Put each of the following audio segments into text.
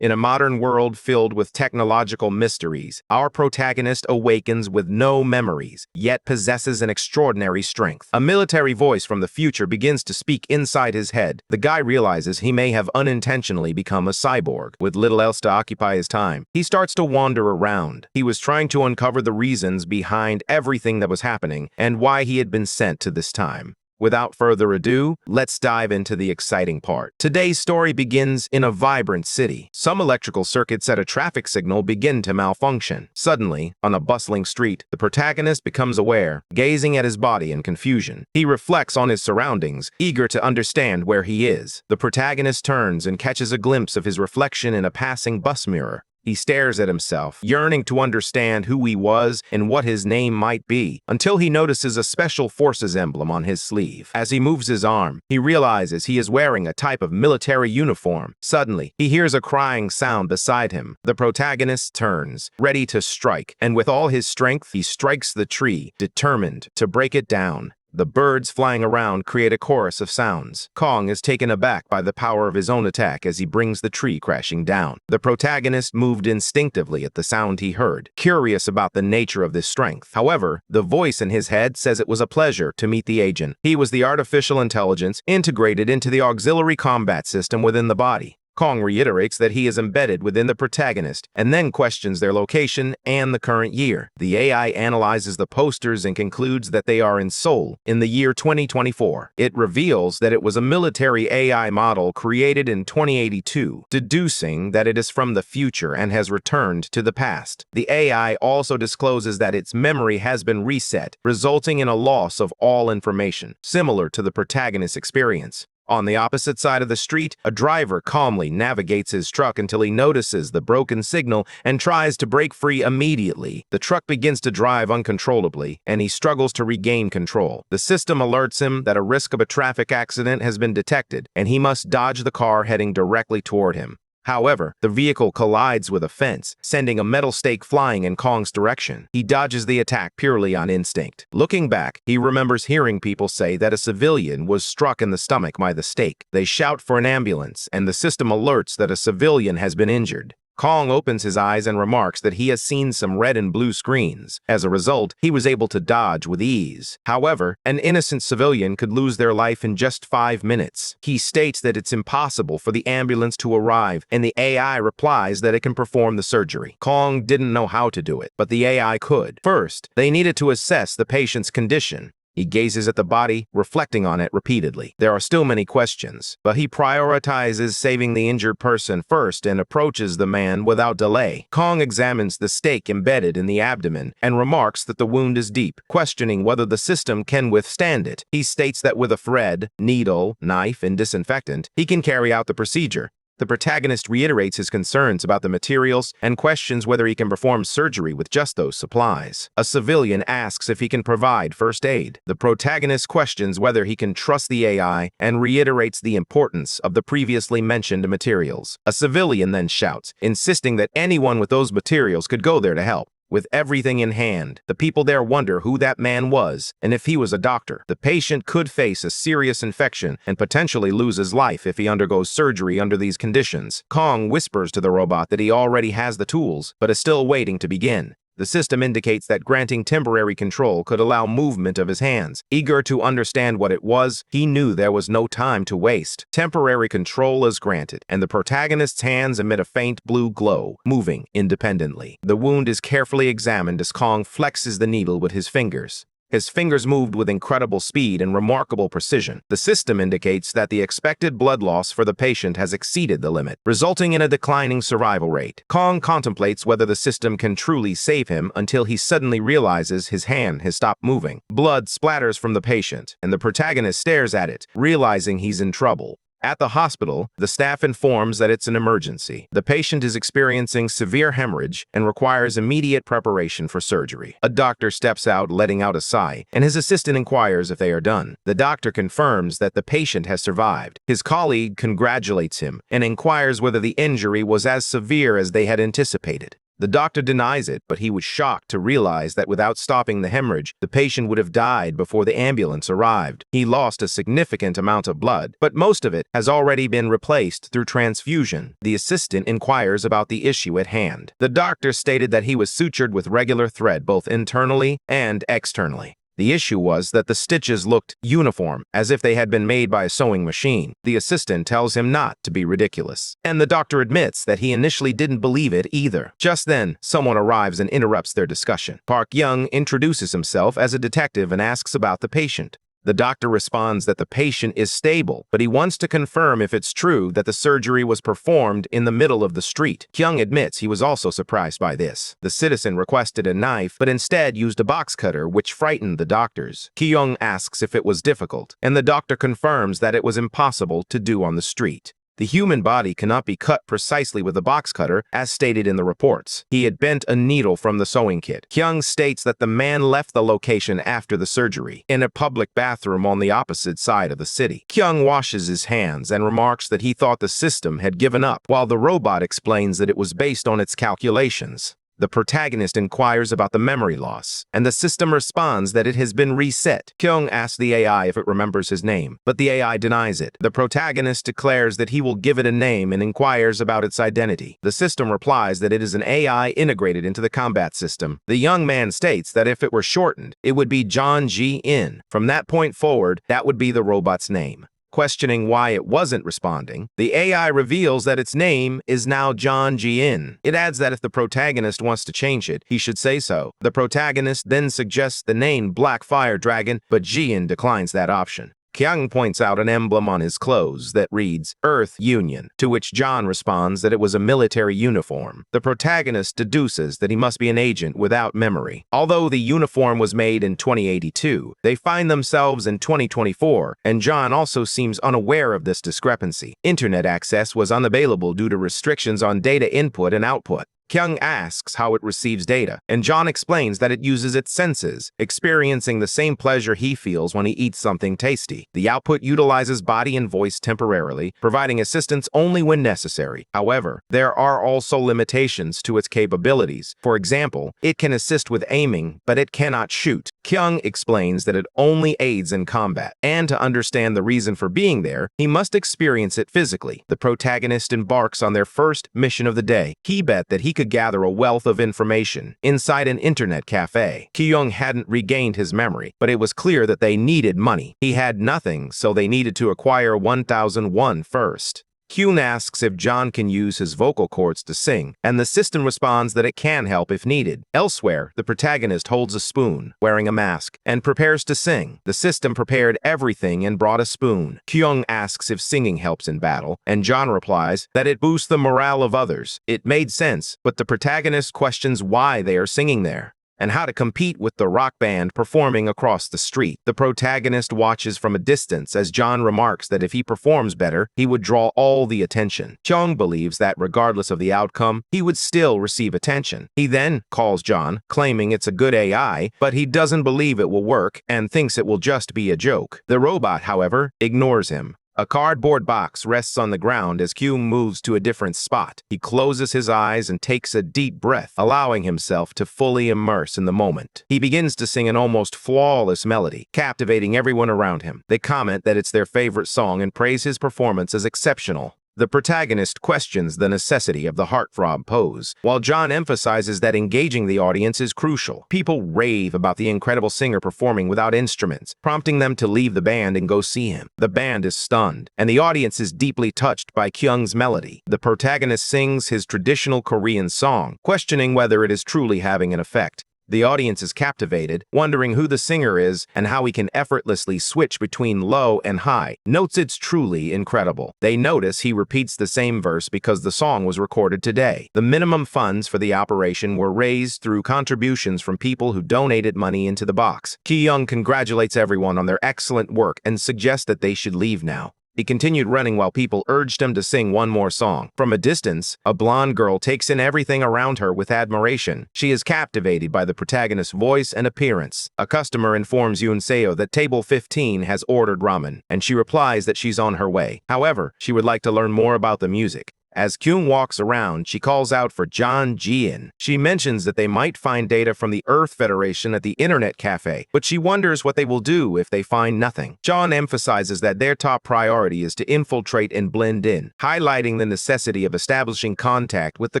In a modern world filled with technological mysteries, our protagonist awakens with no memories, yet possesses an extraordinary strength. A military voice from the future begins to speak inside his head. The guy realizes he may have unintentionally become a cyborg. With little else to occupy his time, he starts to wander around. He was trying to uncover the reasons behind everything that was happening and why he had been sent to this time. Without further ado, let's dive into the exciting part. Today's story begins in a vibrant city. Some electrical circuits at a traffic signal begin to malfunction. Suddenly, on a bustling street, the protagonist becomes aware, gazing at his body in confusion. He reflects on his surroundings, eager to understand where he is. The protagonist turns and catches a glimpse of his reflection in a passing bus mirror. He stares at himself, yearning to understand who he was and what his name might be, until he notices a Special Forces emblem on his sleeve. As he moves his arm, he realizes he is wearing a type of military uniform. Suddenly, he hears a crying sound beside him. The protagonist turns, ready to strike, and with all his strength, he strikes the tree, determined to break it down. The birds flying around create a chorus of sounds. Kong is taken aback by the power of his own attack as he brings the tree crashing down. The protagonist moved instinctively at the sound he heard, curious about the nature of this strength. However, the voice in his head says it was a pleasure to meet the agent. He was the artificial intelligence integrated into the auxiliary combat system within the body. Kong reiterates that he is embedded within the protagonist and then questions their location and the current year. The AI analyzes the posters and concludes that they are in Seoul in the year 2024. It reveals that it was a military AI model created in 2082, deducing that it is from the future and has returned to the past. The AI also discloses that its memory has been reset, resulting in a loss of all information, similar to the protagonist's experience. On the opposite side of the street, a driver calmly navigates his truck until he notices the broken signal and tries to break free immediately. The truck begins to drive uncontrollably, and he struggles to regain control. The system alerts him that a risk of a traffic accident has been detected, and he must dodge the car heading directly toward him. However, the vehicle collides with a fence, sending a metal stake flying in Kong's direction. He dodges the attack purely on instinct. Looking back, he remembers hearing people say that a civilian was struck in the stomach by the stake. They shout for an ambulance, and the system alerts that a civilian has been injured. Kong opens his eyes and remarks that he has seen some red and blue screens. As a result, he was able to dodge with ease. However, an innocent civilian could lose their life in just 5 minutes. He states that it's impossible for the ambulance to arrive, and the AI replies that it can perform the surgery. Kong didn't know how to do it, but the AI could. First, they needed to assess the patient's condition. He gazes at the body, reflecting on it repeatedly. There are still many questions, but he prioritizes saving the injured person first and approaches the man without delay. Kong examines the stake embedded in the abdomen and remarks that the wound is deep, questioning whether the system can withstand it. He states that with a thread, needle, knife, and disinfectant, he can carry out the procedure. The protagonist reiterates his concerns about the materials and questions whether he can perform surgery with just those supplies. A civilian asks if he can provide first aid. The protagonist questions whether he can trust the AI and reiterates the importance of the previously mentioned materials. A civilian then shouts, insisting that anyone with those materials could go there to help. With everything in hand, the people there wonder who that man was and if he was a doctor. The patient could face a serious infection and potentially lose his life if he undergoes surgery under these conditions. Kong whispers to the robot that he already has the tools, but is still waiting to begin. The system indicates that granting temporary control could allow movement of his hands. Eager to understand what it was, he knew there was no time to waste. Temporary control is granted, and the protagonist's hands emit a faint blue glow, moving independently. The wound is carefully examined as Kong flexes the needle with his fingers. His fingers moved with incredible speed and remarkable precision. The system indicates that the expected blood loss for the patient has exceeded the limit, resulting in a declining survival rate. Kong contemplates whether the system can truly save him until he suddenly realizes his hand has stopped moving. Blood splatters from the patient, and the protagonist stares at it, realizing he's in trouble. At the hospital, the staff informs that it's an emergency. The patient is experiencing severe hemorrhage and requires immediate preparation for surgery. A doctor steps out, letting out a sigh, and his assistant inquires if they are done. The doctor confirms that the patient has survived. His colleague congratulates him and inquires whether the injury was as severe as they had anticipated. The doctor denies it, but he was shocked to realize that without stopping the hemorrhage, the patient would have died before the ambulance arrived. He lost a significant amount of blood, but most of it has already been replaced through transfusion. The assistant inquires about the issue at hand. The doctor stated that he was sutured with regular thread both internally and externally. The issue was that the stitches looked uniform, as if they had been made by a sewing machine. The assistant tells him not to be ridiculous, and the doctor admits that he initially didn't believe it either. Just then, someone arrives and interrupts their discussion. Park Young introduces himself as a detective and asks about the patient. The doctor responds that the patient is stable, but he wants to confirm if it's true that the surgery was performed in the middle of the street. Kyung admits he was also surprised by this. The citizen requested a knife, but instead used a box cutter, which frightened the doctors. Kyung asks if it was difficult, and the doctor confirms that it was impossible to do on the street. The human body cannot be cut precisely with a box cutter, as stated in the reports. He had bent a needle from the sewing kit. Kyung states that the man left the location after the surgery, in a public bathroom on the opposite side of the city. Kyung washes his hands and remarks that he thought the system had given up, while the robot explains that it was based on its calculations. The protagonist inquires about the memory loss, and the system responds that it has been reset. Kyung asks the AI if it remembers his name, but the AI denies it. The protagonist declares that he will give it a name and inquires about its identity. The system replies that it is an AI integrated into the combat system. The young man states that if it were shortened, it would be John Ji-in. From that point forward, that would be the robot's name. Questioning why it wasn't responding, the AI reveals that its name is now John Ji-in. It adds that if the protagonist wants to change it, he should say so. The protagonist then suggests the name Black Fire Dragon, but Ji-in declines that option. Kyung points out an emblem on his clothes that reads Earth Union, to which John responds that it was a military uniform. The protagonist deduces that he must be an agent without memory. Although the uniform was made in 2082, they find themselves in 2024, and John also seems unaware of this discrepancy. Internet access was unavailable due to restrictions on data input and output. Kyung asks how it receives data, and John explains that it uses its senses, experiencing the same pleasure he feels when he eats something tasty. The output utilizes body and voice temporarily, providing assistance only when necessary. However, there are also limitations to its capabilities. For example, it can assist with aiming, but it cannot shoot. Kyung explains that it only aids in combat, and to understand the reason for being there, he must experience it physically. The protagonist embarks on their first mission of the day. He bet that he could gather a wealth of information inside an internet cafe. Kyung hadn't regained his memory, but it was clear that they needed money. He had nothing, so they needed to acquire 1,001 first. Kyung asks if John can use his vocal cords to sing, and the system responds that it can help if needed. Elsewhere, the protagonist holds a spoon, wearing a mask, and prepares to sing. The system prepared everything and brought a spoon. Kyung asks if singing helps in battle, and John replies that it boosts the morale of others. It made sense, but the protagonist questions why they are singing there, and how to compete with the rock band performing across the street. The protagonist watches from a distance as John remarks that if he performs better, he would draw all the attention. Kyung believes that regardless of the outcome, he would still receive attention. He then calls John, claiming it's a good AI, but he doesn't believe it will work and thinks it will just be a joke. The robot, however, ignores him. A cardboard box rests on the ground as Kyung moves to a different spot. He closes his eyes and takes a deep breath, allowing himself to fully immerse in the moment. He begins to sing an almost flawless melody, captivating everyone around him. They comment that it's their favorite song and praise his performance as exceptional. The protagonist questions the necessity of the heartthrob pose, while John emphasizes that engaging the audience is crucial. People rave about the incredible singer performing without instruments, prompting them to leave the band and go see him. The band is stunned, and the audience is deeply touched by Kyung's melody. The protagonist sings his traditional Korean song, questioning whether it is truly having an effect. The audience is captivated, wondering who the singer is and how he can effortlessly switch between low and high. Notes it's truly incredible. They notice he repeats the same verse because the song was recorded today. The minimum funds for the operation were raised through contributions from people who donated money into the box. Kyung congratulates everyone on their excellent work and suggests that they should leave now. He continued running while people urged him to sing one more song. From a distance, a blonde girl takes in everything around her with admiration. She is captivated by the protagonist's voice and appearance. A customer informs Yoon Seo that table 15 has ordered ramen, and she replies that she's on her way. However, she would like to learn more about the music. As Kyung walks around, she calls out for John Jian. She mentions that they might find data from the Earth Federation at the Internet Cafe, but she wonders what they will do if they find nothing. John emphasizes that their top priority is to infiltrate and blend in, highlighting the necessity of establishing contact with the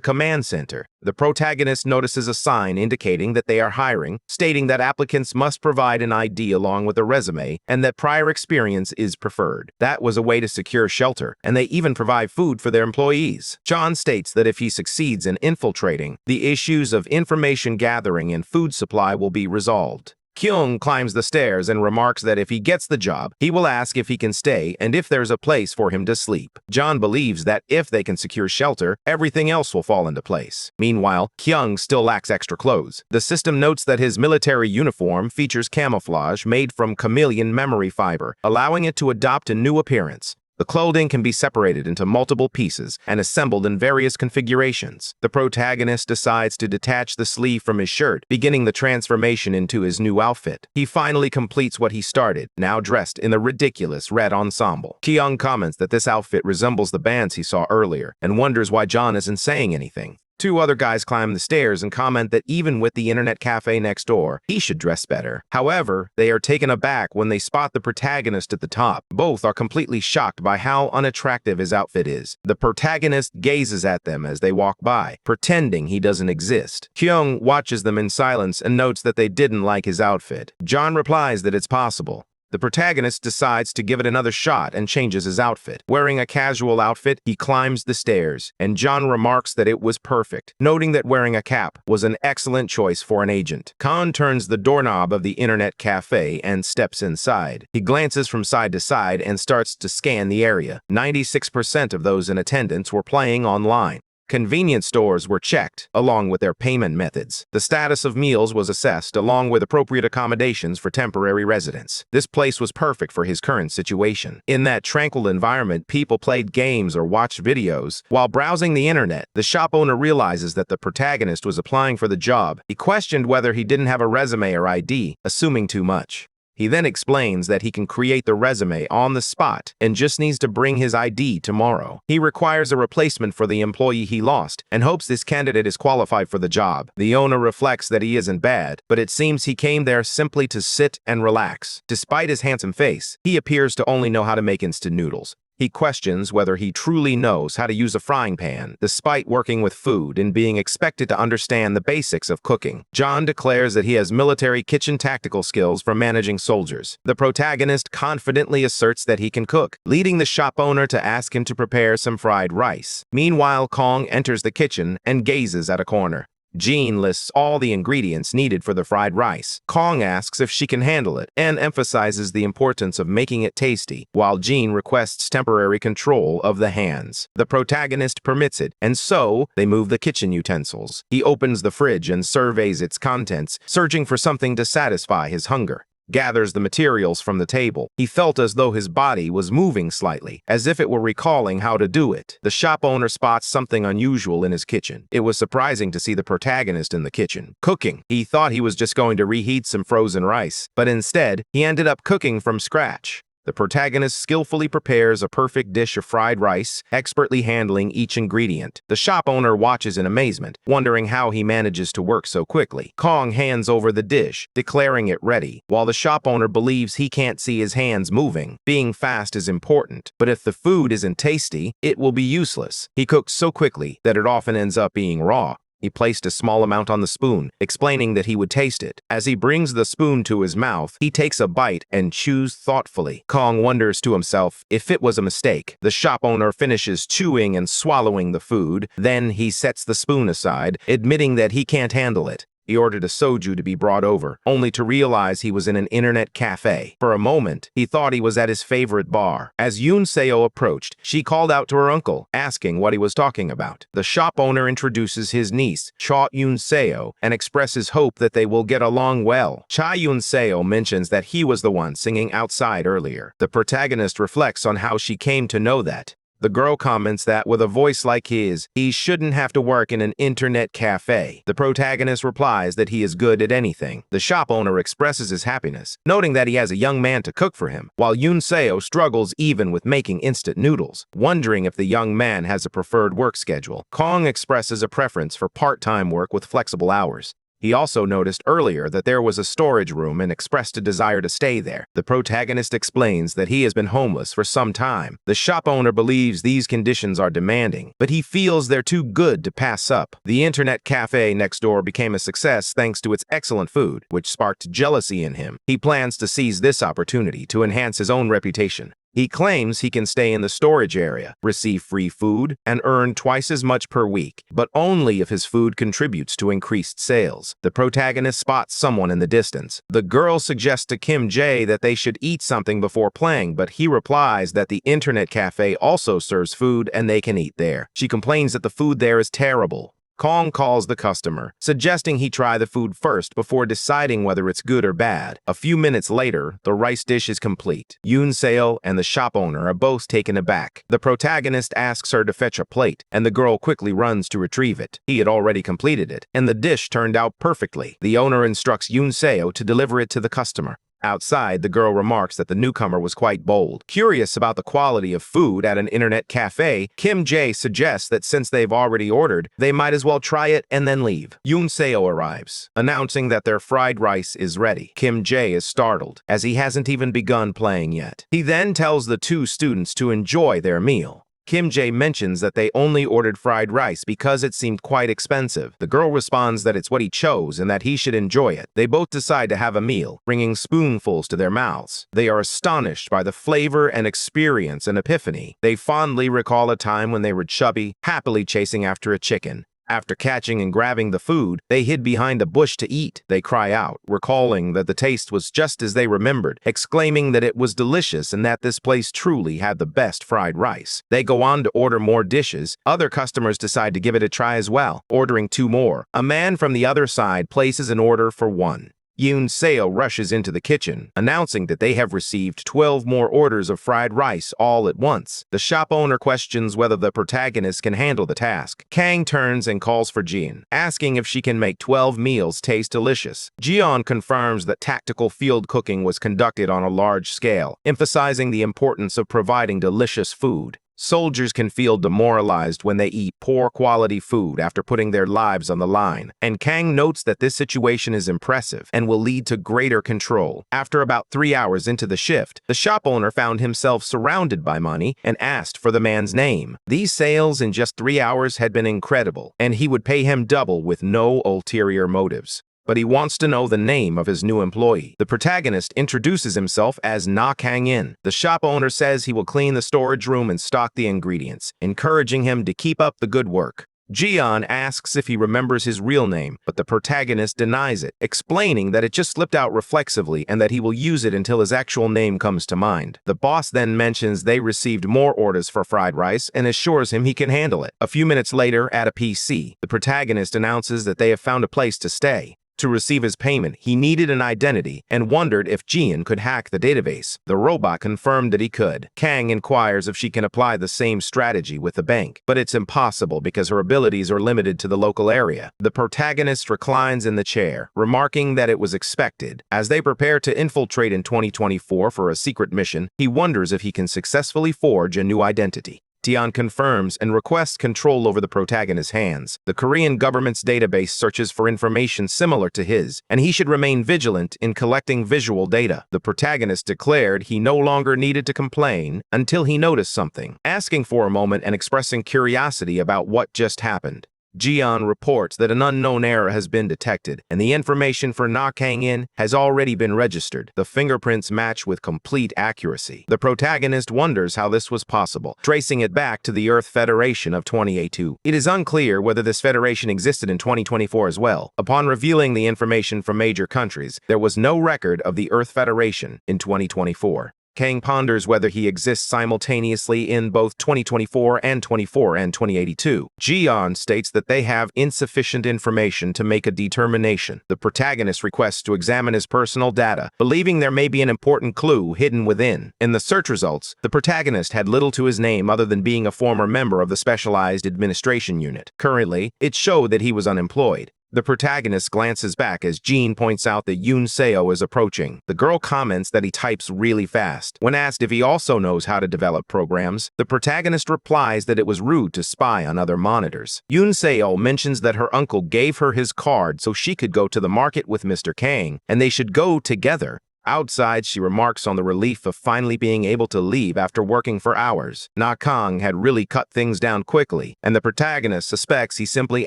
command center. The protagonist notices a sign indicating that they are hiring, stating that applicants must provide an ID along with a resume and that prior experience is preferred. That was a way to secure shelter, and they even provide food for their employees. John states that if he succeeds in infiltrating, the issues of information gathering and food supply will be resolved. Kyung climbs the stairs and remarks that if he gets the job, he will ask if he can stay and if there's a place for him to sleep. John believes that if they can secure shelter, everything else will fall into place. Meanwhile, Kyung still lacks extra clothes. The system notes that his military uniform features camouflage made from chameleon memory fiber, allowing it to adopt a new appearance. The clothing can be separated into multiple pieces and assembled in various configurations. The protagonist decides to detach the sleeve from his shirt, beginning the transformation into his new outfit. He finally completes what he started, now dressed in the ridiculous red ensemble. Kyung comments that this outfit resembles the bands he saw earlier and wonders why John isn't saying anything. Two other guys climb the stairs and comment that even with the internet cafe next door, he should dress better. However, they are taken aback when they spot the protagonist at the top. Both are completely shocked by how unattractive his outfit is. The protagonist gazes at them as they walk by, pretending he doesn't exist. Kyung watches them in silence and notes that they didn't like his outfit. John replies that it's possible. The protagonist decides to give it another shot and changes his outfit. Wearing a casual outfit, he climbs the stairs, and John remarks that it was perfect, noting that wearing a cap was an excellent choice for an agent. Khan turns the doorknob of the internet cafe and steps inside. He glances from side to side and starts to scan the area. 96% of those in attendance were playing online. Convenience stores were checked, along with their payment methods. The status of meals was assessed, along with appropriate accommodations for temporary residents. This place was perfect for his current situation. In that tranquil environment, people played games or watched videos. While browsing the internet, the shop owner realizes that the protagonist was applying for the job. He questioned whether he didn't have a resume or ID, assuming too much. He then explains that he can create the resume on the spot and just needs to bring his ID tomorrow. He requires a replacement for the employee he lost and hopes this candidate is qualified for the job. The owner reflects that he isn't bad, but it seems he came there simply to sit and relax. Despite his handsome face, he appears to only know how to make instant noodles. He questions whether he truly knows how to use a frying pan, despite working with food and being expected to understand the basics of cooking. John declares that he has military kitchen tactical skills for managing soldiers. The protagonist confidently asserts that he can cook, leading the shop owner to ask him to prepare some fried rice. Meanwhile, Kong enters the kitchen and gazes at a corner. Jean lists all the ingredients needed for the fried rice. Kong asks if she can handle it and emphasizes the importance of making it tasty, while Jean requests temporary control of the hands. The protagonist permits it, and so they move the kitchen utensils. He opens the fridge and surveys its contents, searching for something to satisfy his hunger. Gathers the materials from the table. He felt as though his body was moving slightly, as if it were recalling how to do it. The shop owner spots something unusual in his kitchen. It was surprising to see the protagonist in the kitchen, cooking. He thought he was just going to reheat some frozen rice, but instead, he ended up cooking from scratch. The protagonist skillfully prepares a perfect dish of fried rice, expertly handling each ingredient. The shop owner watches in amazement, wondering how he manages to work so quickly. Kong hands over the dish, declaring it ready, while the shop owner believes he can't see his hands moving. Being fast is important, but if the food isn't tasty, it will be useless. He cooks so quickly that it often ends up being raw. He placed a small amount on the spoon, explaining that he would taste it. As he brings the spoon to his mouth, he takes a bite and chews thoughtfully. Kong wonders to himself if it was a mistake. The shop owner finishes chewing and swallowing the food. Then he sets the spoon aside, admitting that he can't handle it. He ordered a soju to be brought over, only to realize he was in an internet cafe. For a moment, he thought he was at his favorite bar. As Yoon Seo approached, she called out to her uncle, asking what he was talking about. The shop owner introduces his niece, Cha Yoon Seo, and expresses hope that they will get along well. Cha Yoon Seo mentions that he was the one singing outside earlier. The protagonist reflects on how she came to know that. The girl comments that with a voice like his, he shouldn't have to work in an internet cafe. The protagonist replies that he is good at anything. The shop owner expresses his happiness, noting that he has a young man to cook for him, while Yoon Seo struggles even with making instant noodles, wondering if the young man has a preferred work schedule. Kong expresses a preference for part-time work with flexible hours. He also noticed earlier that there was a storage room and expressed a desire to stay there. The protagonist explains that he has been homeless for some time. The shop owner believes these conditions are demanding, but he feels they're too good to pass up. The internet cafe next door became a success thanks to its excellent food, which sparked jealousy in him. He plans to seize this opportunity to enhance his own reputation. He claims he can stay in the storage area, receive free food, and earn twice as much per week, but only if his food contributes to increased sales. The protagonist spots someone in the distance. The girl suggests to Kim Jae that they should eat something before playing, but he replies that the internet cafe also serves food and they can eat there. She complains that the food there is terrible. Kong calls the customer, suggesting he try the food first before deciding whether it's good or bad. A few minutes later, the rice dish is complete. Yoon Seo and the shop owner are both taken aback. The protagonist asks her to fetch a plate, and the girl quickly runs to retrieve it. He had already completed it, and the dish turned out perfectly. The owner instructs Yoon Seo to deliver it to the customer. Outside, the girl remarks that the newcomer was quite bold. Curious about the quality of food at an internet cafe, Kim Jae suggests that since they've already ordered, they might as well try it and then leave. Yoon Seo arrives, announcing that their fried rice is ready. Kim Jae is startled, as he hasn't even begun playing yet. He then tells the two students to enjoy their meal. Kim Jae mentions that they only ordered fried rice because it seemed quite expensive. The girl responds that it's what he chose and that he should enjoy it. They both decide to have a meal, bringing spoonfuls to their mouths. They are astonished by the flavor and experience an epiphany. They fondly recall a time when they were chubby, happily chasing after a chicken. After catching and grabbing the food, they hid behind a bush to eat. They cry out, recalling that the taste was just as they remembered, exclaiming that it was delicious and that this place truly had the best fried rice. They go on to order more dishes. Other customers decide to give it a try as well, ordering 2 more. A man from the other side places an order for 1. Yoon Seo rushes into the kitchen, announcing that they have received 12 more orders of fried rice all at once. The shop owner questions whether the protagonist can handle the task. Kang turns and calls for Jin, asking if she can make 12 meals taste delicious. Jeon confirms that tactical field cooking was conducted on a large scale, emphasizing the importance of providing delicious food. Soldiers can feel demoralized when they eat poor-quality food after putting their lives on the line, and Kang notes that this situation is impressive and will lead to greater control. After about 3 hours into the shift, the shop owner found himself surrounded by money and asked for the man's name. These sales in just 3 hours had been incredible, and he would pay him double with no ulterior motives. But he wants to know the name of his new employee. The protagonist introduces himself as Na Kang-in. The shop owner says he will clean the storage room and stock the ingredients, encouraging him to keep up the good work. Jeon asks if he remembers his real name, but the protagonist denies it, explaining that it just slipped out reflexively and that he will use it until his actual name comes to mind. The boss then mentions they received more orders for fried rice and assures him he can handle it. A few minutes later, at a PC, the protagonist announces that they have found a place to stay. To receive his payment, he needed an identity and wondered if Jian could hack the database. The robot confirmed that he could. Kang inquires if she can apply the same strategy with the bank, but it's impossible because her abilities are limited to the local area. The protagonist reclines in the chair, remarking that it was expected. As they prepare to infiltrate in 2024 for a secret mission, he wonders if he can successfully forge a new identity. Tian confirms and requests control over the protagonist's hands. The Korean government's database searches for information similar to his, and he should remain vigilant in collecting visual data. The protagonist declared he no longer needed to complain until he noticed something, asking for a moment and expressing curiosity about what just happened. Jeon reports that an unknown error has been detected, and the information for Na Kang-in has already been registered. The fingerprints match with complete accuracy. The protagonist wonders how this was possible, tracing it back to the Earth Federation of 2082. It is unclear whether this federation existed in 2024 as well. Upon revealing the information from major countries, there was no record of the Earth Federation in 2024. Kang ponders whether he exists simultaneously in both 2024 and 2082. Jian states that they have insufficient information to make a determination. The protagonist requests to examine his personal data, believing there may be an important clue hidden within. In the search results, the protagonist had little to his name other than being a former member of the Specialized Administration Unit. Currently, it showed that he was unemployed. The protagonist glances back as Jean points out that Yoon Seo is approaching. The girl comments that he types really fast. When asked if he also knows how to develop programs, the protagonist replies that it was rude to spy on other monitors. Yoon Seo mentions that her uncle gave her his card so she could go to the market with Mr. Kang, and they should go together. Outside, she remarks on the relief of finally being able to leave after working for hours. Na Kang had really cut things down quickly, and the protagonist suspects he simply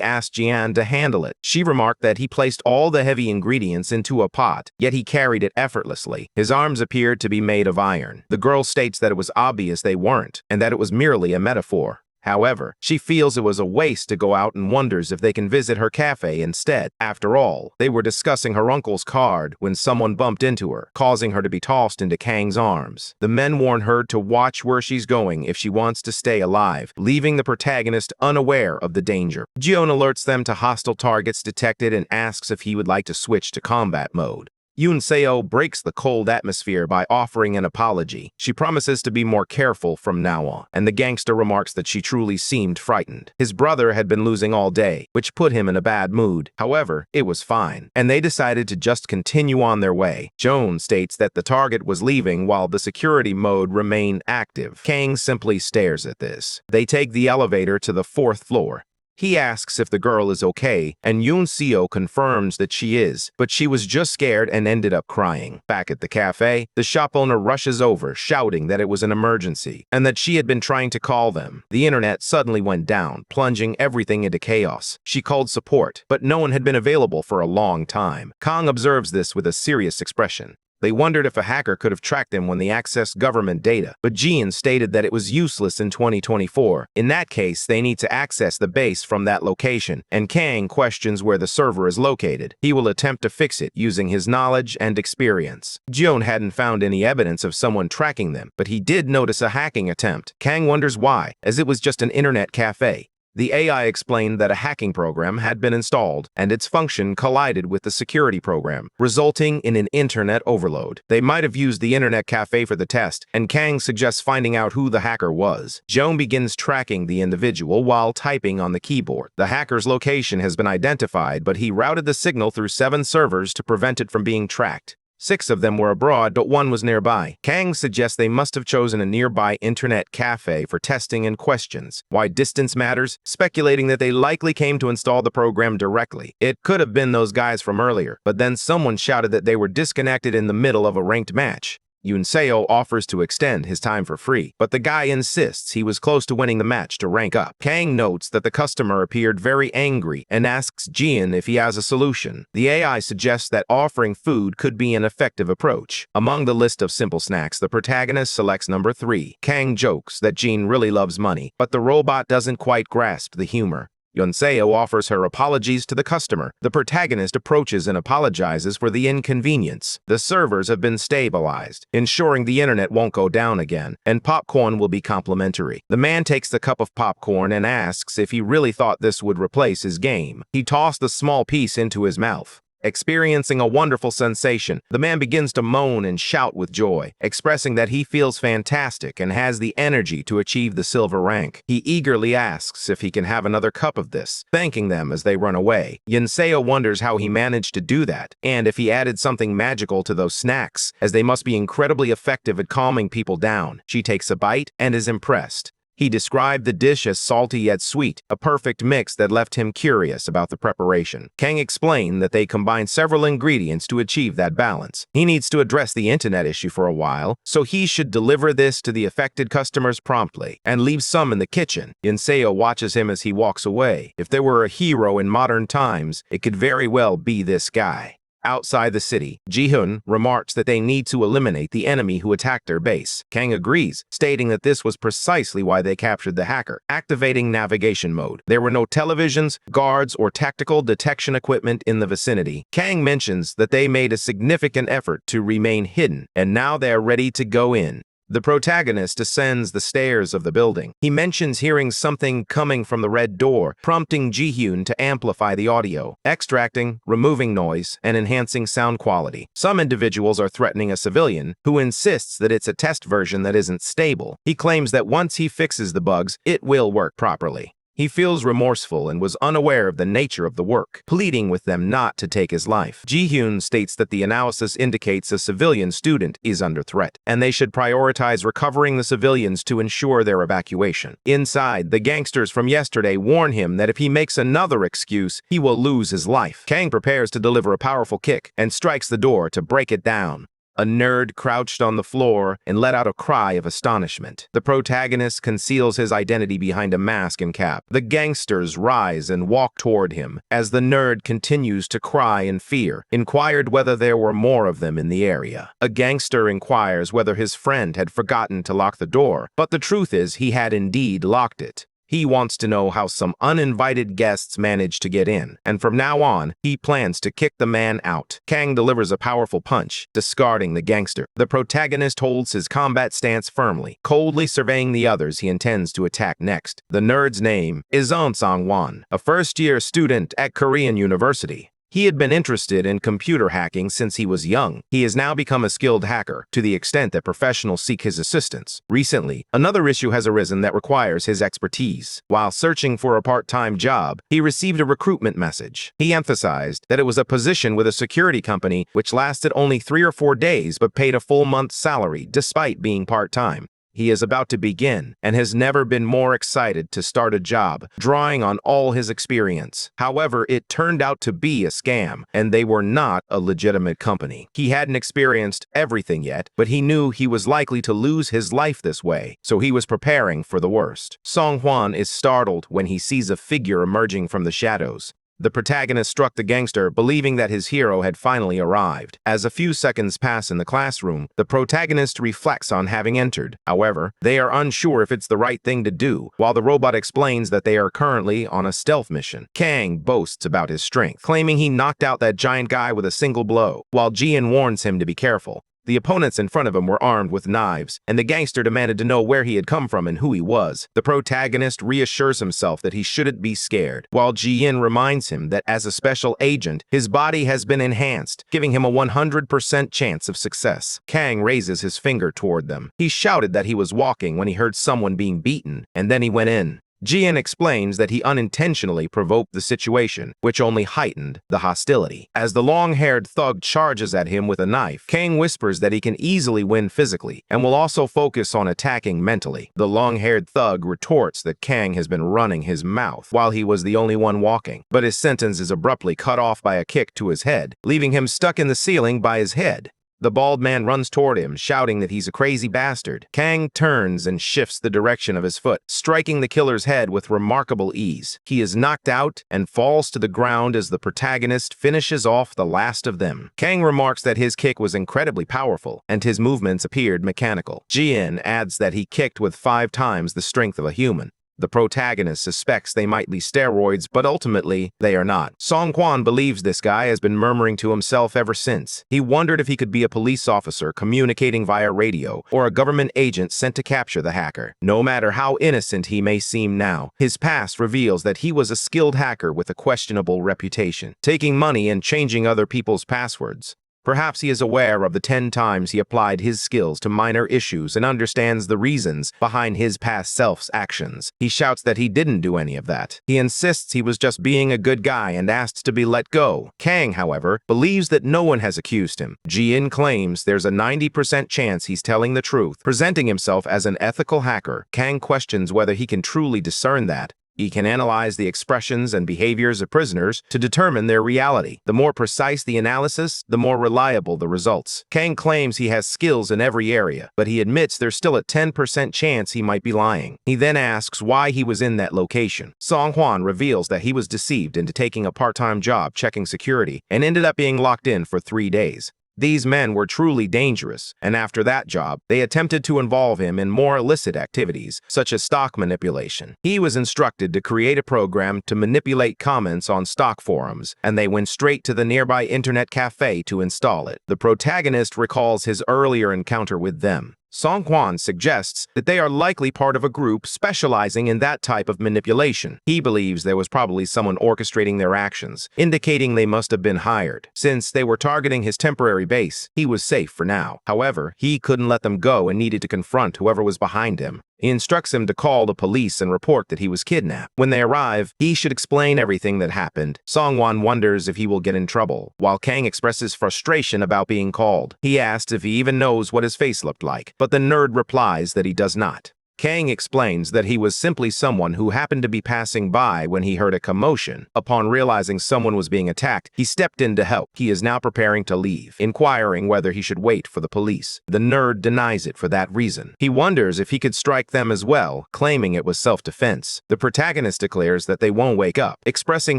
asked Jian to handle it. She remarked that he placed all the heavy ingredients into a pot, yet he carried it effortlessly. His arms appeared to be made of iron. The girl states that it was obvious they weren't, and that it was merely a metaphor. However, she feels it was a waste to go out and wonders if they can visit her cafe instead. After all, they were discussing her uncle's card when someone bumped into her, causing her to be tossed into Kang's arms. The men warn her to watch where she's going if she wants to stay alive, leaving the protagonist unaware of the danger. Jeon alerts them to hostile targets detected and asks if he would like to switch to combat mode. Yoon Seo breaks the cold atmosphere by offering an apology. She promises to be more careful from now on, and the gangster remarks that she truly seemed frightened. His brother had been losing all day, which put him in a bad mood. However, it was fine, and they decided to just continue on their way. Joan states that the target was leaving while the security mode remained active. Kang simply stares at this. They take the elevator to the 4th floor. He asks if the girl is okay, and Yoon Seo confirms that she is, but she was just scared and ended up crying. Back at the cafe, the shop owner rushes over, shouting that it was an emergency, and that she had been trying to call them. The internet suddenly went down, plunging everything into chaos. She called support, but no one had been available for a long time. Kang observes this with a serious expression. They wondered if a hacker could have tracked them when they accessed government data, but Jean stated that it was useless in 2024. In that case, they need to access the base from that location, and Kang questions where the server is located. He will attempt to fix it using his knowledge and experience. Jeon hadn't found any evidence of someone tracking them, but he did notice a hacking attempt. Kang wonders why, as it was just an internet cafe. The AI explained that a hacking program had been installed, and its function collided with the security program, resulting in an internet overload. They might have used the internet cafe for the test, and Kang suggests finding out who the hacker was. Joan begins tracking the individual while typing on the keyboard. The hacker's location has been identified, but he routed the signal through 7 servers to prevent it from being tracked. 6 of them were abroad, but 1 was nearby. Kang suggests they must have chosen a nearby internet cafe for testing and questions. Why distance matters? Speculating that they likely came to install the program directly. It could have been those guys from earlier, but then someone shouted that they were disconnected in the middle of a ranked match. Yoon Seo offers to extend his time for free, but the guy insists he was close to winning the match to rank up. Kang notes that the customer appeared very angry and asks Jian if he has a solution. The AI suggests that offering food could be an effective approach. Among the list of simple snacks, the protagonist selects number 3. Kang jokes that Jian really loves money, but the robot doesn't quite grasp the humor. Yoon Seo offers her apologies to the customer. The protagonist approaches and apologizes for the inconvenience. The servers have been stabilized, ensuring the internet won't go down again, and popcorn will be complimentary. The man takes the cup of popcorn and asks if he really thought this would replace his game. He tossed the small piece into his mouth. Experiencing a wonderful sensation, the man begins to moan and shout with joy, expressing that he feels fantastic and has the energy to achieve the silver rank. He eagerly asks if he can have another cup of this, thanking them as they run away. Yoon Seo wonders how he managed to do that, and if he added something magical to those snacks, as they must be incredibly effective at calming people down. She takes a bite and is impressed. He described the dish as salty yet sweet, a perfect mix that left him curious about the preparation. Kang explained that they combined several ingredients to achieve that balance. He needs to address the internet issue for a while, so he should deliver this to the affected customers promptly and leave some in the kitchen. Yoon Seo watches him as he walks away. If there were a hero in modern times, it could very well be this guy. Outside the city, Ji-hoon remarks that they need to eliminate the enemy who attacked their base. Kang agrees, stating that this was precisely why they captured the hacker. Activating navigation mode. There were no televisions, guards, or tactical detection equipment in the vicinity. Kang mentions that they made a significant effort to remain hidden, and now they are ready to go in. The protagonist ascends the stairs of the building. He mentions hearing something coming from the red door, prompting Ji-hoon to amplify the audio, extracting, removing noise, and enhancing sound quality. Some individuals are threatening a civilian, who insists that it's a test version that isn't stable. He claims that once he fixes the bugs, it will work properly. He feels remorseful and was unaware of the nature of the work, pleading with them not to take his life. Ji-hoon states that the analysis indicates a civilian student is under threat, and they should prioritize recovering the civilians to ensure their evacuation. Inside, the gangsters from yesterday warn him that if he makes another excuse, he will lose his life. Kang prepares to deliver a powerful kick and strikes the door to break it down. A nerd crouched on the floor and let out a cry of astonishment. The protagonist conceals his identity behind a mask and cap. The gangsters rise and walk toward him as the nerd continues to cry in fear, inquired whether there were more of them in the area. A gangster inquires whether his friend had forgotten to lock the door, but the truth is he had indeed locked it. He wants to know how some uninvited guests managed to get in, and from now on, he plans to kick the man out. Kang delivers a powerful punch, discarding the gangster. The protagonist holds his combat stance firmly, coldly surveying the others he intends to attack next. The nerd's name is On Sang-won, a first-year student at Korean University. He had been interested in computer hacking since he was young. He has now become a skilled hacker, to the extent that professionals seek his assistance. Recently, another issue has arisen that requires his expertise. While searching for a part-time job, he received a recruitment message. He emphasized that it was a position with a security company which lasted only 3 or 4 days but paid a full month's salary despite being part-time. He is about to begin and has never been more excited to start a job, drawing on all his experience. However, it turned out to be a scam, and they were not a legitimate company. He hadn't experienced everything yet, but he knew he was likely to lose his life this way, so he was preparing for the worst. Song-hwan is startled when he sees a figure emerging from the shadows. The protagonist struck the gangster, believing that his hero had finally arrived. As a few seconds pass in the classroom, the protagonist reflects on having entered. However, they are unsure if it's the right thing to do, while the robot explains that they are currently on a stealth mission. Kang boasts about his strength, claiming he knocked out that giant guy with a single blow, while Ji-in warns him to be careful. The opponents in front of him were armed with knives, and the gangster demanded to know where he had come from and who he was. The protagonist reassures himself that he shouldn't be scared, while Ji-in reminds him that as a special agent, his body has been enhanced, giving him a 100% chance of success. Kang raises his finger toward them. He shouted that he was walking when he heard someone being beaten, and then he went in. Ji-in explains that he unintentionally provoked the situation, which only heightened the hostility. As the long-haired thug charges at him with a knife, Kang whispers that he can easily win physically and will also focus on attacking mentally. The long-haired thug retorts that Kang has been running his mouth while he was the only one walking, but his sentence is abruptly cut off by a kick to his head, leaving him stuck in the ceiling by his head. The bald man runs toward him, shouting that he's a crazy bastard. Kang turns and shifts the direction of his foot, striking the killer's head with remarkable ease. He is knocked out and falls to the ground as the protagonist finishes off the last of them. Kang remarks that his kick was incredibly powerful, and his movements appeared mechanical. Ji-in adds that he kicked with 5 times the strength of a human. The protagonist suspects they might be steroids, but ultimately, they are not. Song-hwan believes this guy has been murmuring to himself ever since. He wondered if he could be a police officer communicating via radio, or a government agent sent to capture the hacker. No matter how innocent he may seem now, his past reveals that he was a skilled hacker with a questionable reputation, taking money and changing other people's passwords. Perhaps he is aware of the 10 times he applied his skills to minor issues and understands the reasons behind his past self's actions. He shouts that he didn't do any of that. He insists he was just being a good guy and asked to be let go. Kang, however, believes that no one has accused him. Ji-in claims there's a 90% chance he's telling the truth. Presenting himself as an ethical hacker, Kang questions whether he can truly discern that. He can analyze the expressions and behaviors of prisoners to determine their reality. The more precise the analysis, the more reliable the results. Kang claims he has skills in every area, but he admits there's still a 10% chance he might be lying. He then asks why he was in that location. Song Hwan reveals that he was deceived into taking a part-time job checking security and ended up being locked in for 3 days. These men were truly dangerous, and after that job, they attempted to involve him in more illicit activities, such as stock manipulation. He was instructed to create a program to manipulate comments on stock forums, and they went straight to the nearby internet cafe to install it. The protagonist recalls his earlier encounter with them. Song Hwan suggests that they are likely part of a group specializing in that type of manipulation. He believes there was probably someone orchestrating their actions, indicating they must have been hired. Since they were targeting his temporary base, he was safe for now. However, he couldn't let them go and needed to confront whoever was behind him. He instructs him to call the police and report that he was kidnapped. When they arrive, he should explain everything that happened. Song Hwan wonders if he will get in trouble, while Kang expresses frustration about being called. He asks if he even knows what his face looked like, but the nerd replies that he does not. Kang explains that he was simply someone who happened to be passing by when he heard a commotion. Upon realizing someone was being attacked, he stepped in to help. He is now preparing to leave, inquiring whether he should wait for the police. The nerd denies it for that reason. He wonders if he could strike them as well, claiming it was self-defense. The protagonist declares that they won't wake up, expressing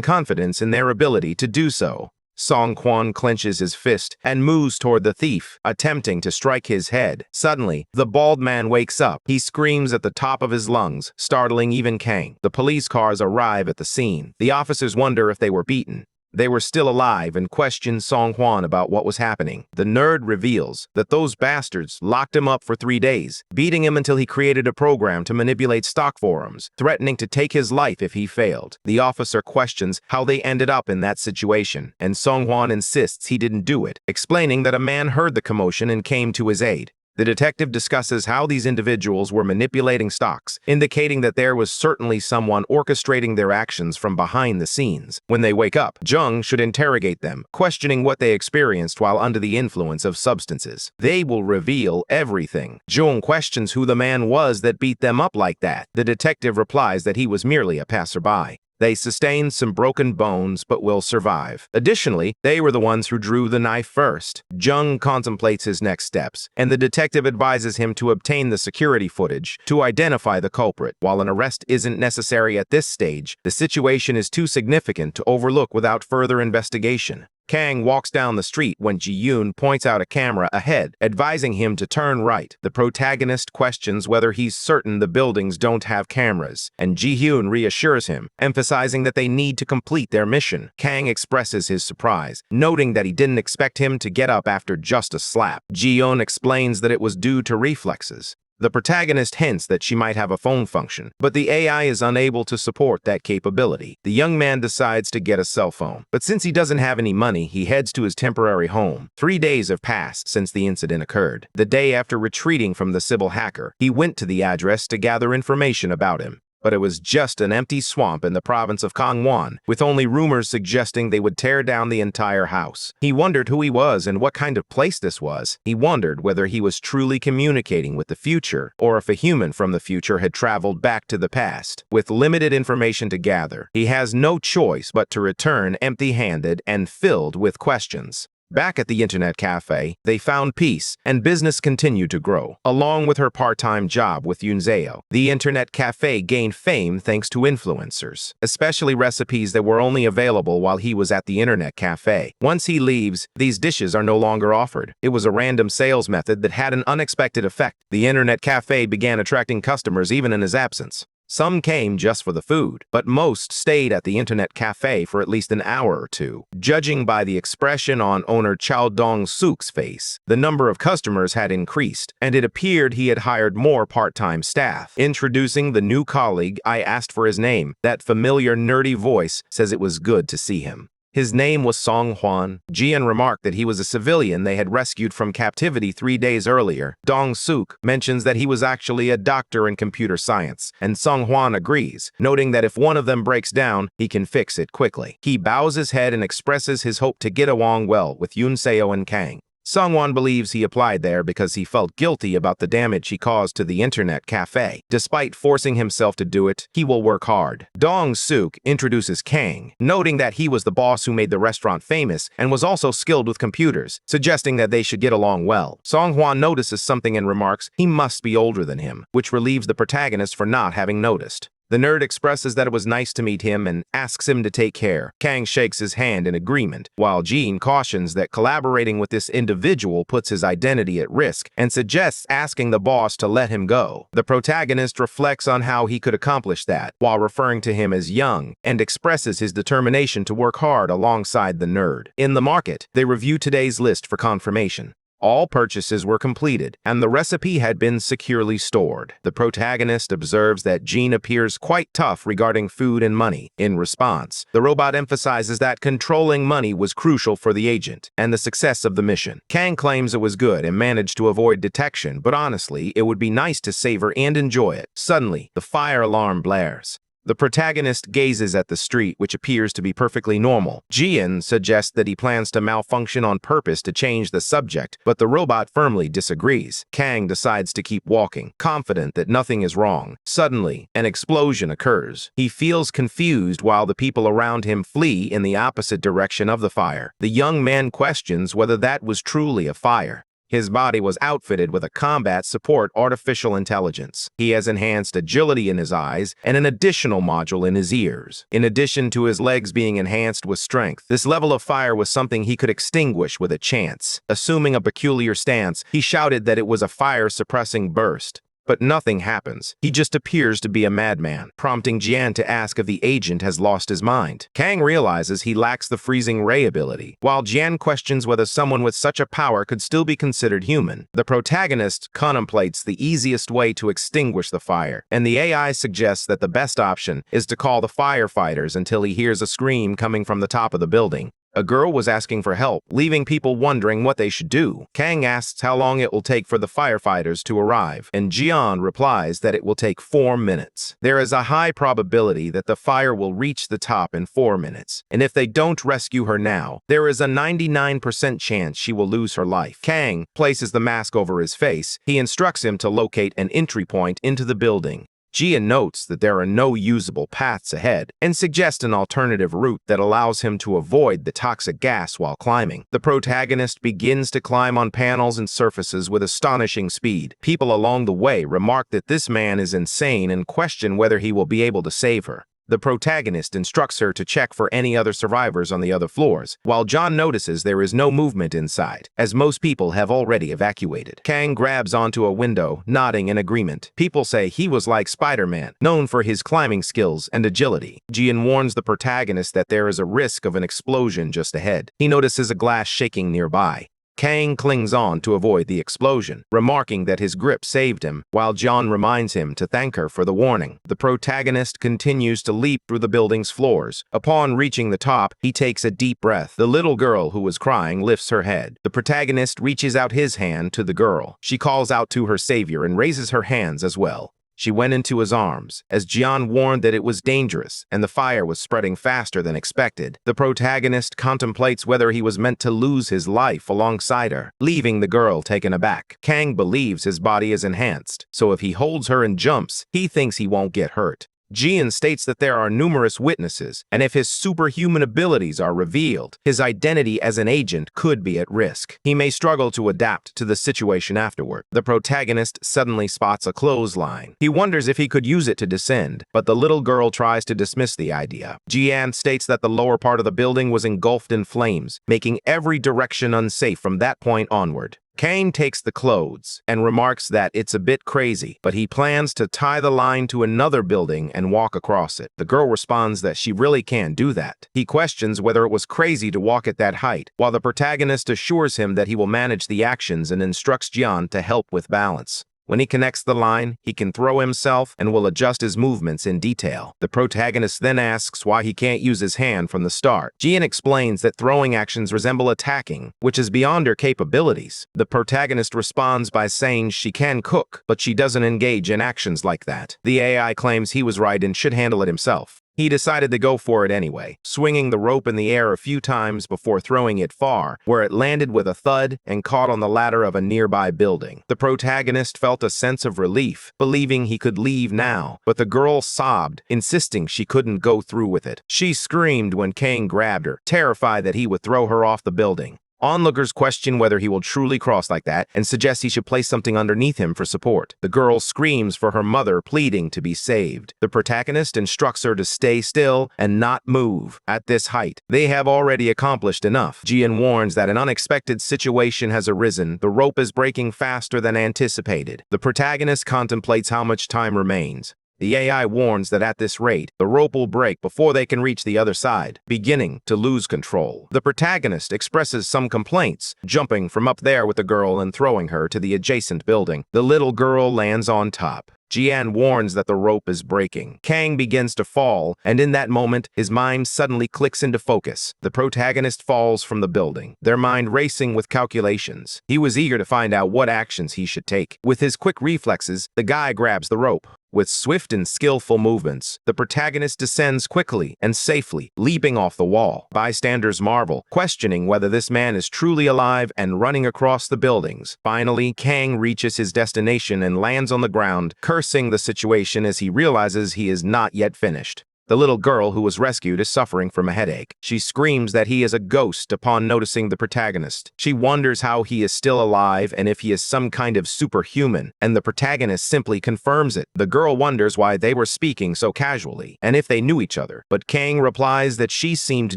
confidence in their ability to do so. Song Hwan clenches his fist and moves toward the thief, attempting to strike his head. Suddenly, the bald man wakes up. He screams at the top of his lungs, startling even Kang. The police cars arrive at the scene. The officers wonder if they were beaten. They were still alive and questioned Song Hwan about what was happening. The nerd reveals that those bastards locked him up for 3 days, beating him until he created a program to manipulate stock forums, threatening to take his life if he failed. The officer questions how they ended up in that situation, and Song Hwan insists he didn't do it, explaining that a man heard the commotion and came to his aid. The detective discusses how these individuals were manipulating stocks, indicating that there was certainly someone orchestrating their actions from behind the scenes. When they wake up, Jung should interrogate them, questioning what they experienced while under the influence of substances. They will reveal everything. Jung questions who the man was that beat them up like that. The detective replies that he was merely a passerby. They sustained some broken bones but will survive. Additionally, they were the ones who drew the knife first. Jung contemplates his next steps, and the detective advises him to obtain the security footage to identify the culprit. While an arrest isn't necessary at this stage, the situation is too significant to overlook without further investigation. Kang walks down the street when Ji-yoon points out a camera ahead, advising him to turn right. The protagonist questions whether he's certain the buildings don't have cameras, and Ji-yoon reassures him, emphasizing that they need to complete their mission. Kang expresses his surprise, noting that he didn't expect him to get up after just a slap. Ji-yoon explains that it was due to reflexes. The protagonist hints that she might have a phone function, but the AI is unable to support that capability. The young man decides to get a cell phone, but since he doesn't have any money, he heads to his temporary home. 3 days have passed since the incident occurred. The day after retreating from the Sybil hacker, he went to the address to gather information about him. But it was just an empty swamp in the province of Gangwon, with only rumors suggesting they would tear down the entire house. He wondered who he was and what kind of place this was. He wondered whether he was truly communicating with the future, or if a human from the future had traveled back to the past. With limited information to gather, he has no choice but to return empty-handed and filled with questions. Back at the internet cafe, they found peace, and business continued to grow. Along with her part-time job with Yoon-seo, the internet cafe gained fame thanks to influencers, especially recipes that were only available while he was at the internet cafe. Once he leaves, these dishes are no longer offered. It was a random sales method that had an unexpected effect. The internet cafe began attracting customers even in his absence. Some came just for the food, but most stayed at the internet cafe for at least an hour or two. Judging by the expression on owner Chao Dong-suk's face, the number of customers had increased, and it appeared he had hired more part-time staff. Introducing the new colleague, I asked for his name. That familiar nerdy voice says it was good to see him. His name was Song Hwan. Jian remarked that he was a civilian they had rescued from captivity 3 days earlier. Dong-suk mentions that he was actually a doctor in computer science, and Song Hwan agrees, noting that if one of them breaks down, he can fix it quickly. He bows his head and expresses his hope to get along well with Yoon-seo and Kang. Sungwon believes he applied there because he felt guilty about the damage he caused to the internet cafe. Despite forcing himself to do it, he will work hard. Dong-suk introduces Kang, noting that he was the boss who made the restaurant famous and was also skilled with computers, suggesting that they should get along well. Songhwan notices something and remarks he must be older than him, which relieves the protagonist for not having noticed. The nerd expresses that it was nice to meet him and asks him to take care. Kang shakes his hand in agreement, while Jean cautions that collaborating with this individual puts his identity at risk and suggests asking the boss to let him go. The protagonist reflects on how he could accomplish that, while referring to him as young, and expresses his determination to work hard alongside the nerd. In the market, they review today's list for confirmation. All purchases were completed, and the recipe had been securely stored. The protagonist observes that Jean appears quite tough regarding food and money. In response, the robot emphasizes that controlling money was crucial for the agent and the success of the mission. Kang claims it was good and managed to avoid detection, but honestly, it would be nice to savor and enjoy it. Suddenly, the fire alarm blares. The protagonist gazes at the street, which appears to be perfectly normal. Jian suggests that he plans to malfunction on purpose to change the subject, but the robot firmly disagrees. Kang decides to keep walking, confident that nothing is wrong. Suddenly, an explosion occurs. He feels confused while the people around him flee in the opposite direction of the fire. The young man questions whether that was truly a fire. His body was outfitted with a combat support artificial intelligence. He has enhanced agility in his eyes and an additional module in his ears. In addition to his legs being enhanced with strength, this level of fire was something he could extinguish with a chance. Assuming a peculiar stance, he shouted that it was a fire-suppressing burst. But nothing happens. He just appears to be a madman, prompting Jian to ask if the agent has lost his mind. Kang realizes he lacks the freezing ray ability, while Jian questions whether someone with such a power could still be considered human. The protagonist contemplates the easiest way to extinguish the fire, and the AI suggests that the best option is to call the firefighters until he hears a scream coming from the top of the building. A girl was asking for help, leaving people wondering what they should do. Kang asks how long it will take for the firefighters to arrive, and Jian replies that it will take 4 minutes. There is a high probability that the fire will reach the top in 4 minutes, and if they don't rescue her now, there is a 99% chance she will lose her life. Kang places the mask over his face. He instructs him to locate an entry point into the building. Jian notes that there are no usable paths ahead and suggests an alternative route that allows him to avoid the toxic gas while climbing. The protagonist begins to climb on panels and surfaces with astonishing speed. People along the way remark that this man is insane and question whether he will be able to save her. The protagonist instructs her to check for any other survivors on the other floors, while John notices there is no movement inside, as most people have already evacuated. Kang grabs onto a window, nodding in agreement. People say he was like Spider-Man, known for his climbing skills and agility. Jian warns the protagonist that there is a risk of an explosion just ahead. He notices a glass shaking nearby. Kang clings on to avoid the explosion, remarking that his grip saved him, while John reminds him to thank her for the warning. The protagonist continues to leap through the building's floors. Upon reaching the top, he takes a deep breath. The little girl who was crying lifts her head. The protagonist reaches out his hand to the girl. She calls out to her savior and raises her hands as well. She went into his arms, as Jian warned that it was dangerous and the fire was spreading faster than expected. The protagonist contemplates whether he was meant to lose his life alongside her, leaving the girl taken aback. Kang believes his body is enhanced, so if he holds her and jumps, he thinks he won't get hurt. Jian states that there are numerous witnesses, and if his superhuman abilities are revealed, his identity as an agent could be at risk. He may struggle to adapt to the situation afterward. The protagonist suddenly spots a clothesline. He wonders if he could use it to descend, but the little girl tries to dismiss the idea. Jian states that the lower part of the building was engulfed in flames, making every direction unsafe from that point onward. Kang takes the clothes and remarks that it's a bit crazy, but he plans to tie the line to another building and walk across it. The girl responds that she really can't do that. He questions whether it was crazy to walk at that height, while the protagonist assures him that he will manage the actions and instructs Jian to help with balance. When he connects the line, he can throw himself and will adjust his movements in detail. The protagonist then asks why he can't use his hand from the start. Jian explains that throwing actions resemble attacking, which is beyond her capabilities. The protagonist responds by saying she can cook, but she doesn't engage in actions like that. The AI claims he was right and should handle it himself. He decided to go for it anyway, swinging the rope in the air a few times before throwing it far, where it landed with a thud and caught on the ladder of a nearby building. The protagonist felt a sense of relief, believing he could leave now, but the girl sobbed, insisting she couldn't go through with it. She screamed when Kang grabbed her, terrified that he would throw her off the building. Onlookers question whether he will truly cross like that and suggest he should place something underneath him for support. The girl screams for her mother, pleading to be saved. The protagonist instructs her to stay still and not move. At this height, they have already accomplished enough. Jian warns that an unexpected situation has arisen. The rope is breaking faster than anticipated. The protagonist contemplates how much time remains. The AI warns that at this rate, the rope will break before they can reach the other side, beginning to lose control. The protagonist expresses some complaints, jumping from up there with the girl and throwing her to the adjacent building. The little girl lands on top. Jian warns that the rope is breaking. Kang begins to fall, and in that moment, his mind suddenly clicks into focus. The protagonist falls from the building, their mind racing with calculations. He was eager to find out what actions he should take. With his quick reflexes, the guy grabs the rope. With swift and skillful movements, the protagonist descends quickly and safely, leaping off the wall. Bystanders marvel, questioning whether this man is truly alive and running across the buildings. Finally, Kang reaches his destination and lands on the ground, cursing the situation as he realizes he is not yet finished. The little girl who was rescued is suffering from a headache. She screams that he is a ghost upon noticing the protagonist. She wonders how he is still alive and if he is some kind of superhuman, and the protagonist simply confirms it. The girl wonders why they were speaking so casually, and if they knew each other, but Kang replies that she seemed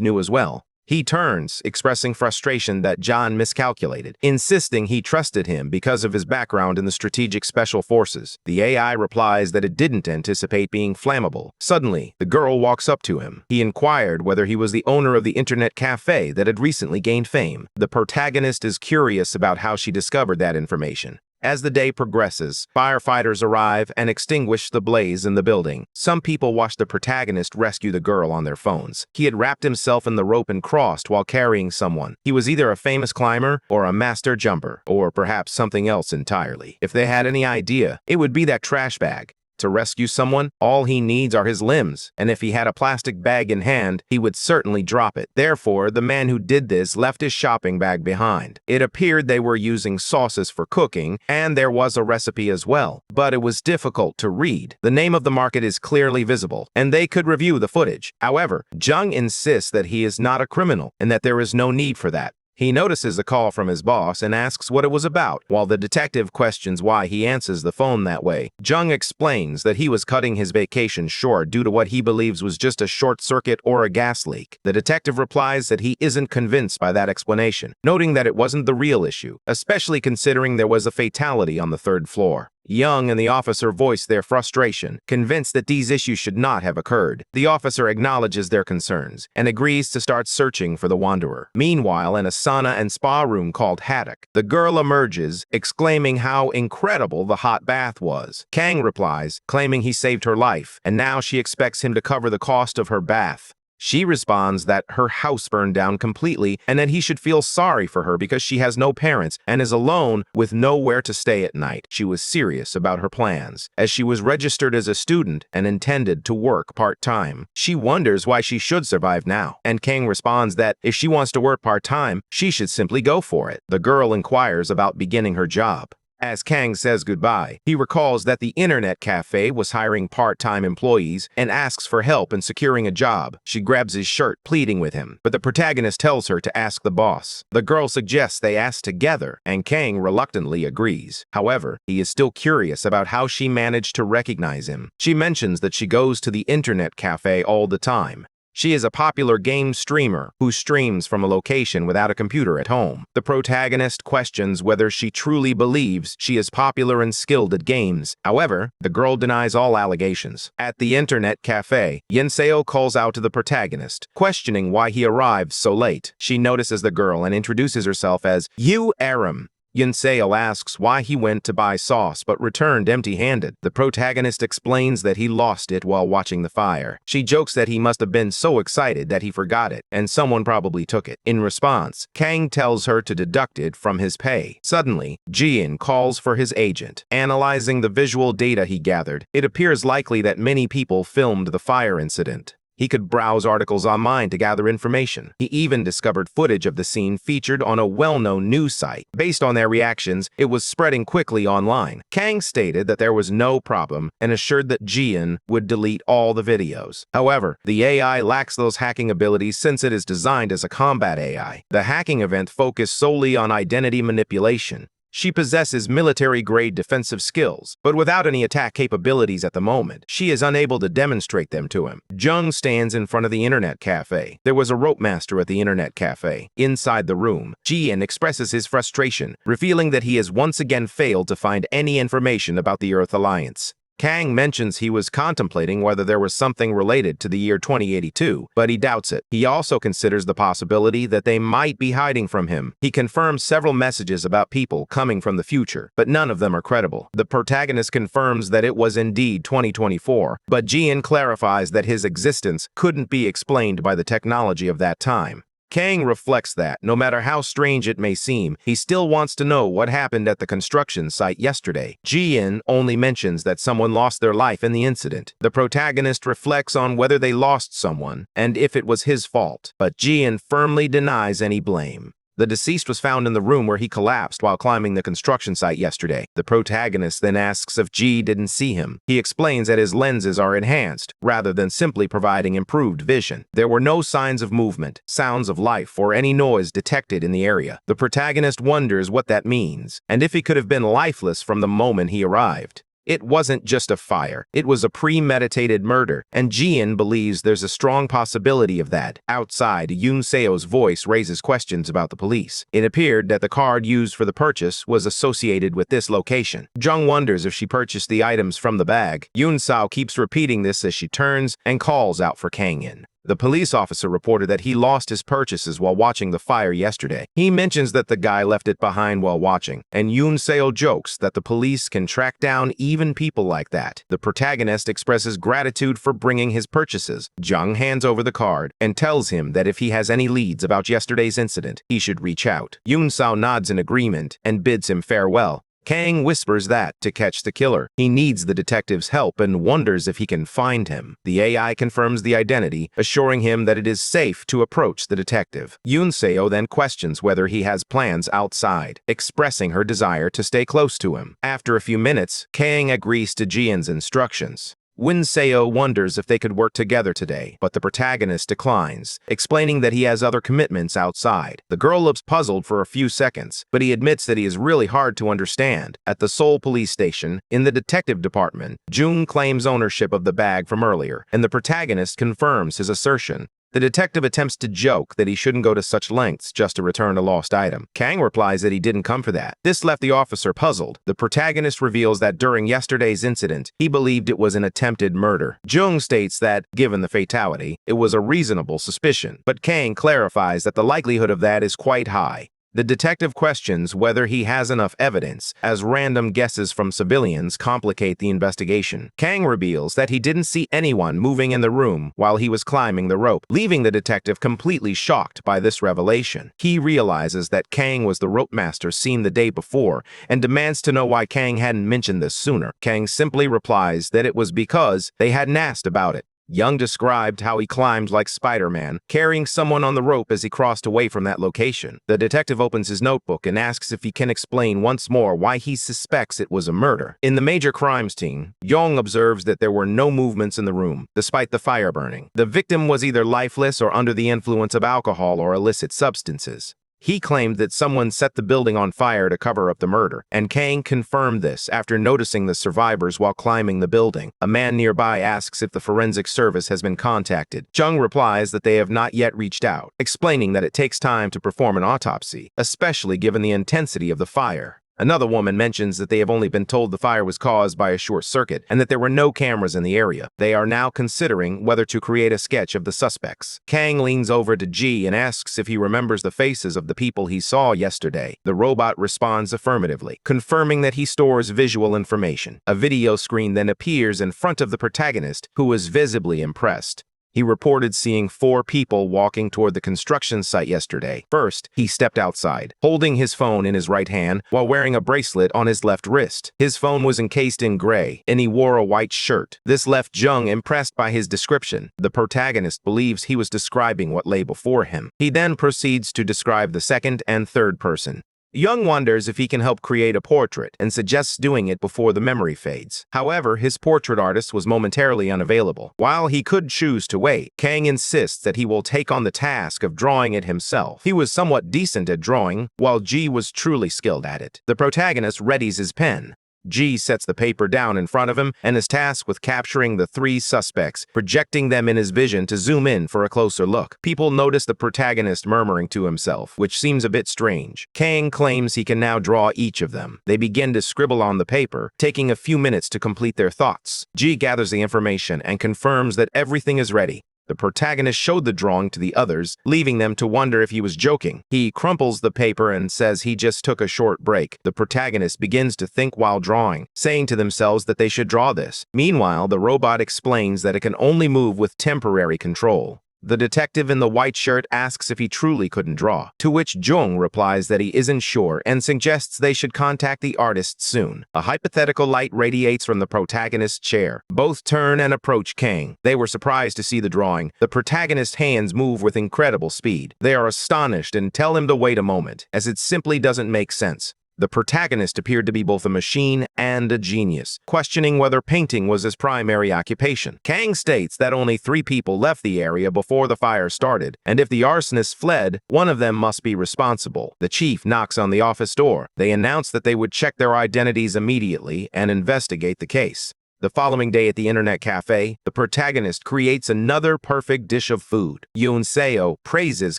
new as well. He turns, expressing frustration that John miscalculated, insisting he trusted him because of his background in the Strategic Special Forces. The AI replies that it didn't anticipate being flammable. Suddenly, the girl walks up to him. He inquired whether he was the owner of the internet cafe that had recently gained fame. The protagonist is curious about how she discovered that information. As the day progresses, firefighters arrive and extinguish the blaze in the building. Some people watch the protagonist rescue the girl on their phones. He had wrapped himself in the rope and crossed while carrying someone. He was either a famous climber or a master jumper, or perhaps something else entirely. If they had any idea, it would be that trash bag. To rescue someone, all he needs are his limbs, and if he had a plastic bag in hand, he would certainly drop it. Therefore, the man who did this left his shopping bag behind. It appeared they were using sauces for cooking, and there was a recipe as well, but it was difficult to read. The name of the market is clearly visible, and they could review the footage. However, Jung insists that he is not a criminal, and that there is no need for that. He notices a call from his boss and asks what it was about. While the detective questions why he answers the phone that way, Jung explains that he was cutting his vacation short due to what he believes was just a short circuit or a gas leak. The detective replies that he isn't convinced by that explanation, noting that it wasn't the real issue, especially considering there was a fatality on the third floor. Young and the officer voice their frustration, convinced that these issues should not have occurred. The officer acknowledges their concerns and agrees to start searching for the wanderer. Meanwhile, in a sauna and spa room called Haddock, the girl emerges, exclaiming how incredible the hot bath was. Kang replies, claiming he saved her life, and now she expects him to cover the cost of her bath. She responds that her house burned down completely and that he should feel sorry for her because she has no parents and is alone with nowhere to stay at night. She was serious about her plans, as she was registered as a student and intended to work part-time. She wonders why she should survive now, and Kang responds that if she wants to work part-time, she should simply go for it. The girl inquires about beginning her job. As Kang says goodbye, he recalls that the internet cafe was hiring part-time employees and asks for help in securing a job. She grabs his shirt, pleading with him, but the protagonist tells her to ask the boss. The girl suggests they ask together, and Kang reluctantly agrees. However, he is still curious about how she managed to recognize him. She mentions that she goes to the internet cafe all the time. She is a popular game streamer who streams from a location without a computer at home. The protagonist questions whether she truly believes she is popular and skilled at games. However, the girl denies all allegations. At the internet cafe, Yinseo calls out to the protagonist, questioning why he arrived so late. She notices the girl and introduces herself as Yu Aram. Yinseo asks why he went to buy sauce but returned empty-handed. The protagonist explains that he lost it while watching the fire. She jokes that he must have been so excited that he forgot it, and someone probably took it. In response, Kang tells her to deduct it from his pay. Suddenly, Jian calls for his agent. Analyzing the visual data he gathered, it appears likely that many people filmed the fire incident. He could browse articles online to gather information. He even discovered footage of the scene featured on a well-known news site. Based on their reactions, it was spreading quickly online. Kang stated that there was no problem and assured that Jian would delete all the videos. However, the AI lacks those hacking abilities since it is designed as a combat AI. The hacking event focused solely on identity manipulation. She possesses military-grade defensive skills, but without any attack capabilities at the moment. She is unable to demonstrate them to him. Jung stands in front of the internet cafe. There was a rope master at the internet cafe. Inside the room, Jian expresses his frustration, revealing that he has once again failed to find any information about the Earth Alliance. Kang mentions he was contemplating whether there was something related to the year 2082, but he doubts it. He also considers the possibility that they might be hiding from him. He confirms several messages about people coming from the future, but none of them are credible. The protagonist confirms that it was indeed 2024, but Jian clarifies that his existence couldn't be explained by the technology of that time. Kang reflects that, no matter how strange it may seem, he still wants to know what happened at the construction site yesterday. Jian only mentions that someone lost their life in the incident. The protagonist reflects on whether they lost someone and if it was his fault, but Jian firmly denies any blame. The deceased was found in the room where he collapsed while climbing the construction site yesterday. The protagonist then asks if Ji didn't see him. He explains that his lenses are enhanced, rather than simply providing improved vision. There were no signs of movement, sounds of life, or any noise detected in the area. The protagonist wonders what that means, and if he could have been lifeless from the moment he arrived. It wasn't just a fire, it was a premeditated murder, and Jian believes there's a strong possibility of that. Outside, Yoon Seo's voice raises questions about the police. It appeared that the card used for the purchase was associated with this location. Jung wonders if she purchased the items from the bag. Yoon Seo keeps repeating this as she turns and calls out for Kang-in. The police officer reported that he lost his purchases while watching the fire yesterday. He mentions that the guy left it behind while watching, and Yoon Seo jokes that the police can track down even people like that. The protagonist expresses gratitude for bringing his purchases. Jung hands over the card and tells him that if he has any leads about yesterday's incident, he should reach out. Yoon Seo nods in agreement and bids him farewell. Kang whispers that, to catch the killer, he needs the detective's help and wonders if he can find him. The AI confirms the identity, assuring him that it is safe to approach the detective. Yoon Seo then questions whether he has plans outside, expressing her desire to stay close to him. After a few minutes, Kang agrees to Jian's instructions. Yoon Seo wonders if they could work together today, but the protagonist declines, explaining that he has other commitments outside. The girl looks puzzled for a few seconds, but he admits that he is really hard to understand. At the Seoul police station, in the detective department, Jung claims ownership of the bag from earlier, and the protagonist confirms his assertion. The detective attempts to joke that he shouldn't go to such lengths just to return a lost item. Kang replies that he didn't come for that. This left the officer puzzled. The protagonist reveals that during yesterday's incident, he believed it was an attempted murder. Jung states that, given the fatality, it was a reasonable suspicion, but Kang clarifies that the likelihood of that is quite high. The detective questions whether he has enough evidence, as random guesses from civilians complicate the investigation. Kang reveals that he didn't see anyone moving in the room while he was climbing the rope, leaving the detective completely shocked by this revelation. He realizes that Kang was the rope master seen the day before and demands to know why Kang hadn't mentioned this sooner. Kang simply replies that it was because they hadn't asked about it. Young described how he climbed like Spider-Man, carrying someone on the rope as he crossed away from that location. The detective opens his notebook and asks if he can explain once more why he suspects it was a murder. In the major crimes team, Young observes that there were no movements in the room, despite the fire burning. The victim was either lifeless or under the influence of alcohol or illicit substances. He claimed that someone set the building on fire to cover up the murder, and Kang confirmed this after noticing the survivors while climbing the building. A man nearby asks if the forensic service has been contacted. Jung replies that they have not yet reached out, explaining that it takes time to perform an autopsy, especially given the intensity of the fire. Another woman mentions that they have only been told the fire was caused by a short circuit and that there were no cameras in the area. They are now considering whether to create a sketch of the suspects. Kang leans over to Ji and asks if he remembers the faces of the people he saw yesterday. The robot responds affirmatively, confirming that he stores visual information. A video screen then appears in front of the protagonist, who is visibly impressed. He reported seeing 4 people walking toward the construction site yesterday. First, he stepped outside, holding his phone in his right hand while wearing a bracelet on his left wrist. His phone was encased in gray, and he wore a white shirt. This left Jung impressed by his description. The protagonist believes he was describing what lay before him. He then proceeds to describe the second and third person. Jung wonders if he can help create a portrait and suggests doing it before the memory fades. However, his portrait artist was momentarily unavailable. While he could choose to wait, Kang insists that he will take on the task of drawing it himself. He was somewhat decent at drawing, while Ji was truly skilled at it. The protagonist readies his pen. Ji sets the paper down in front of him and is tasked with capturing the 3 suspects, projecting them in his vision to zoom in for a closer look. People notice the protagonist murmuring to himself, which seems a bit strange. Kang claims he can now draw each of them. They begin to scribble on the paper, taking a few minutes to complete their thoughts. Ji gathers the information and confirms that everything is ready. The protagonist showed the drawing to the others, leaving them to wonder if he was joking. He crumples the paper and says he just took a short break. The protagonist begins to think while drawing, saying to themselves that they should draw this. Meanwhile, the robot explains that it can only move with temporary control. The detective in the white shirt asks if he truly couldn't draw, to which Jung replies that he isn't sure and suggests they should contact the artist soon. A hypothetical light radiates from the protagonist's chair. Both turn and approach Kang. They were surprised to see the drawing. The protagonist's hands move with incredible speed. They are astonished and tell him to wait a moment, as it simply doesn't make sense. The protagonist appeared to be both a machine and a genius, questioning whether painting was his primary occupation. Kang states that only 3 people left the area before the fire started, and if the arsonist fled, one of them must be responsible. The chief knocks on the office door. They announce that they would check their identities immediately and investigate the case. The following day at the internet cafe, the protagonist creates another perfect dish of food. Yoon Seo praises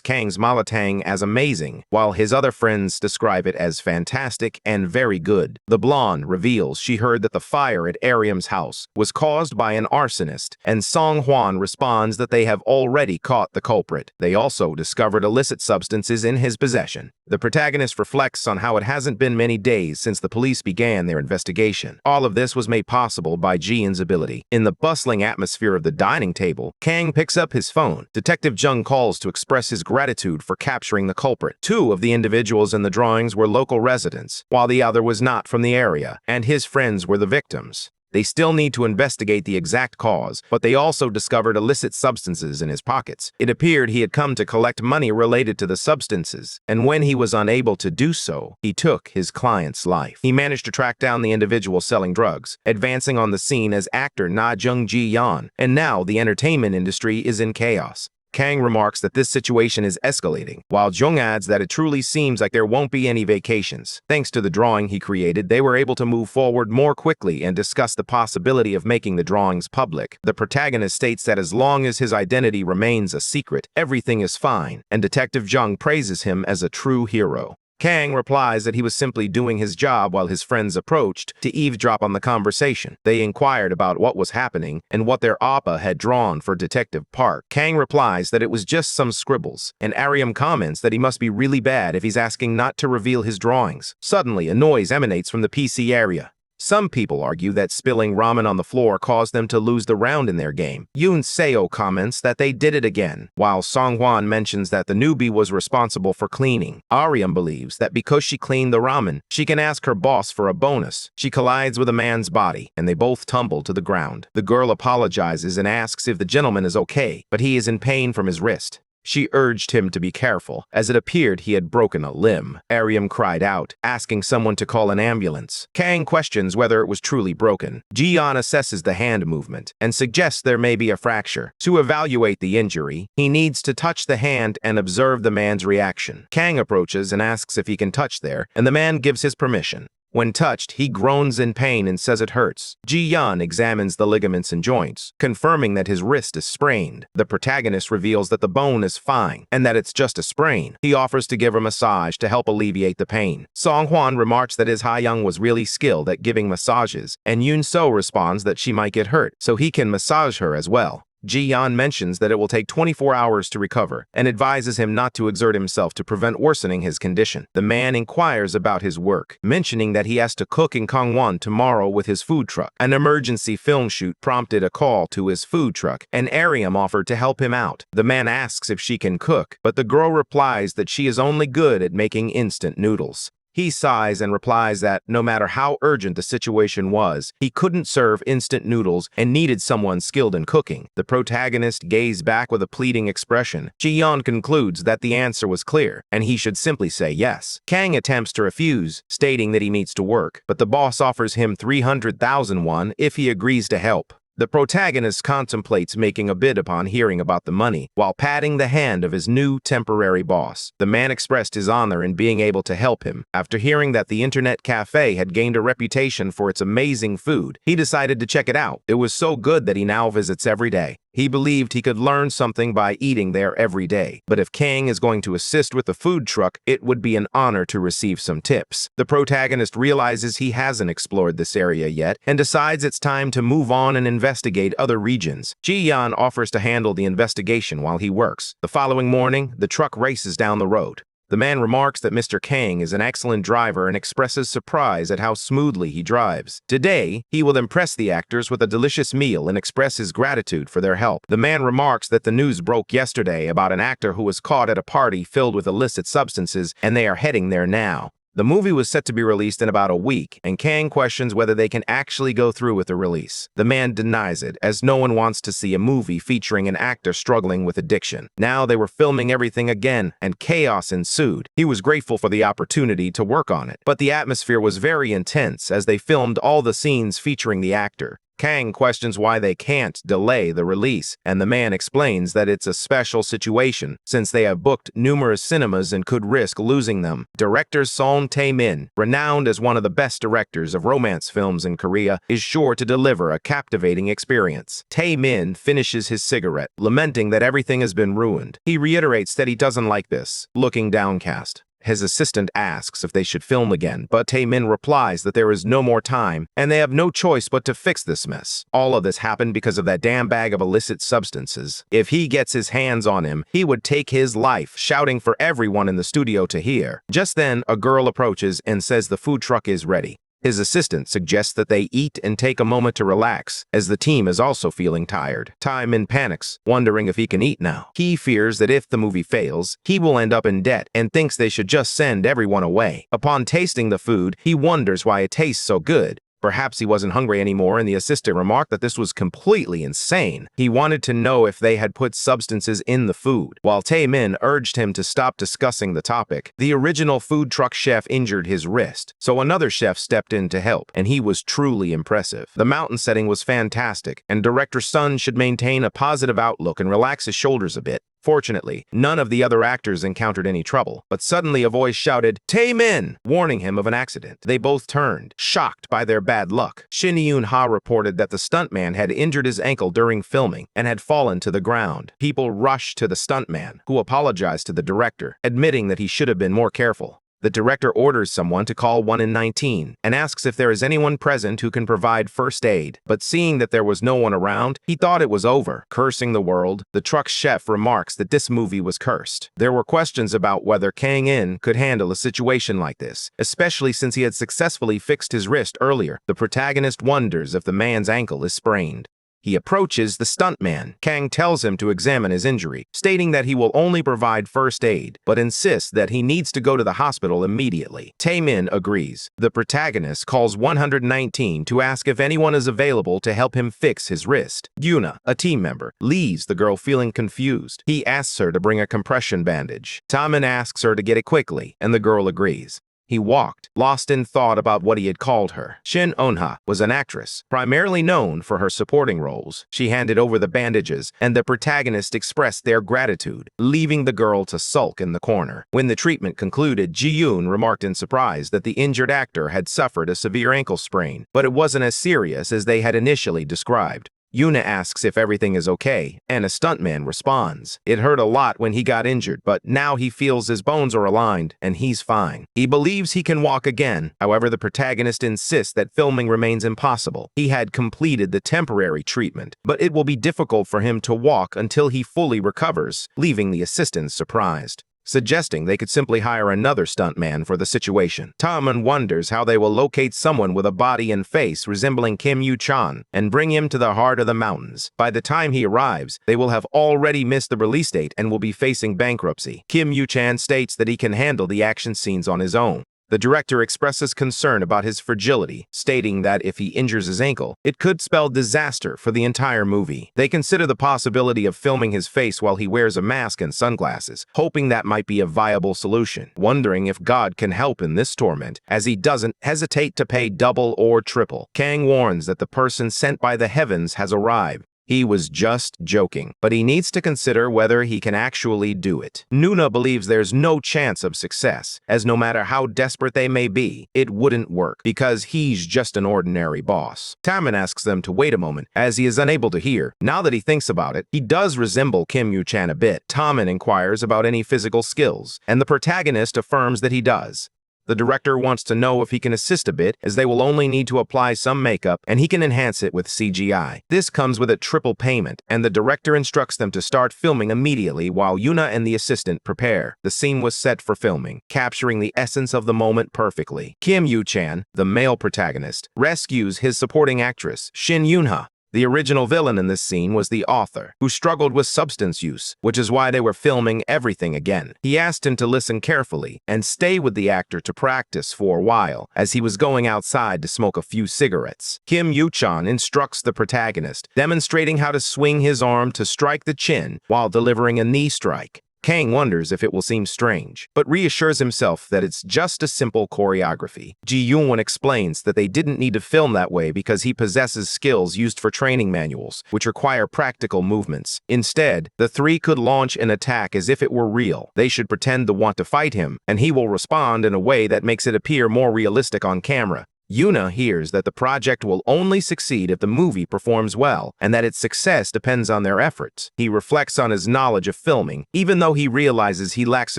Kang's malatang as amazing, while his other friends describe it as fantastic and very good. The blonde reveals she heard that the fire at Ariam's house was caused by an arsonist, and Song Hwan responds that they have already caught the culprit. They also discovered illicit substances in his possession. The protagonist reflects on how it hasn't been many days since the police began their investigation. All of this was made possible by Jian's ability. In the bustling atmosphere of the dining table, Kang picks up his phone. Detective Jung calls to express his gratitude for capturing the culprit. 2 of the individuals in the drawings were local residents, while the other was not from the area, and his friends were the victims. They still need to investigate the exact cause, but they also discovered illicit substances in his pockets. It appeared he had come to collect money related to the substances, and when he was unable to do so, he took his client's life. He managed to track down the individual selling drugs, advancing on the scene as actor Na Jung-ji-yeon, and now the entertainment industry is in chaos. Kang remarks that this situation is escalating, while Jung adds that it truly seems like there won't be any vacations. Thanks to the drawing he created, they were able to move forward more quickly and discuss the possibility of making the drawings public. The protagonist states that as long as his identity remains a secret, everything is fine, and Detective Jung praises him as a true hero. Kang replies that he was simply doing his job while his friends approached to eavesdrop on the conversation. They inquired about what was happening and what their oppa had drawn for Detective Park. Kang replies that it was just some scribbles, and Ariam comments that he must be really bad if he's asking not to reveal his drawings. Suddenly, a noise emanates from the PC area. Some people argue that spilling ramen on the floor caused them to lose the round in their game. Yoon Seo comments that they did it again, while Song Hwan mentions that the newbie was responsible for cleaning. Ariam believes that because she cleaned the ramen, she can ask her boss for a bonus. She collides with a man's body, and they both tumble to the ground. The girl apologizes and asks if the gentleman is okay, but he is in pain from his wrist. She urged him to be careful, as it appeared he had broken a limb. Ariam cried out, asking someone to call an ambulance. Kang questions whether it was truly broken. Jian assesses the hand movement and suggests there may be a fracture. To evaluate the injury, he needs to touch the hand and observe the man's reaction. Kang approaches and asks if he can touch there, and the man gives his permission. When touched, he groans in pain and says it hurts. Ji-yeon examines the ligaments and joints, confirming that his wrist is sprained. The protagonist reveals that the bone is fine and that it's just a sprain. He offers to give her a massage to help alleviate the pain. Song Hwan remarks that his Ha-young was really skilled at giving massages, and Yoon So responds that she might get hurt, so he can massage her as well. Ji-yeon mentions that it will take 24 hours to recover and advises him not to exert himself to prevent worsening his condition. The man inquires about his work, mentioning that he has to cook in Gangwon tomorrow with his food truck. An emergency film shoot prompted a call to his food truck, and Ariam offered to help him out. The man asks if she can cook, but the girl replies that she is only good at making instant noodles. He sighs and replies that no matter how urgent the situation was, he couldn't serve instant noodles and needed someone skilled in cooking. The protagonist gazed back with a pleading expression. Ji-yeon concludes that the answer was clear, and he should simply say yes. Kang attempts to refuse, stating that he needs to work, but the boss offers him 300,000 won if he agrees to help. The protagonist contemplates making a bid upon hearing about the money, while patting the hand of his new temporary boss. The man expressed his honor in being able to help him. After hearing that the internet cafe had gained a reputation for its amazing food, he decided to check it out. It was so good that he now visits every day. He believed he could learn something by eating there every day. But if Kang is going to assist with the food truck, it would be an honor to receive some tips. The protagonist realizes he hasn't explored this area yet and decides it's time to move on and investigate other regions. Ji-yeon offers to handle the investigation while he works. The following morning, the truck races down the road. The man remarks that Mr. Kang is an excellent driver and expresses surprise at how smoothly he drives. Today, he will impress the actors with a delicious meal and express his gratitude for their help. The man remarks that the news broke yesterday about an actor who was caught at a party filled with illicit substances, and they are heading there now. The movie was set to be released in about a week, and Kang questions whether they can actually go through with the release. The man denies it, as no one wants to see a movie featuring an actor struggling with addiction. Now they were filming everything again, and chaos ensued. He was grateful for the opportunity to work on it, but the atmosphere was very intense as they filmed all the scenes featuring the actor. Kang questions why they can't delay the release, and the man explains that it's a special situation since they have booked numerous cinemas and could risk losing them. Director Son Tae-min, renowned as one of the best directors of romance films in Korea, is sure to deliver a captivating experience. Tae-min finishes his cigarette, lamenting that everything has been ruined. He reiterates that he doesn't like this, looking downcast. His assistant asks if they should film again, but Tae-min replies that there is no more time, and they have no choice but to fix this mess. All of this happened because of that damn bag of illicit substances. If he gets his hands on him, he would take his life, shouting for everyone in the studio to hear. Just then, a girl approaches and says the food truck is ready. His assistant suggests that they eat and take a moment to relax, as the team is also feeling tired. Tae-min panics, wondering if he can eat now. He fears that if the movie fails, he will end up in debt and thinks they should just send everyone away. Upon tasting the food, he wonders why it tastes so good. Perhaps he wasn't hungry anymore, and the assistant remarked that this was completely insane. He wanted to know if they had put substances in the food. While Tae-min urged him to stop discussing the topic, the original food truck chef injured his wrist, so another chef stepped in to help, and he was truly impressive. The mountain setting was fantastic, and director Sun should maintain a positive outlook and relax his shoulders a bit. Fortunately, none of the other actors encountered any trouble, but suddenly a voice shouted, "Tae-min!" warning him of an accident. They both turned, shocked by their bad luck. Shin Yoon-ha reported that the stuntman had injured his ankle during filming and had fallen to the ground. People rushed to the stuntman, who apologized to the director, admitting that he should have been more careful. The director orders someone to call 119 and asks if there is anyone present who can provide first aid. But seeing that there was no one around, he thought it was over. Cursing the world, the truck chef remarks that this movie was cursed. There were questions about whether Kang-in could handle a situation like this, especially since he had successfully fixed his wrist earlier. The protagonist wonders if the man's ankle is sprained. He approaches the stuntman. Kang tells him to examine his injury, stating that he will only provide first aid, but insists that he needs to go to the hospital immediately. Tae-min agrees. The protagonist calls 119 to ask if anyone is available to help him fix his wrist. Yuna, a team member, leaves the girl feeling confused. He asks her to bring a compression bandage. Tae-min asks her to get it quickly, and the girl agrees. He walked, lost in thought about what he had called her. Shin Eun-ha was an actress, primarily known for her supporting roles. She handed over the bandages, and the protagonist expressed their gratitude, leaving the girl to sulk in the corner. When the treatment concluded, Ji-yoon remarked in surprise that the injured actor had suffered a severe ankle sprain, but it wasn't as serious as they had initially described. Yuna asks if everything is okay, and a stuntman responds. It hurt a lot when he got injured, but now he feels his bones are aligned, and he's fine. He believes he can walk again. However, the protagonist insists that filming remains impossible. He had completed the temporary treatment, but it will be difficult for him to walk until he fully recovers, leaving the assistants surprised, suggesting they could simply hire another stuntman for the situation. Tommen wonders how they will locate someone with a body and face resembling Kim Yu-chan and bring him to the heart of the mountains. By the time he arrives, they will have already missed the release date and will be facing bankruptcy. Kim Yu-chan states that he can handle the action scenes on his own. The director expresses concern about his fragility, stating that if he injures his ankle, it could spell disaster for the entire movie. They consider the possibility of filming his face while he wears a mask and sunglasses, hoping that might be a viable solution, wondering if God can help in this torment, as he doesn't hesitate to pay double or triple. Kang warns that the person sent by the heavens has arrived. He was just joking, but he needs to consider whether he can actually do it. Nuna believes there's no chance of success, as no matter how desperate they may be, it wouldn't work, because he's just an ordinary boss. Tommen asks them to wait a moment, as he is unable to hear. Now that he thinks about it, he does resemble Kim Yu-chan a bit. Tommen inquires about any physical skills, and the protagonist affirms that he does. The director wants to know if he can assist a bit, as they will only need to apply some makeup, and he can enhance it with CGI. This comes with a triple payment, and the director instructs them to start filming immediately while Yuna and the assistant prepare. The scene was set for filming, capturing the essence of the moment perfectly. Kim Yu-chan, the male protagonist, rescues his supporting actress, Shin Yunha. The original villain in this scene was the author, who struggled with substance use, which is why they were filming everything again. He asked him to listen carefully and stay with the actor to practice for a while, as he was going outside to smoke a few cigarettes. Kim Yu-chan instructs the protagonist, demonstrating how to swing his arm to strike the chin while delivering a knee strike. Kang wonders if it will seem strange, but reassures himself that it's just a simple choreography. Ji-yoon explains that they didn't need to film that way because he possesses skills used for training manuals, which require practical movements. Instead, the three could launch an attack as if it were real. They should pretend to want to fight him, and he will respond in a way that makes it appear more realistic on camera. Yuna hears that the project will only succeed if the movie performs well, and that its success depends on their efforts. He reflects on his knowledge of filming, even though he realizes he lacks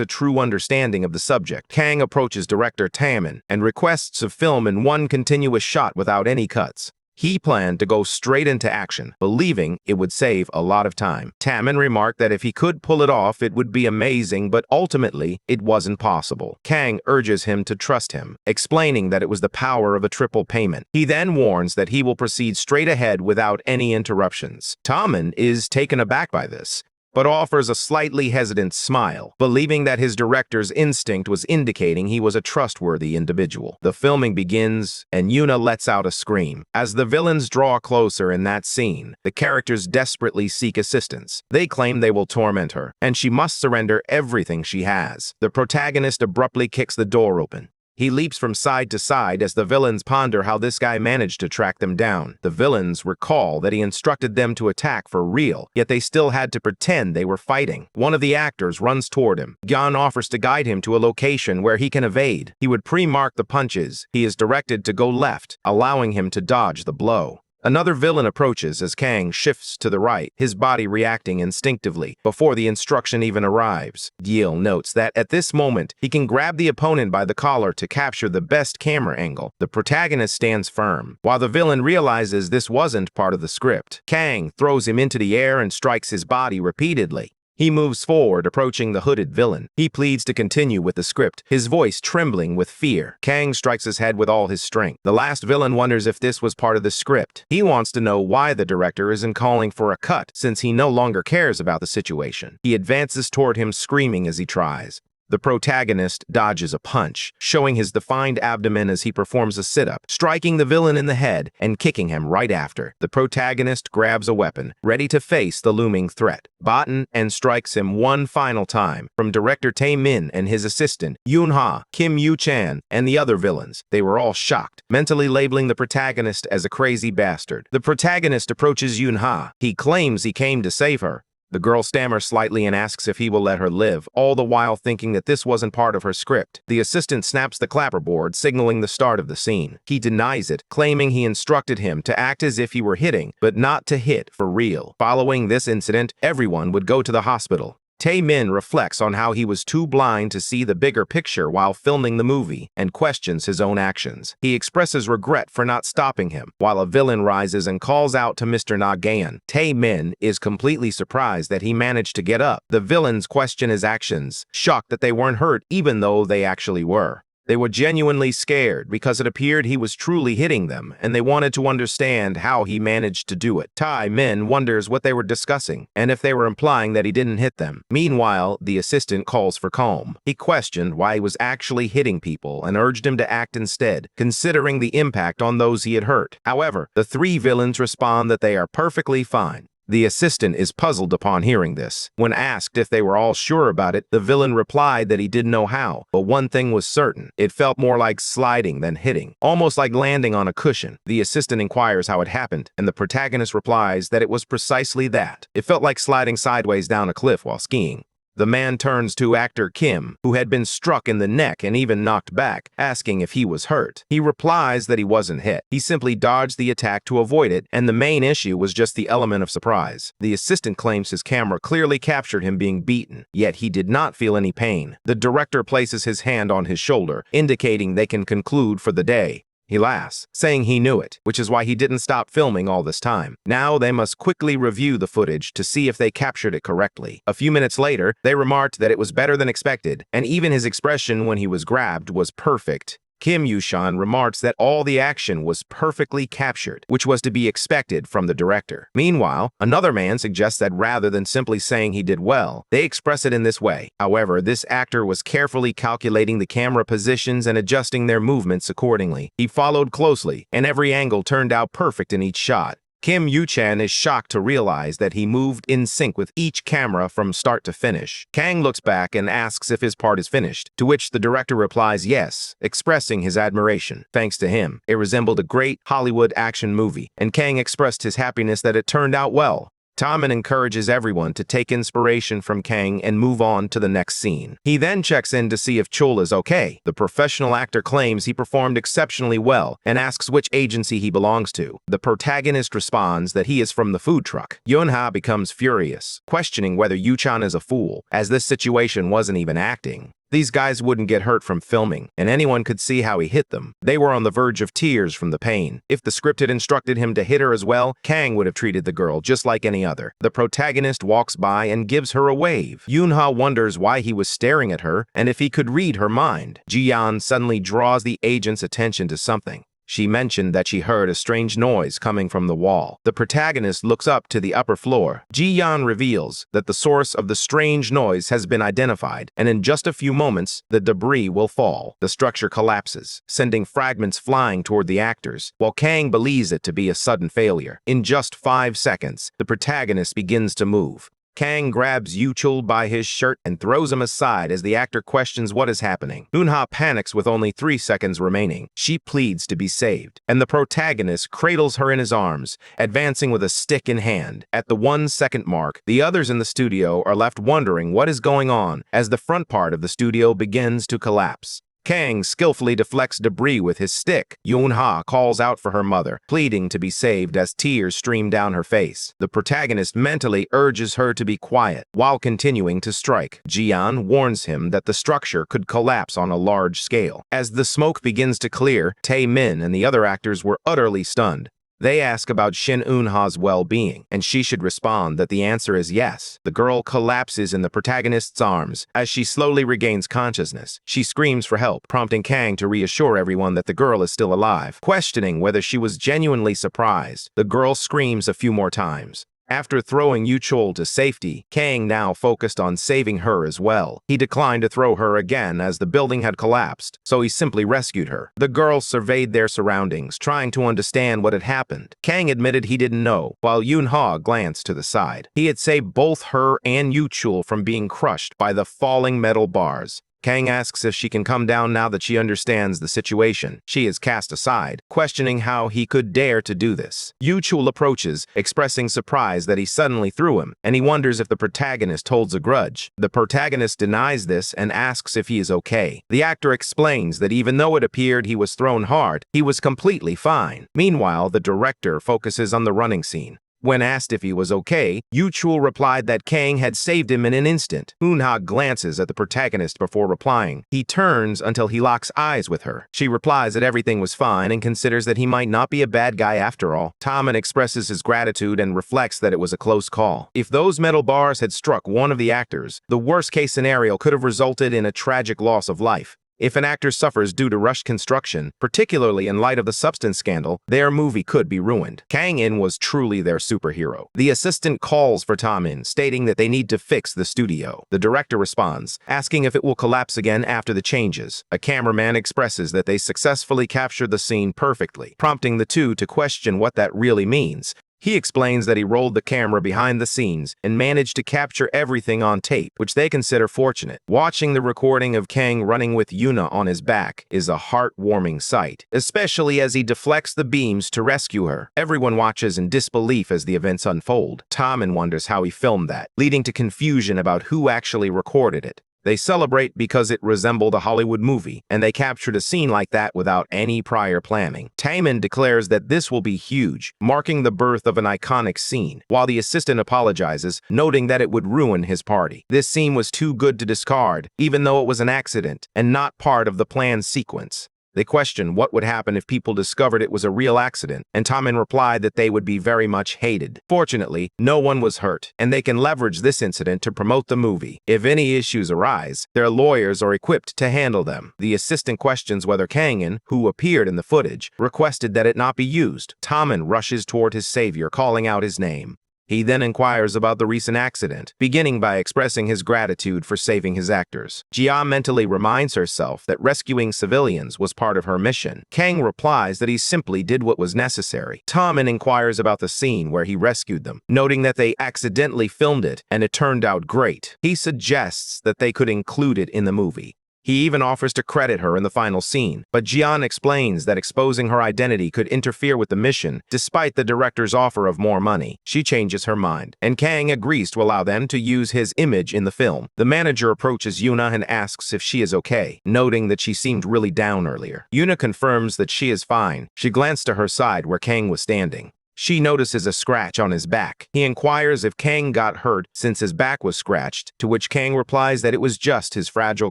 a true understanding of the subject. Kang approaches director Tommen and requests to film in one continuous shot without any cuts. He planned to go straight into action, believing it would save a lot of time. Tommen remarked that if he could pull it off, it would be amazing, but ultimately, it wasn't possible. Kang urges him to trust him, explaining that it was the power of a triple payment. He then warns that he will proceed straight ahead without any interruptions. Tommen is taken aback by this, but offers a slightly hesitant smile, believing that his director's instinct was indicating he was a trustworthy individual. The filming begins, and Yuna lets out a scream. As the villains draw closer in that scene, the characters desperately seek assistance. They claim they will torment her, and she must surrender everything she has. The protagonist abruptly kicks the door open. He leaps from side to side as the villains ponder how this guy managed to track them down. The villains recall that he instructed them to attack for real, yet they still had to pretend they were fighting. One of the actors runs toward him. Gyan offers to guide him to a location where he can evade. He would pre-mark the punches. He is directed to go left, allowing him to dodge the blow. Another villain approaches as Kang shifts to the right, his body reacting instinctively before the instruction even arrives. Gil notes that at this moment, he can grab the opponent by the collar to capture the best camera angle. The protagonist stands firm, while the villain realizes this wasn't part of the script. Kang throws him into the air and strikes his body repeatedly. He moves forward, approaching the hooded villain. He pleads to continue with the script, his voice trembling with fear. Kang strikes his head with all his strength. The last villain wonders if this was part of the script. He wants to know why the director isn't calling for a cut, since he no longer cares about the situation. He advances toward him, screaming as he tries. The protagonist dodges a punch, showing his defined abdomen as he performs a sit-up, striking the villain in the head and kicking him right after. The protagonist grabs a weapon, ready to face the looming threat. Botan and strikes him one final time. From director Tae-min and his assistant, Yoon-ha, Kim Yu-chan, and the other villains, they were all shocked, mentally labeling the protagonist as a crazy bastard. The protagonist approaches Yoon-ha. He claims he came to save her, The girl stammers slightly and asks if he will let her live, all the while thinking that this wasn't part of her script. The assistant snaps the clapperboard, signaling the start of the scene. He denies it, claiming he instructed him to act as if he were hitting, but not to hit for real. Following this incident, everyone would go to the hospital. Tae-min reflects on how he was too blind to see the bigger picture while filming the movie and questions his own actions. He expresses regret for not stopping him. While a villain rises and calls out to Mr. Nagayan, Tae-min is completely surprised that he managed to get up. The villains question his actions, shocked that they weren't hurt even though they actually were. They were genuinely scared because it appeared he was truly hitting them, and they wanted to understand how he managed to do it. Tae-min wonders what they were discussing, and if they were implying that he didn't hit them. Meanwhile, the assistant calls for calm. He questioned why he was actually hitting people and urged him to act instead, considering the impact on those he had hurt. However, the three villains respond that they are perfectly fine. The assistant is puzzled upon hearing this. When asked if they were all sure about it, the villain replied that he didn't know how, but one thing was certain. It felt more like sliding than hitting, almost like landing on a cushion. The assistant inquires how it happened, and the protagonist replies that it was precisely that. It felt like sliding sideways down a cliff while skiing. The man turns to actor Kim, who had been struck in the neck and even knocked back, asking if he was hurt. He replies that he wasn't hit. He simply dodged the attack to avoid it, and the main issue was just the element of surprise. The assistant claims his camera clearly captured him being beaten, yet he did not feel any pain. The director places his hand on his shoulder, indicating they can conclude for the day. He laughs, saying he knew it, which is why he didn't stop filming all this time. Now they must quickly review the footage to see if they captured it correctly. A few minutes later, they remarked that it was better than expected, and even his expression when he was grabbed was perfect. Kim Yushan remarks that all the action was perfectly captured, which was to be expected from the director. Meanwhile, another man suggests that rather than simply saying he did well, they express it in this way. However, this actor was carefully calculating the camera positions and adjusting their movements accordingly. He followed closely, and every angle turned out perfect in each shot. Kim Yu-chan is shocked to realize that he moved in sync with each camera from start to finish. Kang looks back and asks if his part is finished, to which the director replies yes, expressing his admiration. Thanks to him, it resembled a great Hollywood action movie, and Kang expressed his happiness that it turned out well. Tae-min encourages everyone to take inspiration from Kang and move on to the next scene. He then checks in to see if Chul is okay. The professional actor claims he performed exceptionally well and asks which agency he belongs to. The protagonist responds that he is from the food truck. Yunha becomes furious, questioning whether Yu-chan is a fool, as this situation wasn't even acting. These guys wouldn't get hurt from filming, and anyone could see how he hit them. They were on the verge of tears from the pain. If the script had instructed him to hit her as well, Kang would have treated the girl just like any other. The protagonist walks by and gives her a wave. Yunha wonders why he was staring at her and if he could read her mind. Ji-yeon suddenly draws the agent's attention to something. She mentioned that she heard a strange noise coming from the wall. The protagonist looks up to the upper floor. Ji-yeon reveals that the source of the strange noise has been identified, and in just a few moments, the debris will fall. The structure collapses, sending fragments flying toward the actors, while Kang believes it to be a sudden failure. In just 5 seconds, the protagonist begins to move. Kang grabs Yu-chul by his shirt and throws him aside as the actor questions what is happening. Eunha panics with only 3 seconds remaining. She pleads to be saved, and the protagonist cradles her in his arms, advancing with a stick in hand. At the 1-second mark, the others in the studio are left wondering what is going on as the front part of the studio begins to collapse. Kang skillfully deflects debris with his stick. Yunha calls out for her mother, pleading to be saved as tears stream down her face. The protagonist mentally urges her to be quiet while continuing to strike. Ji-yeon warns him that the structure could collapse on a large scale. As the smoke begins to clear, Tae-min and the other actors were utterly stunned. They ask about Shin Eunha's well-being, and she should respond that the answer is yes. The girl collapses in the protagonist's arms. As she slowly regains consciousness, she screams for help, prompting Kang to reassure everyone that the girl is still alive. Questioning whether she was genuinely surprised, the girl screams a few more times. After throwing Yu-chul to safety, Kang now focused on saving her as well. He declined to throw her again as the building had collapsed, so he simply rescued her. The girl surveyed their surroundings, trying to understand what had happened. Kang admitted he didn't know, while Yunha glanced to the side. He had saved both her and Yu-chul from being crushed by the falling metal bars. Kang asks if she can come down now that she understands the situation. She is cast aside, questioning how he could dare to do this. Yu-chul approaches, expressing surprise that he suddenly threw him, and he wonders if the protagonist holds a grudge. The protagonist denies this and asks if he is okay. The actor explains that even though it appeared he was thrown hard, he was completely fine. Meanwhile, the director focuses on the running scene. When asked if he was okay, Yu-chul replied that Kang had saved him in an instant. Eun-ha glances at the protagonist before replying. He turns until he locks eyes with her. She replies that everything was fine and considers that he might not be a bad guy after all. Tommen expresses his gratitude and reflects that it was a close call. If those metal bars had struck one of the actors, the worst-case scenario could have resulted in a tragic loss of life. If an actor suffers due to rushed construction, particularly in light of the substance scandal, their movie could be ruined. Kang-in was truly their superhero. The assistant calls for Tom-in, stating that they need to fix the studio. The director responds, asking if it will collapse again after the changes. A cameraman expresses that they successfully captured the scene perfectly, prompting the two to question what that really means. He explains that he rolled the camera behind the scenes and managed to capture everything on tape, which they consider fortunate. Watching the recording of Kang running with Yuna on his back is a heartwarming sight, especially as he deflects the beams to rescue her. Everyone watches in disbelief as the events unfold. Tommen wonders how he filmed that, leading to confusion about who actually recorded it. They celebrate because it resembled a Hollywood movie, and they captured a scene like that without any prior planning. Taemin declares that this will be huge, marking the birth of an iconic scene, while the assistant apologizes, noting that it would ruin his party. This scene was too good to discard, even though it was an accident and not part of the planned sequence. They question what would happen if people discovered it was a real accident, and Tommen replied that they would be very much hated. Fortunately, no one was hurt, and they can leverage this incident to promote the movie. If any issues arise, their lawyers are equipped to handle them. The assistant questions whether Kang-in, who appeared in the footage, requested that it not be used. Tommen rushes toward his savior, calling out his name. He then inquires about the recent accident, beginning by expressing his gratitude for saving his actors. Jia mentally reminds herself that rescuing civilians was part of her mission. Kang replies that he simply did what was necessary. Tommen inquires about the scene where he rescued them, noting that they accidentally filmed it and it turned out great. He suggests that they could include it in the movie. He even offers to credit her in the final scene, but Jian explains that exposing her identity could interfere with the mission, despite the director's offer of more money. She changes her mind, and Kang agrees to allow them to use his image in the film. The manager approaches Yuna and asks if she is okay, noting that she seemed really down earlier. Yuna confirms that she is fine. She glanced to her side where Kang was standing. She notices a scratch on his back. He inquires if Kang got hurt since his back was scratched, to which Kang replies that it was just his fragile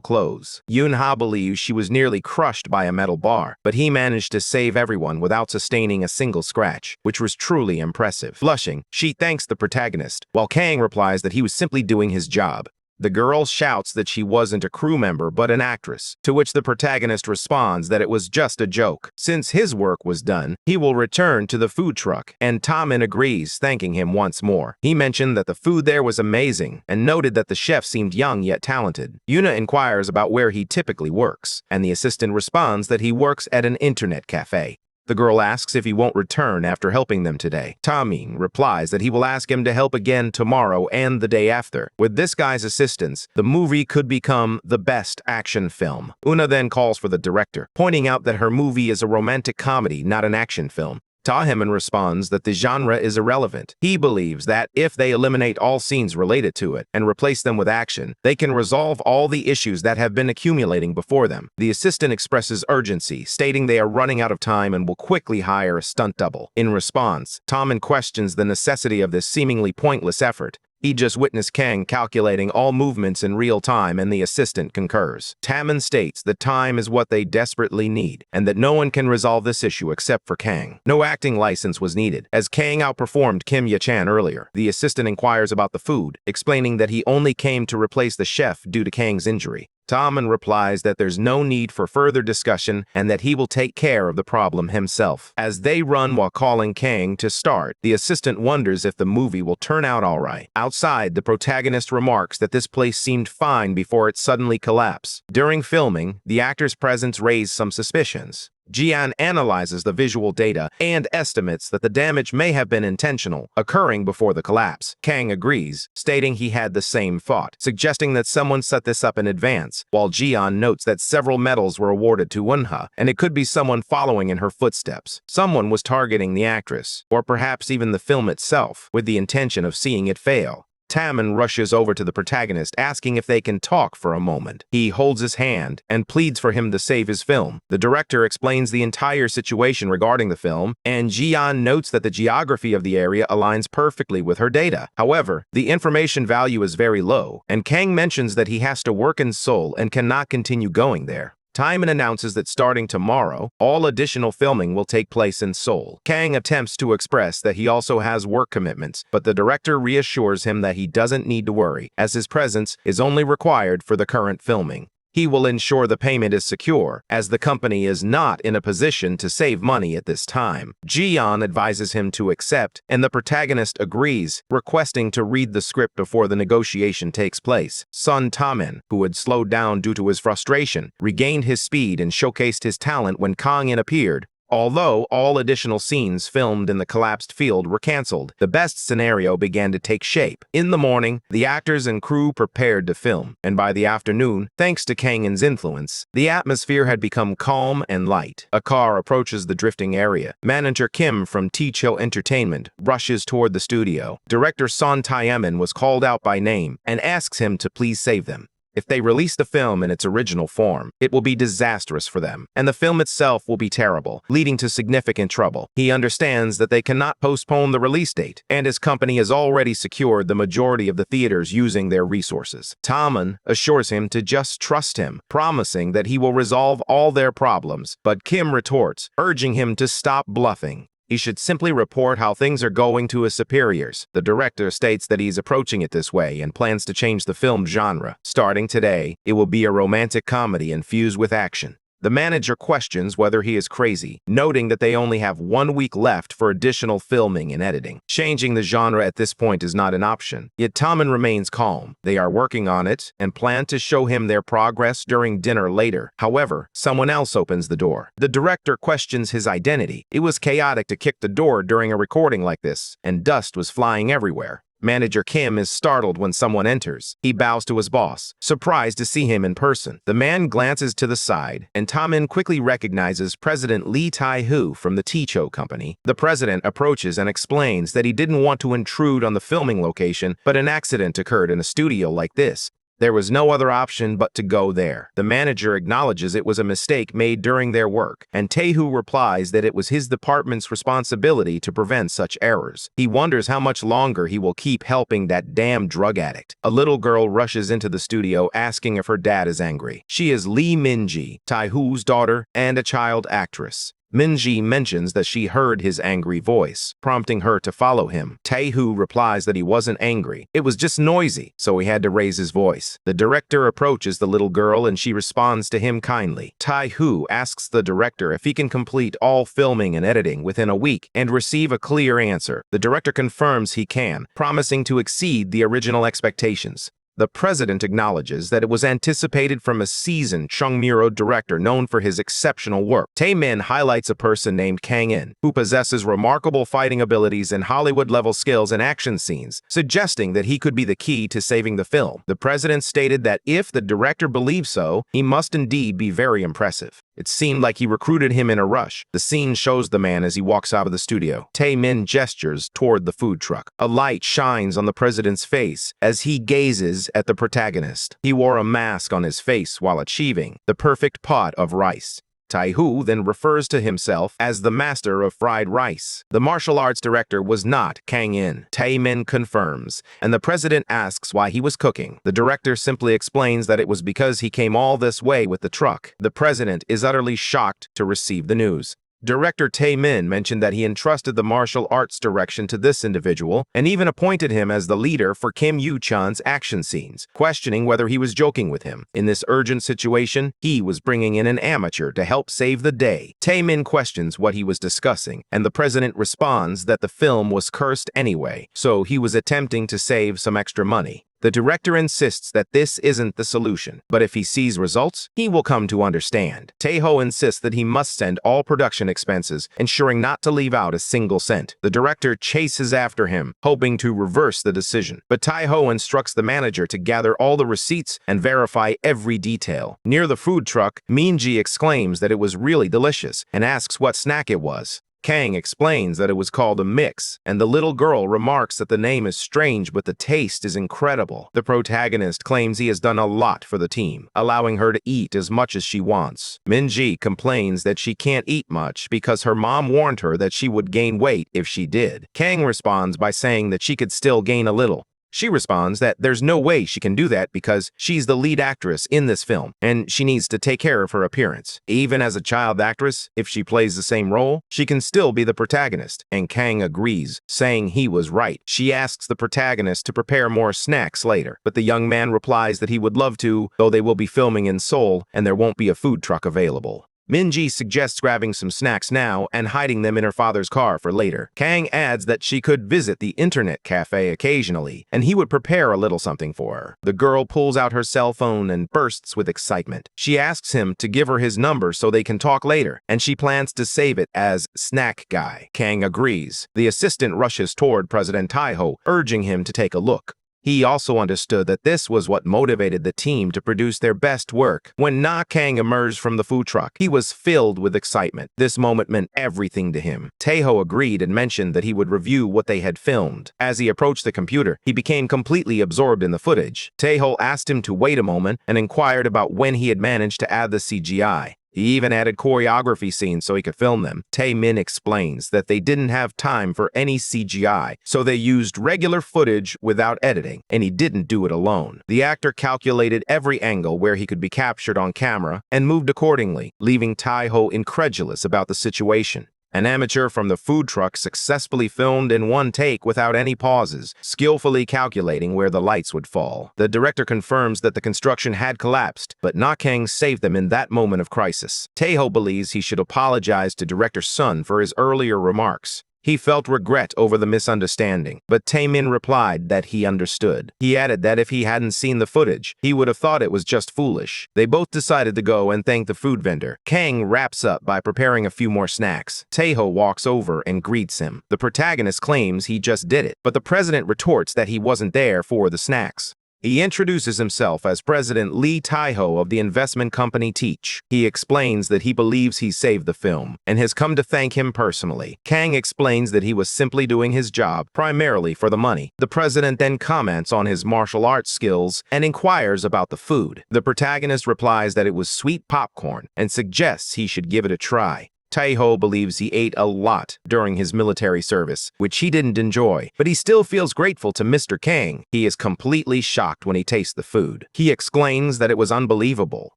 clothes. Eun-ha believes she was nearly crushed by a metal bar, but he managed to save everyone without sustaining a single scratch, which was truly impressive. Blushing, she thanks the protagonist, while Kang replies that he was simply doing his job. The girl shouts that she wasn't a crew member but an actress, to which the protagonist responds that it was just a joke. Since his work was done, he will return to the food truck, and Tommen agrees, thanking him once more. He mentioned that the food there was amazing, and noted that the chef seemed young yet talented. Yuna inquires about where he typically works, and the assistant responds that he works at an internet cafe. The girl asks if he won't return after helping them today. Tommen replies that he will ask him to help again tomorrow and the day after. With this guy's assistance, the movie could become the best action film. Una then calls for the director, pointing out that her movie is a romantic comedy, not an action film. Taemin responds that the genre is irrelevant. He believes that if they eliminate all scenes related to it and replace them with action, they can resolve all the issues that have been accumulating before them. The assistant expresses urgency, stating they are running out of time and will quickly hire a stunt double. In response, Tommen questions the necessity of this seemingly pointless effort. He just witnessed Kang calculating all movements in real time, and the assistant concurs. Tommen states that time is what they desperately need, and that no one can resolve this issue except for Kang. No acting license was needed, as Kang outperformed Kim Ye-chan earlier. The assistant inquires about the food, explaining that he only came to replace the chef due to Kang's injury. Tommen replies that there's no need for further discussion and that he will take care of the problem himself. As they run while calling Kang to start, the assistant wonders if the movie will turn out alright. Outside, the protagonist remarks that this place seemed fine before it suddenly collapsed. During filming, the actor's presence raised some suspicions. Jian analyzes the visual data and estimates that the damage may have been intentional, occurring before the collapse. Kang agrees, stating he had the same thought, suggesting that someone set this up in advance, while Jian notes that several medals were awarded to Eunha, and it could be someone following in her footsteps. Someone was targeting the actress, or perhaps even the film itself, with the intention of seeing it fail. Taemin rushes over to the protagonist, asking if they can talk for a moment. He holds his hand and pleads for him to save his film. The director explains the entire situation regarding the film, and Jian notes that the geography of the area aligns perfectly with her data. However, the information value is very low, and Kang mentions that he has to work in Seoul and cannot continue going there. Taemin announces that starting tomorrow, all additional filming will take place in Seoul. Kang attempts to express that he also has work commitments, but the director reassures him that he doesn't need to worry, as his presence is only required for the current filming. He will ensure the payment is secure, as the company is not in a position to save money at this time. Jian advises him to accept, and the protagonist agrees, requesting to read the script before the negotiation takes place. Son Taemin, who had slowed down due to his frustration, regained his speed and showcased his talent when Kang-in appeared. Although all additional scenes filmed in the collapsed field were canceled, the best scenario began to take shape. In the morning, the actors and crew prepared to film, and by the afternoon, thanks to Kang-in's influence, the atmosphere had become calm and light. A car approaches the drifting area. Manager Kim from T-Chill Entertainment rushes toward the studio. Director Son Taemin was called out by name and asks him to please save them. If they release the film in its original form, it will be disastrous for them, and the film itself will be terrible, leading to significant trouble. He understands that they cannot postpone the release date, and his company has already secured the majority of the theaters using their resources. Taemin assures him to just trust him, promising that he will resolve all their problems, but Kim retorts, urging him to stop bluffing. He should simply report how things are going to his superiors. The director states that he's approaching it this way and plans to change the film genre. Starting today, it will be a romantic comedy infused with action. The manager questions whether he is crazy, noting that they only have 1 week left for additional filming and editing. Changing the genre at this point is not an option, yet Taemin remains calm. They are working on it and plan to show him their progress during dinner later. However, someone else opens the door. The director questions his identity. It was chaotic to kick the door during a recording like this, and dust was flying everywhere. Manager Kim is startled when someone enters. He bows to his boss, surprised to see him in person. The man glances to the side, and Taemin quickly recognizes President Lee Tae-hoo from the T-Cho company. The president approaches and explains that he didn't want to intrude on the filming location, but an accident occurred in a studio like this. There was no other option but to go there. The manager acknowledges it was a mistake made during their work, and Tae-hoo replies that it was his department's responsibility to prevent such errors. He wonders how much longer he will keep helping that damn drug addict. A little girl rushes into the studio asking if her dad is angry. She is Lee Min-ji, Tae-hoo's daughter and a child actress. Min-ji mentions that she heard his angry voice, prompting her to follow him. Tae-hoo replies that he wasn't angry. It was just noisy, so he had to raise his voice. The director approaches the little girl and she responds to him kindly. Tae-hoo asks the director if he can complete all filming and editing within a week and receive a clear answer. The director confirms he can, promising to exceed the original expectations. The president acknowledges that it was anticipated from a seasoned Chungmuro director known for his exceptional work. Taemin highlights a person named Kang-in, who possesses remarkable fighting abilities and Hollywood-level skills in action scenes, suggesting that he could be the key to saving the film. The president stated that if the director believes so, he must indeed be very impressive. It seemed like he recruited him in a rush. The scene shows the man as he walks out of the studio. Taemin gestures toward the food truck. A light shines on the president's face as he gazes at the protagonist. He wore a mask on his face while achieving the perfect pot of rice. Tae-hoo then refers to himself as the master of fried rice. The martial arts director was not Kang-in. Taemin confirms, and the president asks why he was cooking. The director simply explains that it was because he came all this way with the truck. The president is utterly shocked to receive the news. Director Taemin mentioned that he entrusted the martial arts direction to this individual and even appointed him as the leader for Kim Yoo-chan's action scenes, questioning whether he was joking with him. In this urgent situation, he was bringing in an amateur to help save the day. Taemin questions what he was discussing, and the president responds that the film was cursed anyway, so he was attempting to save some extra money. The director insists that this isn't the solution, but if he sees results, he will come to understand. Tae-ho insists that he must send all production expenses, ensuring not to leave out a single cent. The director chases after him, hoping to reverse the decision, but Tae-ho instructs the manager to gather all the receipts and verify every detail. Near the food truck, Min-ji exclaims that it was really delicious and asks what snack it was. Kang explains that it was called a mix, and the little girl remarks that the name is strange but the taste is incredible. The protagonist claims he has done a lot for the team, allowing her to eat as much as she wants. Min-ji complains that she can't eat much because her mom warned her that she would gain weight if she did. Kang responds by saying that she could still gain a little. She responds that there's no way she can do that because she's the lead actress in this film, and she needs to take care of her appearance. Even as a child actress, if she plays the same role, she can still be the protagonist, and Kang agrees, saying he was right. She asks the protagonist to prepare more snacks later, but the young man replies that he would love to, though they will be filming in Seoul, and there won't be a food truck available. Min-ji suggests grabbing some snacks now and hiding them in her father's car for later. Kang adds that she could visit the internet cafe occasionally, and he would prepare a little something for her. The girl pulls out her cell phone and bursts with excitement. She asks him to give her his number so they can talk later, and she plans to save it as Snack Guy. Kang agrees. The assistant rushes toward President Tae-ho, urging him to take a look. He also understood that this was what motivated the team to produce their best work. When Na Kang emerged from the food truck, he was filled with excitement. This moment meant everything to him. Tae-ho agreed and mentioned that he would review what they had filmed. As he approached the computer, he became completely absorbed in the footage. Tae-ho asked him to wait a moment and inquired about when he had managed to add the CGI. He even added choreography scenes so he could film them. Tae-min explains that they didn't have time for any CGI, so they used regular footage without editing, and he didn't do it alone. The actor calculated every angle where he could be captured on camera and moved accordingly, leaving Tae-ho incredulous about the situation. An amateur from the food truck successfully filmed in one take without any pauses, skillfully calculating where the lights would fall. The director confirms that the construction had collapsed, but Na Kang saved them in that moment of crisis. Tae-ho believes he should apologize to director Sun for his earlier remarks. He felt regret over the misunderstanding, but Tae-min replied that he understood. He added that if he hadn't seen the footage, he would have thought it was just foolish. They both decided to go and thank the food vendor. Kang wraps up by preparing a few more snacks. Tae-ho walks over and greets him. The protagonist claims he just did it, but the president retorts that he wasn't there for the snacks. He introduces himself as President Lee Tae-ho of the investment company Teach. He explains that he believes he saved the film and has come to thank him personally. Kang explains that he was simply doing his job, primarily for the money. The president then comments on his martial arts skills and inquires about the food. The protagonist replies that it was sweet popcorn and suggests he should give it a try. Tae-ho believes he ate a lot during his military service, which he didn't enjoy, but he still feels grateful to Mr. Kang. He is completely shocked when he tastes the food. He exclaims that it was unbelievable,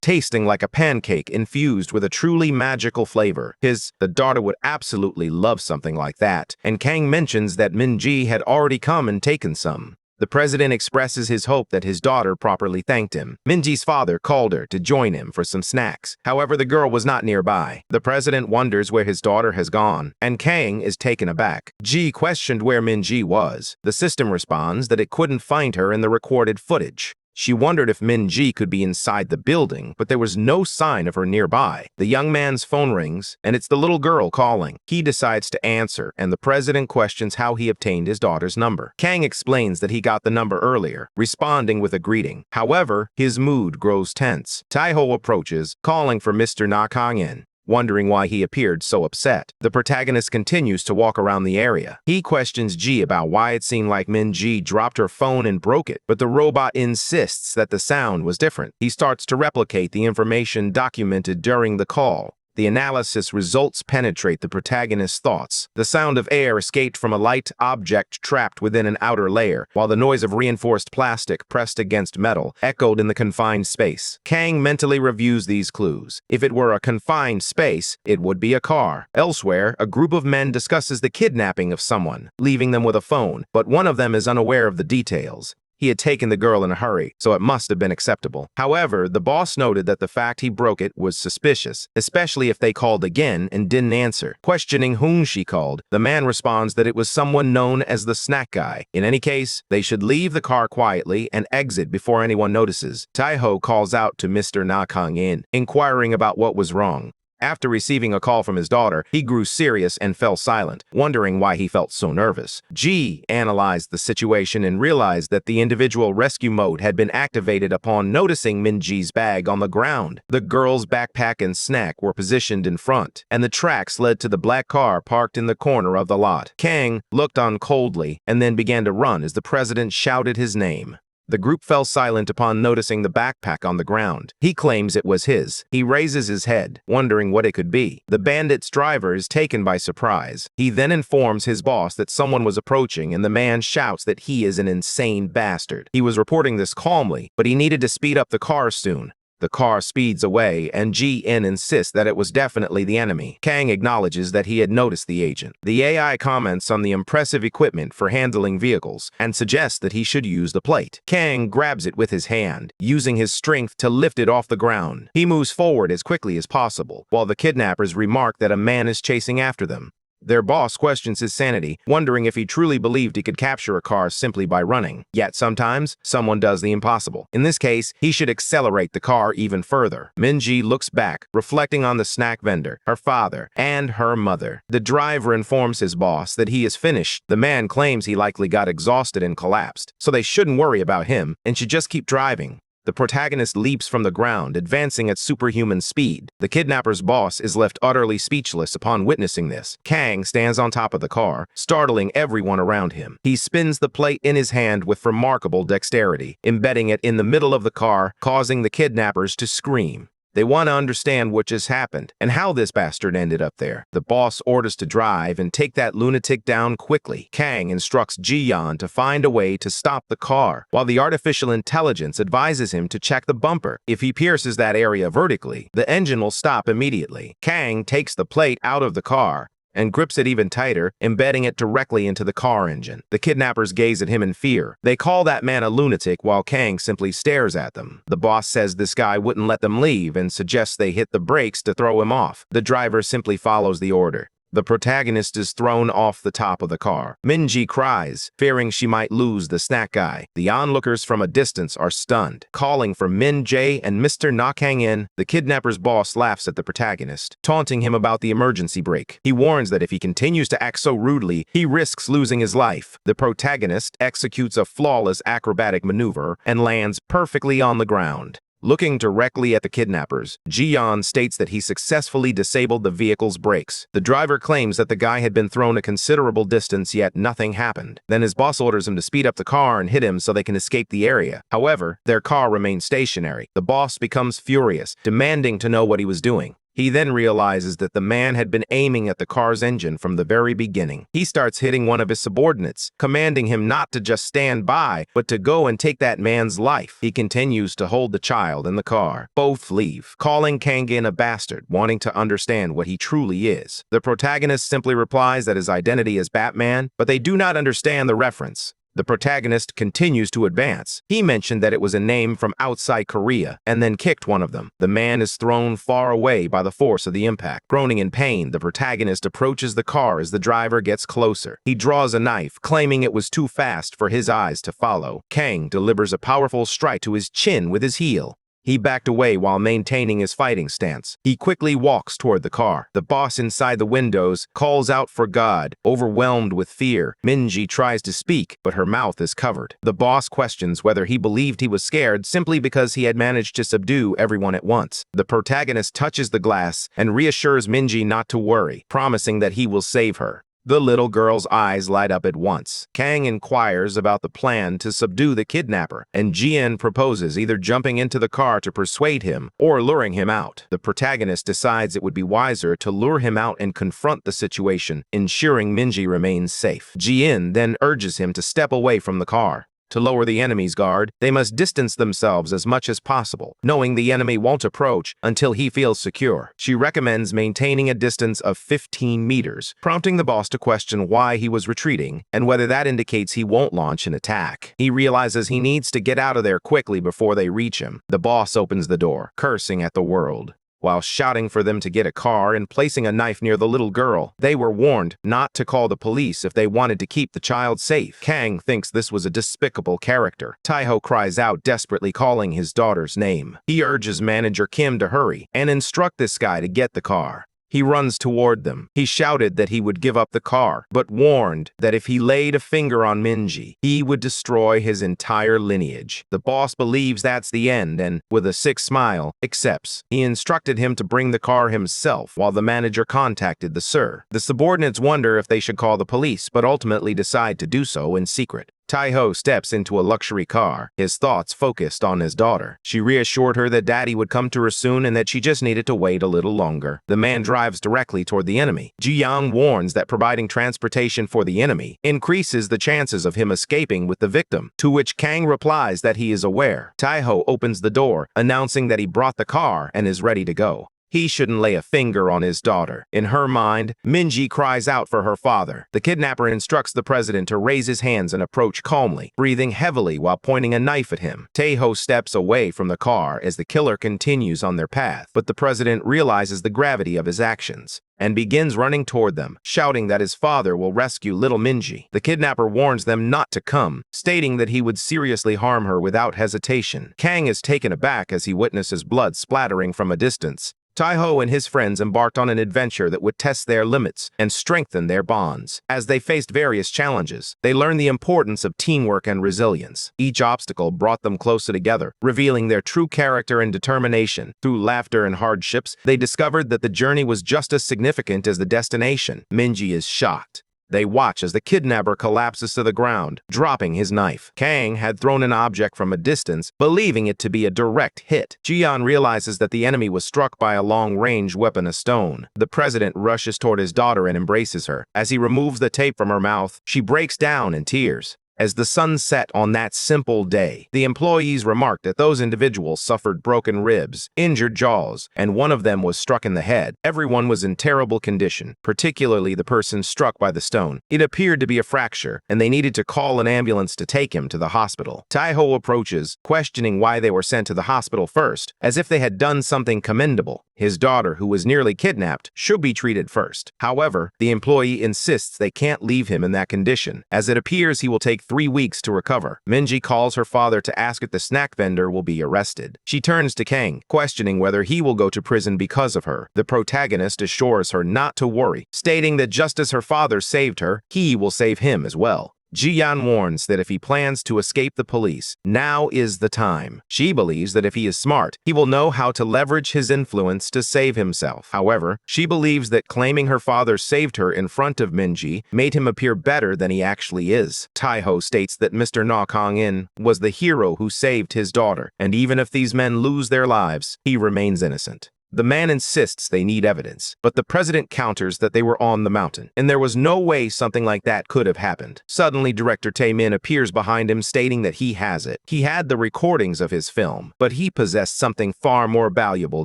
tasting like a pancake infused with a truly magical flavor. The daughter would absolutely love something like that, and Kang mentions that Min-ji had already come and taken some. The president expresses his hope that his daughter properly thanked him. Min-ji's father called her to join him for some snacks. However, the girl was not nearby. The president wonders where his daughter has gone, and Kang is taken aback. Ji questioned where Min-ji was. The system responds that it couldn't find her in the recorded footage. She wondered if Min-ji could be inside the building, but there was no sign of her nearby. The young man's phone rings, and it's the little girl calling. He decides to answer, and the president questions how he obtained his daughter's number. Kang explains that he got the number earlier, responding with a greeting. However, his mood grows tense. Tae-ho approaches, calling for Mr. Na Kang-in, wondering why he appeared so upset. The protagonist continues to walk around the area. He questions Ji about why it seemed like Min-ji dropped her phone and broke it, but the robot insists that the sound was different. He starts to replicate the information documented during the call. The analysis results penetrate the protagonist's thoughts. The sound of air escaped from a light object trapped within an outer layer, while the noise of reinforced plastic pressed against metal echoed in the confined space. Kang mentally reviews these clues. If it were a confined space, it would be a car. Elsewhere, a group of men discusses the kidnapping of someone, leaving them with a phone, but one of them is unaware of the details. He had taken the girl in a hurry, so it must have been acceptable. However, the boss noted that the fact he broke it was suspicious, especially if they called again and didn't answer. Questioning whom she called, the man responds that it was someone known as the snack guy. In any case, they should leave the car quietly and exit before anyone notices. Taiho calls out to Mr. Nakang-in, inquiring about what was wrong. After receiving a call from his daughter, he grew serious and fell silent, wondering why he felt so nervous. Ji analyzed the situation and realized that the individual rescue mode had been activated upon noticing Minji's bag on the ground. The girl's backpack and snack were positioned in front, and the tracks led to the black car parked in the corner of the lot. Kang looked on coldly and then began to run as the president shouted his name. The group fell silent upon noticing the backpack on the ground. He claims it was his. He raises his head, wondering what it could be. The bandit's driver is taken by surprise. He then informs his boss that someone was approaching, and the man shouts that he is an insane bastard. He was reporting this calmly, but he needed to speed up the car soon. The car speeds away, and GN insists that it was definitely the enemy. Kang acknowledges that he had noticed the agent. The AI comments on the impressive equipment for handling vehicles and suggests that he should use the plate. Kang grabs it with his hand, using his strength to lift it off the ground. He moves forward as quickly as possible, while the kidnappers remark that a man is chasing after them. Their boss questions his sanity, wondering if he truly believed he could capture a car simply by running. Yet sometimes, someone does the impossible. In this case, he should accelerate the car even further. Minji looks back, reflecting on the snack vendor, her father, and her mother. The driver informs his boss that he is finished. The man claims he likely got exhausted and collapsed, so they shouldn't worry about him and should just keep driving. The protagonist leaps from the ground, advancing at superhuman speed. The kidnapper's boss is left utterly speechless upon witnessing this. Kang stands on top of the car, startling everyone around him. He spins the plate in his hand with remarkable dexterity, embedding it in the middle of the car, causing the kidnappers to scream. They want to understand what just happened and how this bastard ended up there. The boss orders to drive and take that lunatic down quickly. Kang instructs Ji-yeon to find a way to stop the car, while the artificial intelligence advises him to check the bumper. If he pierces that area vertically, the engine will stop immediately. Kang takes the plate out of the car and grips it even tighter, embedding it directly into the car engine. The kidnappers gaze at him in fear. They call that man a lunatic while Kang simply stares at them. The boss says this guy wouldn't let them leave and suggests they hit the brakes to throw him off. The driver simply follows the order. The protagonist is thrown off the top of the car. Minji cries, fearing she might lose the snack guy. The onlookers from a distance are stunned, calling for Min Jae and Mr. Nakang-in. The kidnapper's boss laughs at the protagonist, taunting him about the emergency brake. He warns that if he continues to act so rudely, he risks losing his life. The protagonist executes a flawless acrobatic maneuver and lands perfectly on the ground. Looking directly at the kidnappers, Ji-yeon states that he successfully disabled the vehicle's brakes. The driver claims that the guy had been thrown a considerable distance, yet nothing happened. Then his boss orders him to speed up the car and hit him so they can escape the area. However, their car remains stationary. The boss becomes furious, demanding to know what he was doing. He then realizes that the man had been aiming at the car's engine from the very beginning. He starts hitting one of his subordinates, commanding him not to just stand by, but to go and take that man's life. He continues to hold the child in the car. Both leave, calling Kang-in a bastard, wanting to understand what he truly is. The protagonist simply replies that his identity is Batman, but they do not understand the reference. The protagonist continues to advance. He mentioned that it was a name from outside Korea and then kicked one of them. The man is thrown far away by the force of the impact. Groaning in pain, the protagonist approaches the car as the driver gets closer. He draws a knife, claiming it was too fast for his eyes to follow. Kang delivers a powerful strike to his chin with his heel. He backed away while maintaining his fighting stance. He quickly walks toward the car. The boss inside the windows calls out for God. Overwhelmed with fear, Minji tries to speak, but her mouth is covered. The boss questions whether he believed he was scared simply because he had managed to subdue everyone at once. The protagonist touches the glass and reassures Minji not to worry, promising that he will save her. The little girl's eyes light up at once. Kang inquires about the plan to subdue the kidnapper, and Jian proposes either jumping into the car to persuade him or luring him out. The protagonist decides it would be wiser to lure him out and confront the situation, ensuring Minji remains safe. Jian then urges him to step away from the car. To lower the enemy's guard, they must distance themselves as much as possible, knowing the enemy won't approach until he feels secure. She recommends maintaining a distance of 15 meters, prompting the boss to question why he was retreating and whether that indicates he won't launch an attack. He realizes he needs to get out of there quickly before they reach him. The boss opens the door, cursing at the world, while shouting for them to get a car and placing a knife near the little girl. They were warned not to call the police if they wanted to keep the child safe. Kang thinks this was a despicable character. Taiho cries out, desperately calling his daughter's name. He urges manager Kim to hurry and instruct this guy to get the car. He runs toward them. He shouted that he would give up the car, but warned that if he laid a finger on Minji, he would destroy his entire lineage. The boss believes that's the end and, with a sick smile, accepts. He instructed him to bring the car himself while the manager contacted the sir. The subordinates wonder if they should call the police, but ultimately decide to do so in secret. Taiho steps into a luxury car, his thoughts focused on his daughter. She reassured her that daddy would come to her soon and that she just needed to wait a little longer. The man drives directly toward the enemy. Ji-young warns that providing transportation for the enemy increases the chances of him escaping with the victim, to which Kang replies that he is aware. Taiho opens the door, announcing that he brought the car and is ready to go. He shouldn't lay a finger on his daughter. In her mind, Minji cries out for her father. The kidnapper instructs the president to raise his hands and approach calmly, breathing heavily while pointing a knife at him. Taiho steps away from the car as the killer continues on their path, but the president realizes the gravity of his actions and begins running toward them, shouting that his father will rescue little Minji. The kidnapper warns them not to come, stating that he would seriously harm her without hesitation. Kang is taken aback as he witnesses blood splattering from a distance. Taiho and his friends embarked on an adventure that would test their limits and strengthen their bonds. As they faced various challenges, they learned the importance of teamwork and resilience. Each obstacle brought them closer together, revealing their true character and determination. Through laughter and hardships, they discovered that the journey was just as significant as the destination. Minji is shocked. They watch as the kidnapper collapses to the ground, dropping his knife. Kang had thrown an object from a distance, believing it to be a direct hit. Jian realizes that the enemy was struck by a long-range weapon, a stone. The president rushes toward his daughter and embraces her. As he removes the tape from her mouth, she breaks down in tears. As the sun set on that simple day, the employees remarked that those individuals suffered broken ribs, injured jaws, and one of them was struck in the head. Everyone was in terrible condition, particularly the person struck by the stone. It appeared to be a fracture, and they needed to call an ambulance to take him to the hospital. Taiho approaches, questioning why they were sent to the hospital first, as if they had done something commendable. His daughter, who was nearly kidnapped, should be treated first. However, the employee insists they can't leave him in that condition, as it appears he will take 3 weeks to recover. Minji calls her father to ask if the snack vendor will be arrested. She turns to Kang, questioning whether he will go to prison because of her. The protagonist assures her not to worry, stating that just as her father saved her, he will save him as well. Jian warns that if he plans to escape the police, now is the time. She believes that if he is smart, he will know how to leverage his influence to save himself. However, she believes that claiming her father saved her in front of Minji made him appear better than he actually is. Taiho states that Mr. Na Kang-in was the hero who saved his daughter, and even if these men lose their lives, he remains innocent. The man insists they need evidence, but the president counters that they were on the mountain, and there was no way something like that could have happened. Suddenly, director Tae-min appears behind him, stating that he has it. He had the recordings of his film, but he possessed something far more valuable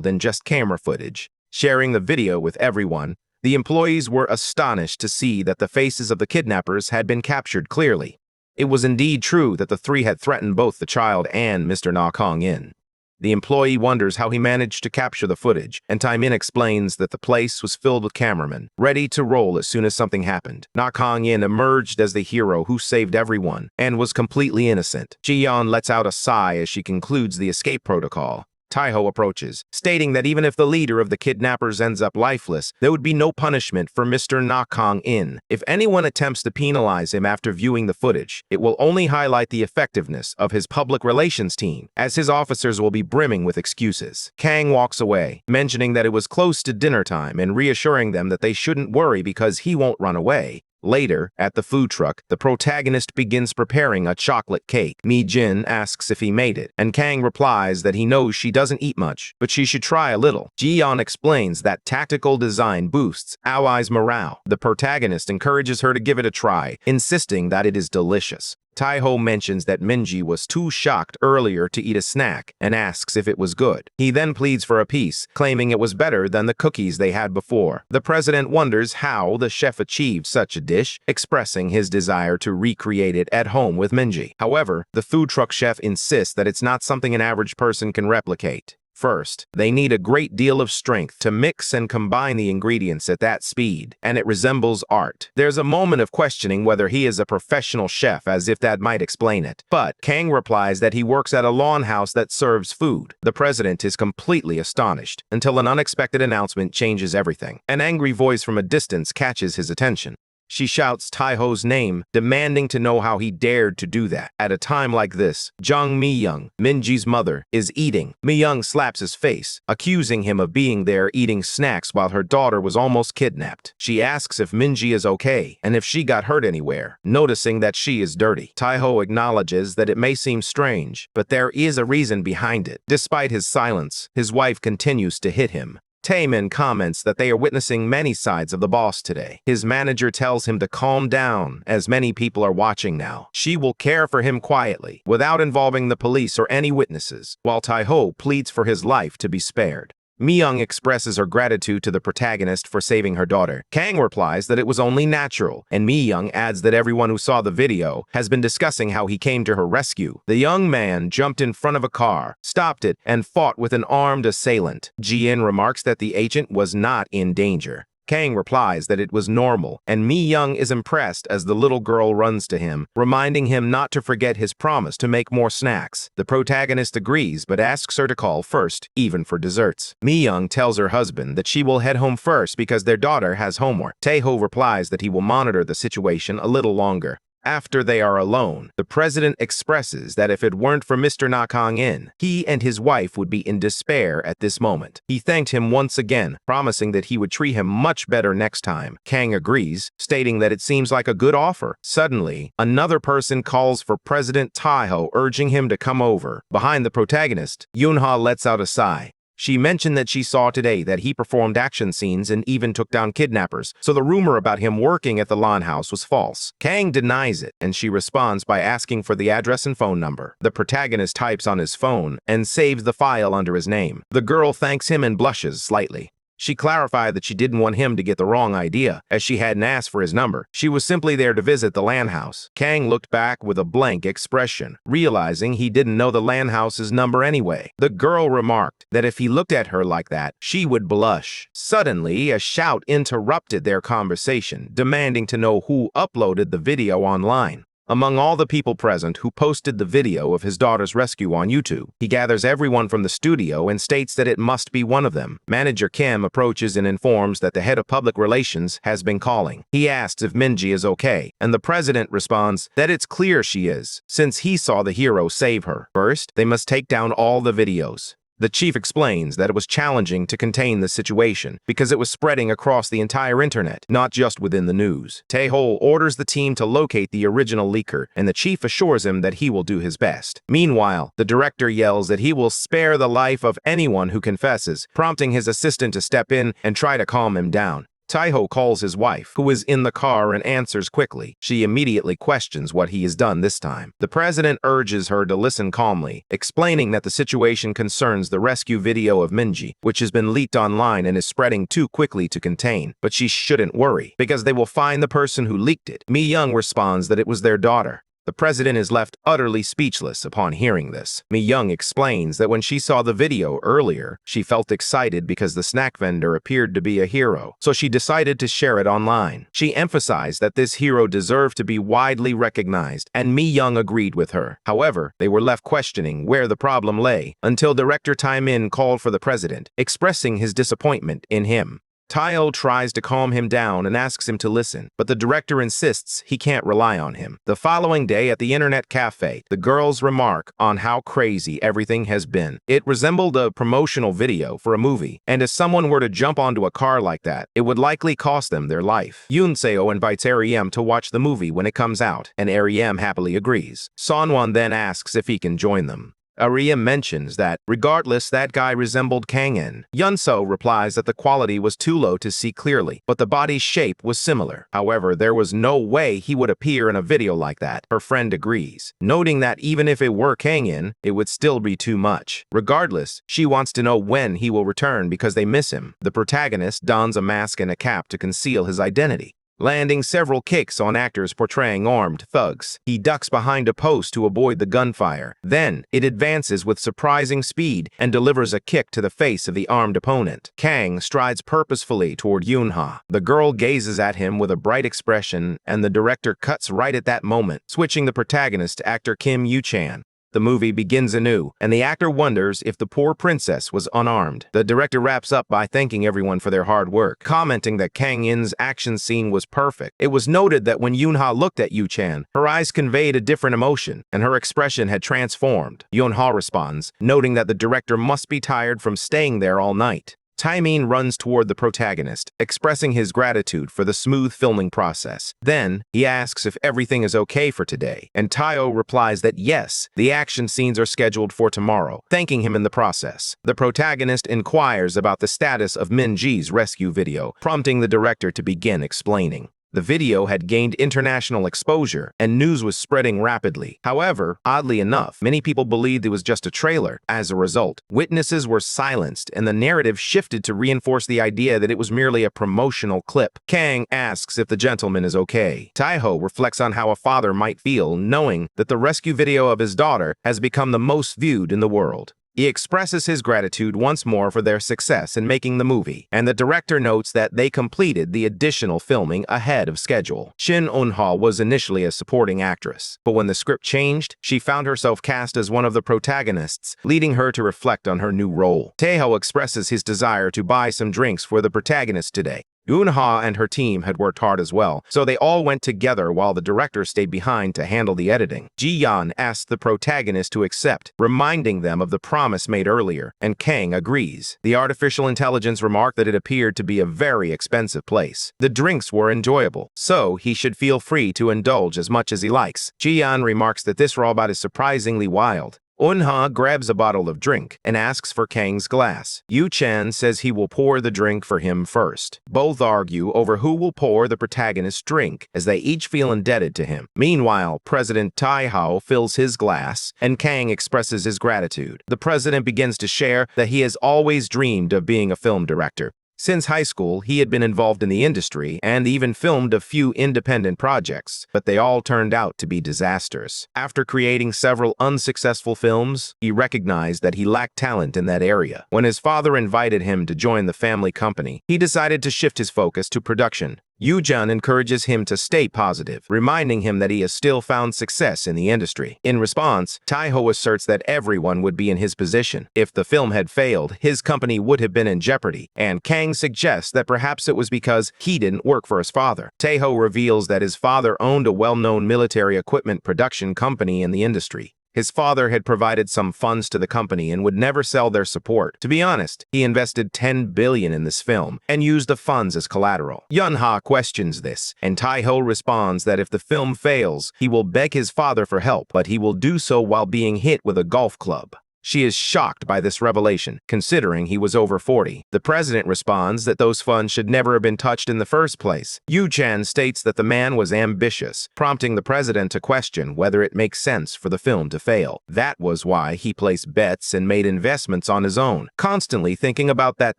than just camera footage. Sharing the video with everyone, the employees were astonished to see that the faces of the kidnappers had been captured clearly. It was indeed true that the three had threatened both the child and Mr. Na Kang-in. The employee wonders how he managed to capture the footage, and Tae-min explains that the place was filled with cameramen, ready to roll as soon as something happened. Na Kang-in emerged as the hero who saved everyone, and was completely innocent. Ji-yeon lets out a sigh as she concludes the escape protocol. Taiho approaches, stating that even if the leader of the kidnappers ends up lifeless, there would be no punishment for Mr. Na Kang-in. If anyone attempts to penalize him after viewing the footage, it will only highlight the effectiveness of his public relations team, as his officers will be brimming with excuses. Kang walks away, mentioning that it was close to dinner time and reassuring them that they shouldn't worry because he won't run away. Later, at the food truck, the protagonist begins preparing a chocolate cake. Mi-jin asks if he made it, and Kang replies that he knows she doesn't eat much, but she should try a little. Ji-yeon explains that tactical design boosts allies' morale. The protagonist encourages her to give it a try, insisting that it is delicious. Taiho mentions that Minji was too shocked earlier to eat a snack and asks if it was good. He then pleads for a piece, claiming it was better than the cookies they had before. The president wonders how the chef achieved such a dish, expressing his desire to recreate it at home with Minji. However, the food truck chef insists that it's not something an average person can replicate. First, they need a great deal of strength to mix and combine the ingredients at that speed, and it resembles art. There's a moment of questioning whether he is a professional chef, as if that might explain it. But Kang replies that he works at a lawn house that serves food. The president is completely astonished, until an unexpected announcement changes everything. An angry voice from a distance catches his attention. She shouts Taiho's name, demanding to know how he dared to do that. At a time like this, Jung Mi-young, Minji's mother, is eating. Mi-young slaps his face, accusing him of being there eating snacks while her daughter was almost kidnapped. She asks if Minji is okay and if she got hurt anywhere, noticing that she is dirty. Taiho acknowledges that it may seem strange, but there is a reason behind it. Despite his silence, his wife continues to hit him. Taemin comments that they are witnessing many sides of the boss today. His manager tells him to calm down, as many people are watching now. She will care for him quietly, without involving the police or any witnesses, while Taiho pleads for his life to be spared. Mi-young expresses her gratitude to the protagonist for saving her daughter. Kang replies that it was only natural, and Mi-young adds that everyone who saw the video has been discussing how he came to her rescue. The young man jumped in front of a car, stopped it, and fought with an armed assailant. Ji-in remarks that the agent was not in danger. Kang replies that it was normal, and Mi-young is impressed as the little girl runs to him, reminding him not to forget his promise to make more snacks. The protagonist agrees, but asks her to call first, even for desserts. Mi-young tells her husband that she will head home first because their daughter has homework. Taeho replies that he will monitor the situation a little longer. After they are alone, the president expresses that if it weren't for Mr. Nakong-in, he and his wife would be in despair at this moment. He thanked him once again, promising that he would treat him much better next time. Kang agrees, stating that it seems like a good offer. Suddenly, another person calls for President Taiho, urging him to come over. Behind the protagonist, Yoonha lets out a sigh. She mentioned that she saw today that he performed action scenes and even took down kidnappers, so the rumor about him working at the lawn house was false. Kang denies it, and she responds by asking for the address and phone number. The protagonist types on his phone and saves the file under his name. The girl thanks him and blushes slightly. She clarified that she didn't want him to get the wrong idea, as she hadn't asked for his number. She was simply there to visit the land house. Kang looked back with a blank expression, realizing he didn't know the land house's number anyway. The girl remarked that if he looked at her like that, she would blush. Suddenly, a shout interrupted their conversation, demanding to know who uploaded the video online. Among all the people present who posted the video of his daughter's rescue on YouTube, he gathers everyone from the studio and states that it must be one of them. Manager Kim approaches and informs that the head of public relations has been calling. He asks if Minji is okay, and the president responds that it's clear she is, since he saw the hero save her. First, they must take down all the videos. The chief explains that it was challenging to contain the situation because it was spreading across the entire internet, not just within the news. Taeho orders the team to locate the original leaker, and the chief assures him that he will do his best. Meanwhile, the director yells that he will spare the life of anyone who confesses, prompting his assistant to step in and try to calm him down. Taiho calls his wife, who is in the car, and answers quickly. She immediately questions what he has done this time. The president urges her to listen calmly, explaining that the situation concerns the rescue video of Minji, which has been leaked online and is spreading too quickly to contain. But she shouldn't worry, because they will find the person who leaked it. Mi-young responds that it was their daughter. The president is left utterly speechless upon hearing this. Mi-young explains that when she saw the video earlier, she felt excited because the snack vendor appeared to be a hero, so she decided to share it online. She emphasized that this hero deserved to be widely recognized, and Mi-young agreed with her. However, they were left questioning where the problem lay, until director Taemin called for the president, expressing his disappointment in him. Taeho tries to calm him down and asks him to listen, but the director insists he can't rely on him. The following day at the internet cafe, the girls remark on how crazy everything has been. It resembled a promotional video for a movie, and if someone were to jump onto a car like that, it would likely cost them their life. Yoon-seo invites Rem to watch the movie when it comes out, and Rem happily agrees. Sonwon then asks if he can join them. Arya mentions that, regardless, that guy resembled Kang-in. Yunso replies that the quality was too low to see clearly, but the body's shape was similar. However, there was no way he would appear in a video like that. Her friend agrees, noting that even if it were Kang-in, it would still be too much. Regardless, she wants to know when he will return because they miss him. The protagonist dons a mask and a cap to conceal his identity, landing several kicks on actors portraying armed thugs. He ducks behind a post to avoid the gunfire. Then, it advances with surprising speed and delivers a kick to the face of the armed opponent. Kang strides purposefully toward Yunha. The girl gazes at him with a bright expression, and the director cuts right at that moment, switching the protagonist to actor Kim Yoo-chan. The movie begins anew, and the actor wonders if the poor princess was unarmed. The director wraps up by thanking everyone for their hard work, commenting that Kang-in's action scene was perfect. It was noted that when Yunha looked at Yoo-chan, her eyes conveyed a different emotion, and her expression had transformed. Yunha responds, noting that the director must be tired from staying there all night. Taemin runs toward the protagonist, expressing his gratitude for the smooth filming process. Then, he asks if everything is okay for today, and Tayo replies that yes, the action scenes are scheduled for tomorrow, thanking him in the process. The protagonist inquires about the status of Minji's rescue video, prompting the director to begin explaining. The video had gained international exposure, and news was spreading rapidly. However, oddly enough, many people believed it was just a trailer. As a result, witnesses were silenced, and the narrative shifted to reinforce the idea that it was merely a promotional clip. Kang asks if the gentleman is okay. Taiho reflects on how a father might feel knowing that the rescue video of his daughter has become the most viewed in the world. He expresses his gratitude once more for their success in making the movie, and the director notes that they completed the additional filming ahead of schedule. Shin Eun-ha was initially a supporting actress, but when the script changed, she found herself cast as one of the protagonists, leading her to reflect on her new role. Taeho expresses his desire to buy some drinks for the protagonist today. Eun-ha and her team had worked hard as well, so they all went together while the director stayed behind to handle the editing. Ji-yeon asked the protagonist to accept, reminding them of the promise made earlier, and Kang agrees. The artificial intelligence remarked that it appeared to be a very expensive place. The drinks were enjoyable, so he should feel free to indulge as much as he likes. Ji-yeon remarks that this robot is surprisingly wild. Eun-ha grabs a bottle of drink and asks for Kang's glass. Yoo-chan says he will pour the drink for him first. Both argue over who will pour the protagonist's drink, as they each feel indebted to him. Meanwhile, President Taeho fills his glass, and Kang expresses his gratitude. The president begins to share that he has always dreamed of being a film director. Since high school, he had been involved in the industry and even filmed a few independent projects, but they all turned out to be disasters. After creating several unsuccessful films, he recognized that he lacked talent in that area. When his father invited him to join the family company, he decided to shift his focus to production. Yoo-jun encourages him to stay positive, reminding him that he has still found success in the industry. In response, Taeho asserts that everyone would be in his position. If the film had failed, his company would have been in jeopardy, and Kang suggests that perhaps it was because he didn't work for his father. Taeho reveals that his father owned a well-known military equipment production company in the industry. His father had provided some funds to the company and would never sell their support. To be honest, he invested $10 billion in this film and used the funds as collateral. Yunha questions this, and Taeho responds that if the film fails, he will beg his father for help, but he will do so while being hit with a golf club. She is shocked by this revelation, considering he was over 40. The president responds that those funds should never have been touched in the first place. Yoo-chan states that the man was ambitious, prompting the president to question whether it makes sense for the film to fail. That was why he placed bets and made investments on his own, constantly thinking about that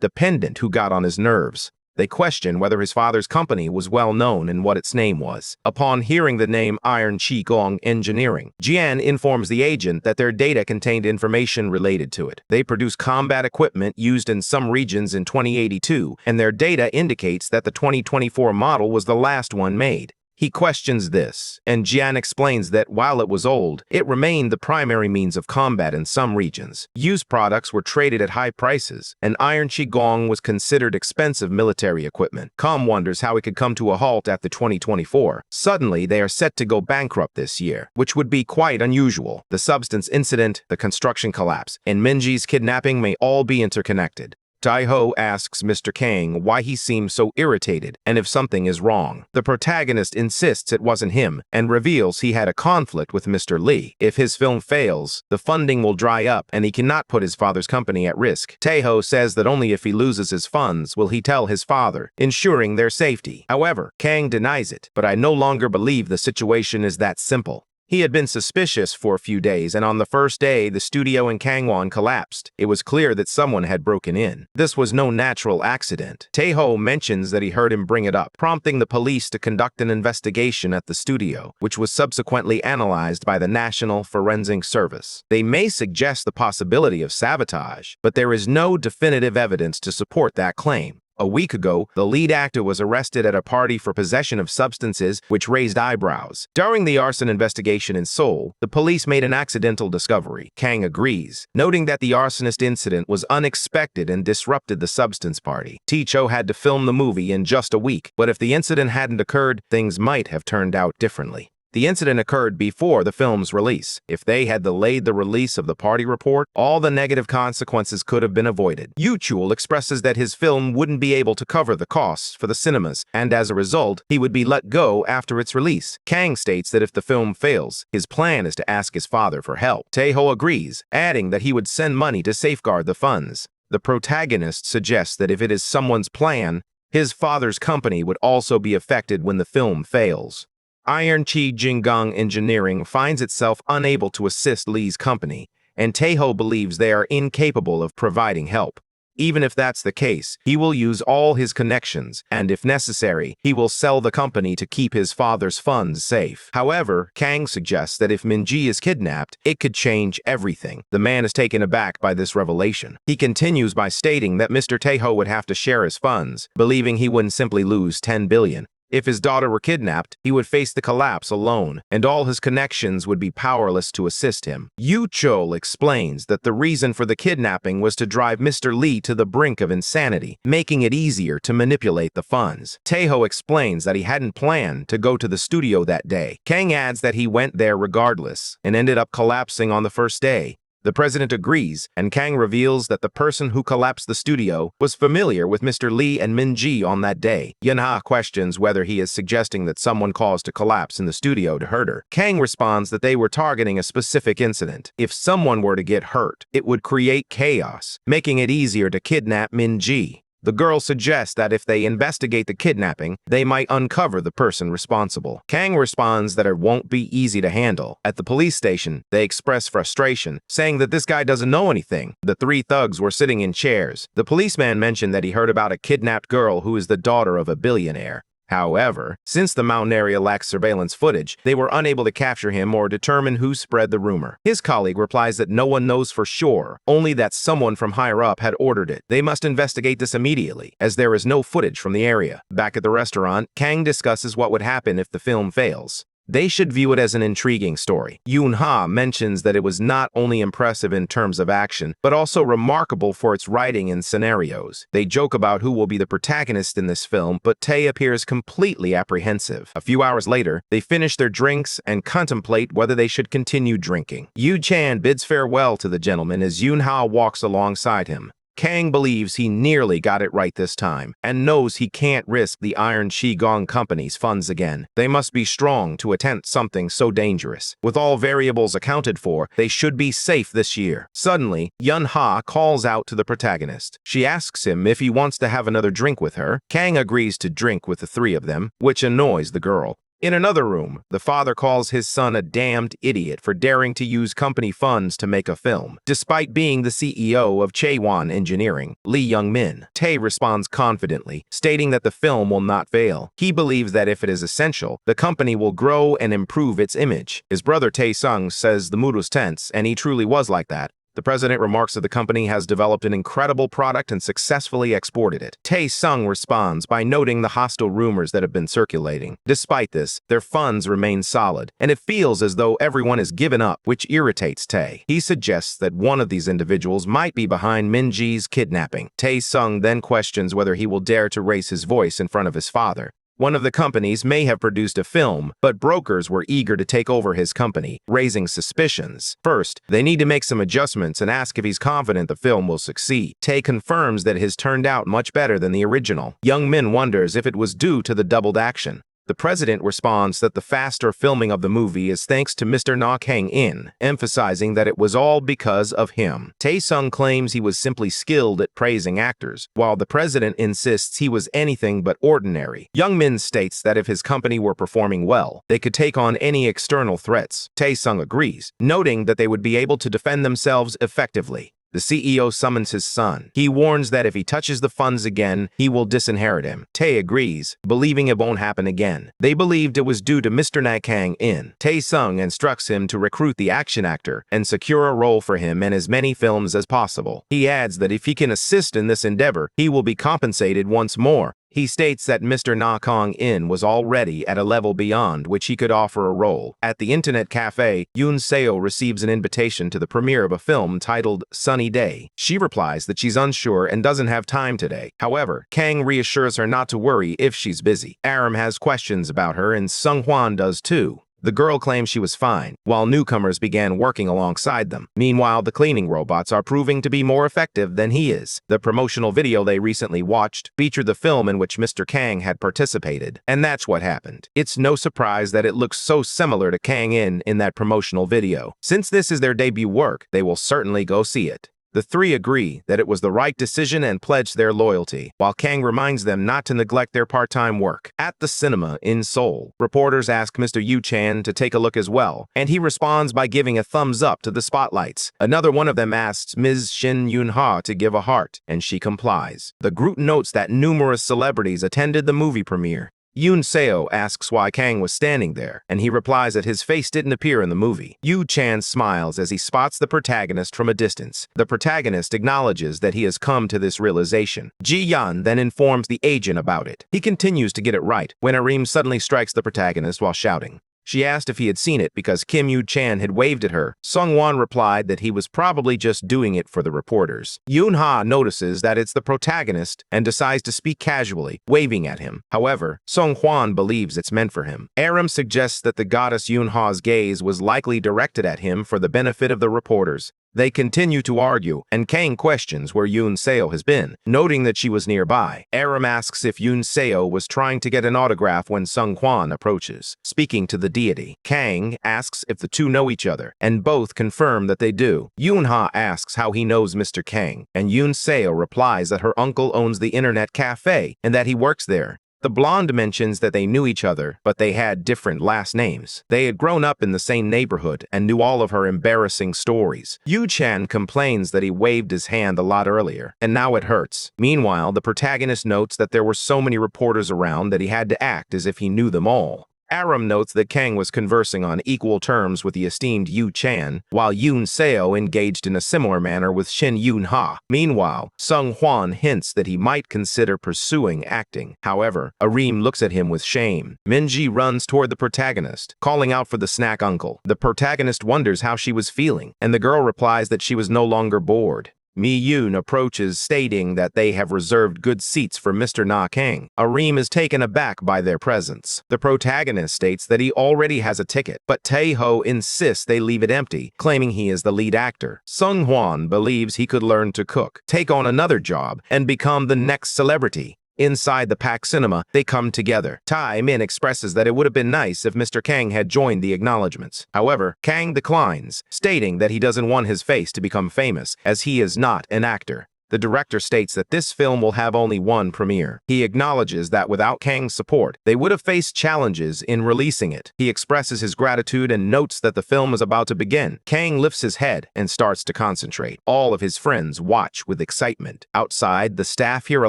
dependent who got on his nerves. They questioned whether his father's company was well known and what its name was. Upon hearing the name Iron Qigong Engineering, Jian informs the agent that their data contained information related to it. They produce combat equipment used in some regions in 2082, and their data indicates that the 2024 model was the last one made. He questions this, and Jian explains that while it was old, it remained the primary means of combat in some regions. Used products were traded at high prices, and Iron Qigong was considered expensive military equipment. Com wonders how it could come to a halt after 2024. Suddenly, they are set to go bankrupt this year, which would be quite unusual. The substance incident, the construction collapse, and Minji's kidnapping may all be interconnected. Tae-ho asks Mr. Kang why he seems so irritated and if something is wrong. The protagonist insists it wasn't him and reveals he had a conflict with Mr. Lee. If his film fails, the funding will dry up and he cannot put his father's company at risk. Tae-ho says that only if he loses his funds will he tell his father, ensuring their safety. However, Kang denies it, but I no longer believe the situation is that simple. He had been suspicious for a few days, and on the first day, the studio in Gangwon collapsed. It was clear that someone had broken in. This was no natural accident. Tae-ho mentions that he heard him bring it up, prompting the police to conduct an investigation at the studio, which was subsequently analyzed by the National Forensic Service. They may suggest the possibility of sabotage, but there is no definitive evidence to support that claim. A week ago, the lead actor was arrested at a party for possession of substances, which raised eyebrows. During the arson investigation in Seoul, the police made an accidental discovery. Kang agrees, noting that the arsonist incident was unexpected and disrupted the substance party. Tae-ho had to film the movie in just a week, but if the incident hadn't occurred, things might have turned out differently. The incident occurred before the film's release. If they had delayed the release of the party report, all the negative consequences could have been avoided. Yoo-chul expresses that his film wouldn't be able to cover the costs for the cinemas, and as a result, he would be let go after its release. Kang states that if the film fails, his plan is to ask his father for help. Tae-ho agrees, adding that he would send money to safeguard the funds. The protagonist suggests that if it is someone's plan, his father's company would also be affected when the film fails. Iron Chi Jinggang Engineering finds itself unable to assist Lee's company, and Tae-ho believes they are incapable of providing help. Even if that's the case, he will use all his connections, and if necessary, he will sell the company to keep his father's funds safe. However, Kang suggests that if Min-ji is kidnapped, it could change everything. The man is taken aback by this revelation. He continues by stating that Mr. Tae-ho would have to share his funds, believing he wouldn't simply lose 10 billion. If his daughter were kidnapped, he would face the collapse alone, and all his connections would be powerless to assist him. Yoo-chul explains that the reason for the kidnapping was to drive Mr. Lee to the brink of insanity, making it easier to manipulate the funds. Tae-ho explains that he hadn't planned to go to the studio that day. Kang adds that he went there regardless, and ended up collapsing on the first day. The president agrees, and Kang reveals that the person who collapsed the studio was familiar with Mr. Lee and Min-ji on that day. Yun-ha questions whether he is suggesting that someone caused a collapse in the studio to hurt her. Kang responds that they were targeting a specific incident. If someone were to get hurt, it would create chaos, making it easier to kidnap Min-ji. The girl suggests that if they investigate the kidnapping, they might uncover the person responsible. Kang responds that it won't be easy to handle. At the police station, they express frustration, saying that this guy doesn't know anything. The three thugs were sitting in chairs. The policeman mentioned that he heard about a kidnapped girl who is the daughter of a billionaire. However, since the mountain area lacks surveillance footage, they were unable to capture him or determine who spread the rumor. His colleague replies that no one knows for sure, only that someone from higher up had ordered it. They must investigate this immediately, as there is no footage from the area. Back at the restaurant, Kang discusses what would happen if the film fails. They should view it as an intriguing story. Yoon-ha mentions that it was not only impressive in terms of action, but also remarkable for its writing and scenarios. They joke about who will be the protagonist in this film, but Tae appears completely apprehensive. A few hours later, they finish their drinks and contemplate whether they should continue drinking. Yoo-chan bids farewell to the gentleman as Yoon-ha walks alongside him. Kang believes he nearly got it right this time, and knows he can't risk the Iron Qigong Company's funds again. They must be strong to attempt something so dangerous. With all variables accounted for, they should be safe this year. Suddenly, Yun-ha calls out to the protagonist. She asks him if he wants to have another drink with her. Kang agrees to drink with the three of them, which annoys the girl. In another room, the father calls his son a damned idiot for daring to use company funds to make a film. Despite being the CEO of Chaewon Engineering, Lee Young-min, Tae responds confidently, stating that the film will not fail. He believes that if it is essential, the company will grow and improve its image. His brother Tae-sung says the mood was tense, and he truly was like that. The president remarks that the company has developed an incredible product and successfully exported it. Tae-sung responds by noting the hostile rumors that have been circulating. Despite this, their funds remain solid, and it feels as though everyone has given up, which irritates Tae. He suggests that one of these individuals might be behind Min-ji's kidnapping. Tae-sung then questions whether he will dare to raise his voice in front of his father. One of the companies may have produced a film, but brokers were eager to take over his company, raising suspicions. First, they need to make some adjustments and ask if he's confident the film will succeed. Tae confirms that his turned out much better than the original. Young Min wonders if it was due to the doubled action. The president responds that the faster filming of the movie is thanks to Mr. Na Kang-in, emphasizing that it was all because of him. Tae-sung claims he was simply skilled at praising actors, while the president insists he was anything but ordinary. Young Min states that if his company were performing well, they could take on any external threats. Tae-sung agrees, noting that they would be able to defend themselves effectively. The CEO summons his son. He warns that if he touches the funds again, he will disinherit him. Tae agrees, believing it won't happen again. They believed it was due to Mr. Na Kang-in. Tae-sung instructs him to recruit the action actor and secure a role for him in as many films as possible. He adds that if he can assist in this endeavor, he will be compensated once more. He states that Mr. Na Kang-in was already at a level beyond which he could offer a role. At the internet cafe, Yoon Seo receives an invitation to the premiere of a film titled Sunny Day. She replies that she's unsure and doesn't have time today. However, Kang reassures her not to worry if she's busy. Aram has questions about her and Sung Hwan does too. The girl claims she was fine, while newcomers began working alongside them. Meanwhile, the cleaning robots are proving to be more effective than he is. The promotional video they recently watched featured the film in which Mr. Kang had participated, and that's what happened. It's no surprise that it looks so similar to Kang-in that promotional video. Since this is their debut work, they will certainly go see it. The three agree that it was the right decision and pledge their loyalty, while Kang reminds them not to neglect their part-time work. At the cinema in Seoul, reporters ask Mr. Yu Chan to take a look as well, and he responds by giving a thumbs up to the spotlights. Another one of them asks Ms. Shin Yoon-ha to give a heart, and she complies. The group notes that numerous celebrities attended the movie premiere. Yoon Seo asks why Kang was standing there, and he replies that his face didn't appear in the movie. Yu Chan smiles as he spots the protagonist from a distance. The protagonist acknowledges that he has come to this realization. Ji Yan then informs the agent about it. He continues to get it right when Arim suddenly strikes the protagonist while shouting. She asked if he had seen it because Kim Yu-chan had waved at her. Sung Hwan replied that he was probably just doing it for the reporters. Yoon-ha notices that it's the protagonist and decides to speak casually, waving at him. However, Sung Hwan believes it's meant for him. Aram suggests that the goddess Yoon-ha's gaze was likely directed at him for the benefit of the reporters. They continue to argue, and Kang questions where Yoon Seo has been, noting that she was nearby. Aram asks if Yoon Seo was trying to get an autograph when Sung Hwan approaches. Speaking to the deity, Kang asks if the two know each other, and both confirm that they do. Yoon-ha asks how he knows Mr. Kang, and Yoon Seo replies that her uncle owns the internet cafe and that he works there. The blonde mentions that they knew each other, but they had different last names. They had grown up in the same neighborhood and knew all of her embarrassing stories. Yu Chan complains that he waved his hand a lot earlier, and now it hurts. Meanwhile, the protagonist notes that there were so many reporters around that he had to act as if he knew them all. Aram notes that Kang was conversing on equal terms with the esteemed Yu Chan, while Yoon Seo engaged in a similar manner with Shin Yoon-ha. Meanwhile, Sung Hwan hints that he might consider pursuing acting. However, Arim looks at him with shame. Minji runs toward the protagonist, calling out for the snack uncle. The protagonist wonders how she was feeling, and the girl replies that she was no longer bored. Mi Yoon approaches, stating that they have reserved good seats for Mr. Na Kang. Arim is taken aback by their presence. The protagonist states that he already has a ticket, but Tae-ho insists they leave it empty, claiming he is the lead actor. Sung Hwan believes he could learn to cook, take on another job, and become the next celebrity. Inside the packed cinema, they come together. Tae Min expresses that it would have been nice if Mr. Kang had joined the acknowledgements. However, Kang declines, stating that he doesn't want his face to become famous, as he is not an actor. The director states that this film will have only one premiere. He acknowledges that without Kang's support, they would have faced challenges in releasing it. He expresses his gratitude and notes that the film is about to begin. Kang lifts his head and starts to concentrate. All of his friends watch with excitement. Outside, the staff hear a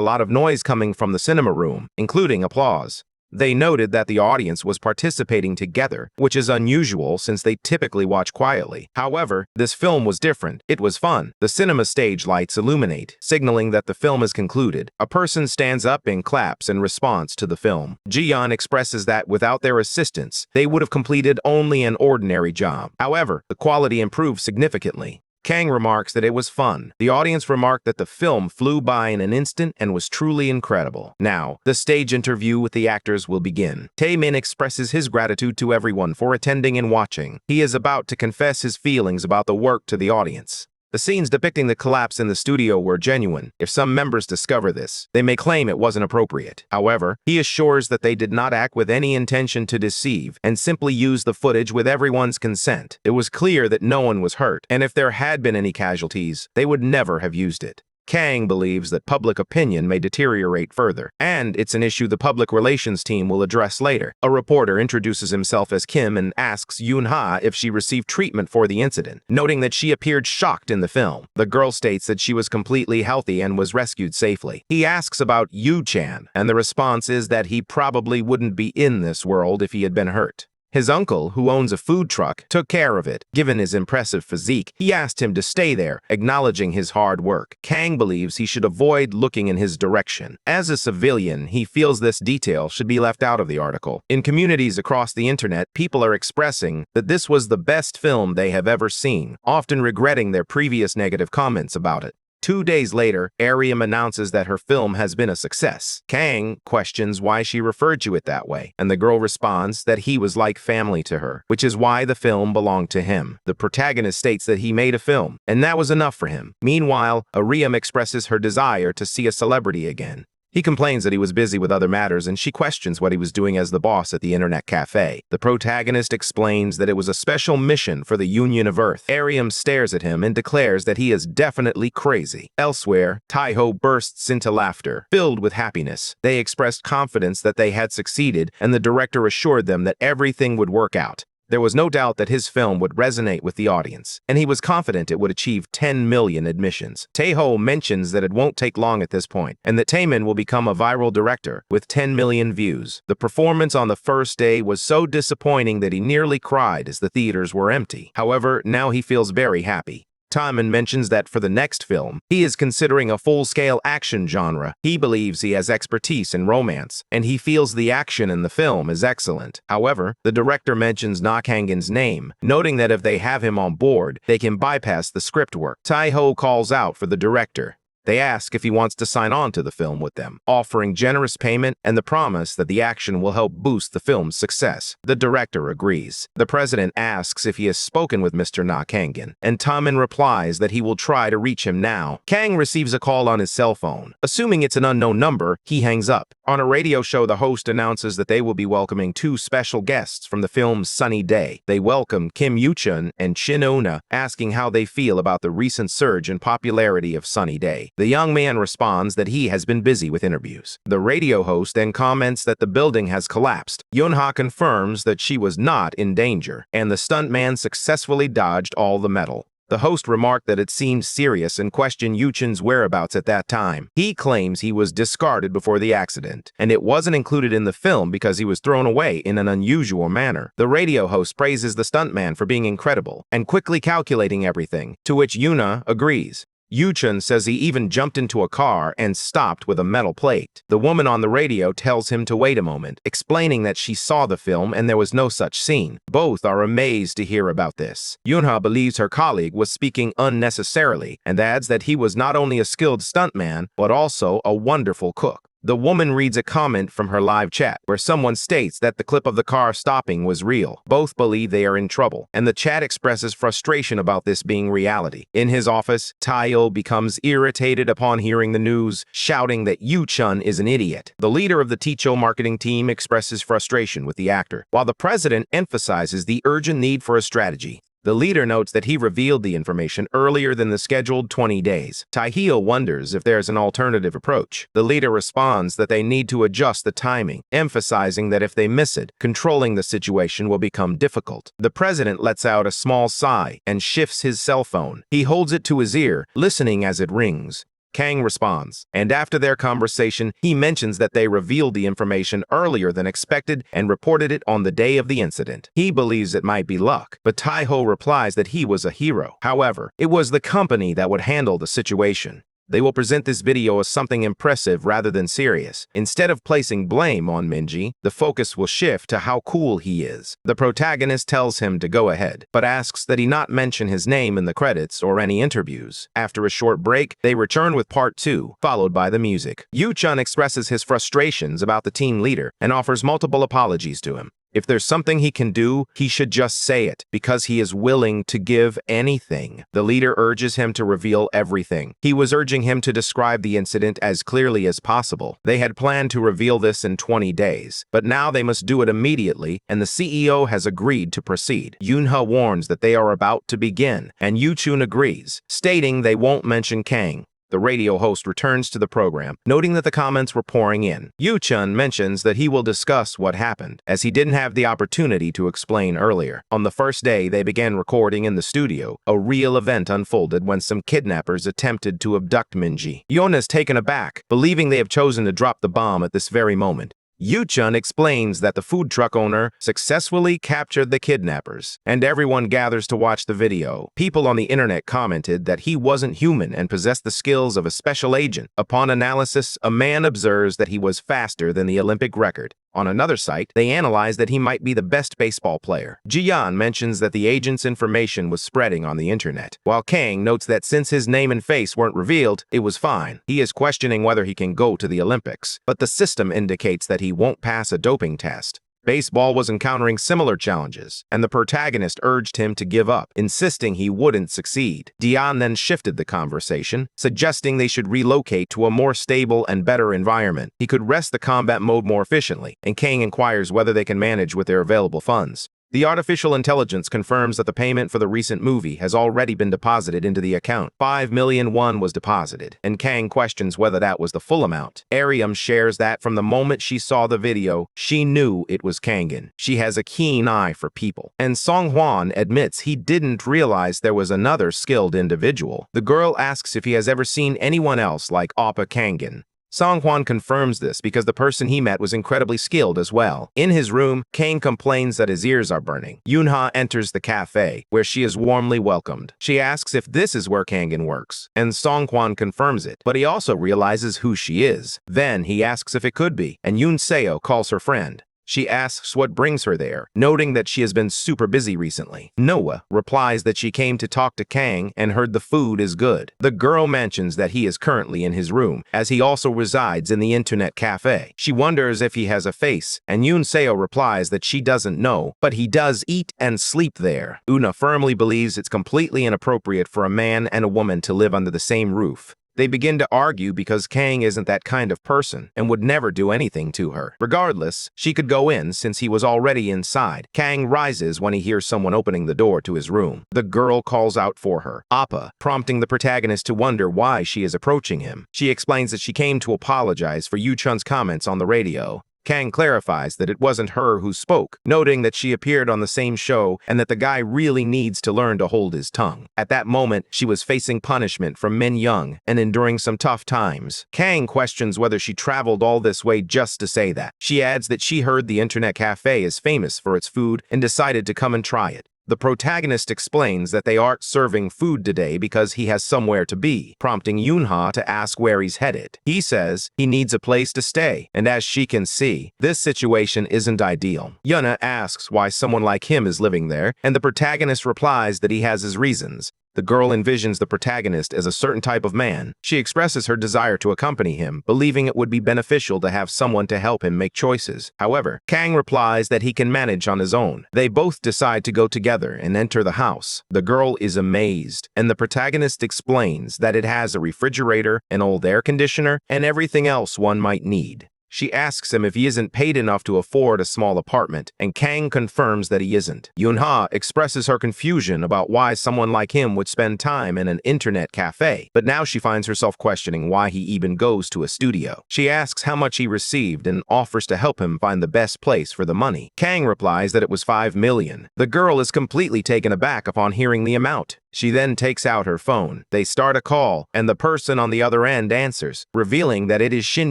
lot of noise coming from the cinema room, including applause. They noted that the audience was participating together, which is unusual since they typically watch quietly. However, this film was different. It was fun. The cinema stage lights illuminate, signaling that the film is concluded. A person stands up and claps in response to the film. Ji-yeon expresses that without their assistance, they would have completed only an ordinary job. However, the quality improved significantly. Kang remarks that it was fun. The audience remarked that the film flew by in an instant and was truly incredible. Now, the stage interview with the actors will begin. Taemin expresses his gratitude to everyone for attending and watching. He is about to confess his feelings about the work to the audience. The scenes depicting the collapse in the studio were genuine. If some members discover this, they may claim it wasn't appropriate. However, he assures that they did not act with any intention to deceive and simply used the footage with everyone's consent. It was clear that no one was hurt, and if there had been any casualties, they would never have used it. Kang believes that public opinion may deteriorate further, and it's an issue the public relations team will address later. A reporter introduces himself as Kim and asks Yoon-ha if she received treatment for the incident, noting that she appeared shocked in the film. The girl states that she was completely healthy and was rescued safely. He asks about Yu-chan, and the response is that he probably wouldn't be in this world if he had been hurt. His uncle, who owns a food truck, took care of it. Given his impressive physique, he asked him to stay there, acknowledging his hard work. Kang believes he should avoid looking in his direction. As a civilian, he feels this detail should be left out of the article. In communities across the internet, people are expressing that this was the best film they have ever seen, often regretting their previous negative comments about it. 2 days later, Ariam announces that her film has been a success. Kang questions why she referred to it that way, and the girl responds that he was like family to her, which is why the film belonged to him. The protagonist states that he made a film, and that was enough for him. Meanwhile, Ariam expresses her desire to see a celebrity again. He complains that he was busy with other matters, and she questions what he was doing as the boss at the internet cafe. The protagonist explains that it was a special mission for the Union of Earth. Ariam stares at him and declares that he is definitely crazy. Elsewhere, Taeho bursts into laughter, filled with happiness. They expressed confidence that they had succeeded, and the director assured them that everything would work out. There was no doubt that his film would resonate with the audience, and he was confident it would achieve 10 million admissions. Taeho mentions that it won't take long at this point, and that Taemin will become a viral director with 10 million views. The performance on the first day was so disappointing that he nearly cried as the theaters were empty. However, now he feels very happy. Taemin mentions that for the next film, he is considering a full-scale action genre. He believes he has expertise in romance, and he feels the action in the film is excellent. However, the director mentions Na Kanggin's name, noting that if they have him on board, they can bypass the script work. Taeho calls out for the director. They ask if he wants to sign on to the film with them, offering generous payment and the promise that the action will help boost the film's success. The director agrees. The president asks if he has spoken with Mr. Na Kangin, and Taemin replies that he will try to reach him now. Kang receives a call on his cell phone. Assuming it's an unknown number, he hangs up. On a radio show, the host announces that they will be welcoming 2 special guests from the film's Sunny Day. They welcome Kim Yoo-chun and Shin Eun-ah, asking how they feel about the recent surge in popularity of Sunny Day. The young man responds that he has been busy with interviews. The radio host then comments that the building has collapsed. Yoon-ha confirms that she was not in danger, and the stuntman successfully dodged all the metal. The host remarked that it seemed serious and questioned Yoo-chun's whereabouts at that time. He claims he was discarded before the accident, and it wasn't included in the film because he was thrown away in an unusual manner. The radio host praises the stuntman for being incredible and quickly calculating everything, to which Yoon-ah agrees. Yoo-chun says he even jumped into a car and stopped with a metal plate. The woman on the radio tells him to wait a moment, explaining that she saw the film and there was no such scene. Both are amazed to hear about this. Yoon-ha believes her colleague was speaking unnecessarily and adds that he was not only a skilled stuntman, but also a wonderful cook. The woman reads a comment from her live chat where someone states that the clip of the car stopping was real. Both believe they are in trouble, and the chat expresses frustration about this being reality. In his office, Taeil becomes irritated upon hearing the news, shouting that Yoo-chun is an idiot. The leader of the Techo marketing team expresses frustration with the actor, while the president emphasizes the urgent need for a strategy. The leader notes that he revealed the information earlier than the scheduled 20 days. Taeil wonders if there's an alternative approach. The leader responds that they need to adjust the timing, emphasizing that if they miss it, controlling the situation will become difficult. The president lets out a small sigh and shifts his cell phone. He holds it to his ear, listening as it rings. Kang responds, and after their conversation, he mentions that they revealed the information earlier than expected and reported it on the day of the incident. He believes it might be luck, but Taeho replies that he was a hero. However, it was the company that would handle the situation. They will present this video as something impressive rather than serious. Instead of placing blame on Minji, the focus will shift to how cool he is. The protagonist tells him to go ahead, but asks that he not mention his name in the credits or any interviews. After a short break, they return with part 2, followed by the music. Yu-chun expresses his frustrations about the team leader and offers multiple apologies to him. If there's something he can do, he should just say it, because he is willing to give anything. The leader urges him to reveal everything. He was urging him to describe the incident as clearly as possible. They had planned to reveal this in 20 days, but now they must do it immediately, and the CEO has agreed to proceed. Yoonha warns that they are about to begin, and Yu-chun agrees, stating they won't mention Kang. The radio host returns to the program, noting that the comments were pouring in. Yu-chun mentions that he will discuss what happened, as he didn't have the opportunity to explain earlier. On the first day they began recording in the studio, a real event unfolded when some kidnappers attempted to abduct Minji. Yeon is taken aback, believing they have chosen to drop the bomb at this very moment. Yu-chun explains that the food truck owner successfully captured the kidnappers, and everyone gathers to watch the video. People on the internet commented that he wasn't human and possessed the skills of a special agent. Upon analysis, a man observes that he was faster than the Olympic record. On another site, they analyzed that he might be the best baseball player. Jian mentions that the agent's information was spreading on the internet, while Kang notes that since his name and face weren't revealed, it was fine. He is questioning whether he can go to the Olympics, but the system indicates that he won't pass a doping test. Baseball was encountering similar challenges, and the protagonist urged him to give up, insisting he wouldn't succeed. Dion then shifted the conversation, suggesting they should relocate to a more stable and better environment. He could wrest the combat mode more efficiently, and Kang inquires whether they can manage with their available funds. The artificial intelligence confirms that the payment for the recent movie has already been deposited into the account. 5 million won was deposited, and Kang questions whether that was the full amount. Arium shares that from the moment she saw the video, she knew it was Kangen. She has a keen eye for people. And Songhwan admits he didn't realize there was another skilled individual. The girl asks if he has ever seen anyone else like Oppa Kangen. Songhwan confirms this because the person he met was incredibly skilled as well. In his room, Kang complains that his ears are burning. Yoonha enters the cafe, where she is warmly welcomed. She asks if this is where Kangen works, and Songhwan confirms it, but he also realizes who she is. Then he asks if it could be, and Yoon Seo calls her friend. She asks what brings her there, noting that she has been super busy recently. Noah replies that she came to talk to Kang and heard the food is good. The girl mentions that he is currently in his room, as he also resides in the internet cafe. She wonders if he has a face, and Yoon Seo replies that she doesn't know, but he does eat and sleep there. Una firmly believes it's completely inappropriate for a man and a woman to live under the same roof. They begin to argue because Kang isn't that kind of person and would never do anything to her. Regardless, she could go in since he was already inside. Kang rises when he hears someone opening the door to his room. The girl calls out for her, Appa, prompting the protagonist to wonder why she is approaching him. She explains that she came to apologize for Yu-chun's comments on the radio. Kang clarifies that it wasn't her who spoke, noting that she appeared on the same show and that the guy really needs to learn to hold his tongue. At that moment, she was facing punishment from Min Young and enduring some tough times. Kang questions whether she traveled all this way just to say that. She adds that she heard the internet cafe is famous for its food and decided to come and try it. The protagonist explains that they aren't serving food today because he has somewhere to be, prompting Yoonha to ask where he's headed. He says he needs a place to stay, and as she can see, this situation isn't ideal. Yuna asks why someone like him is living there, and the protagonist replies that he has his reasons. The girl envisions the protagonist as a certain type of man. She expresses her desire to accompany him, believing it would be beneficial to have someone to help him make choices. However, Kang replies that he can manage on his own. They both decide to go together and enter the house. The girl is amazed, and the protagonist explains that it has a refrigerator, an old air conditioner, and everything else one might need. She asks him if he isn't paid enough to afford a small apartment, and Kang confirms that he isn't. Yoonha expresses her confusion about why someone like him would spend time in an internet cafe, but now she finds herself questioning why he even goes to a studio. She asks how much he received and offers to help him find the best place for the money. Kang replies that it was 5 million. The girl is completely taken aback upon hearing the amount. She then takes out her phone. They start a call, and the person on the other end answers, revealing that it is Shin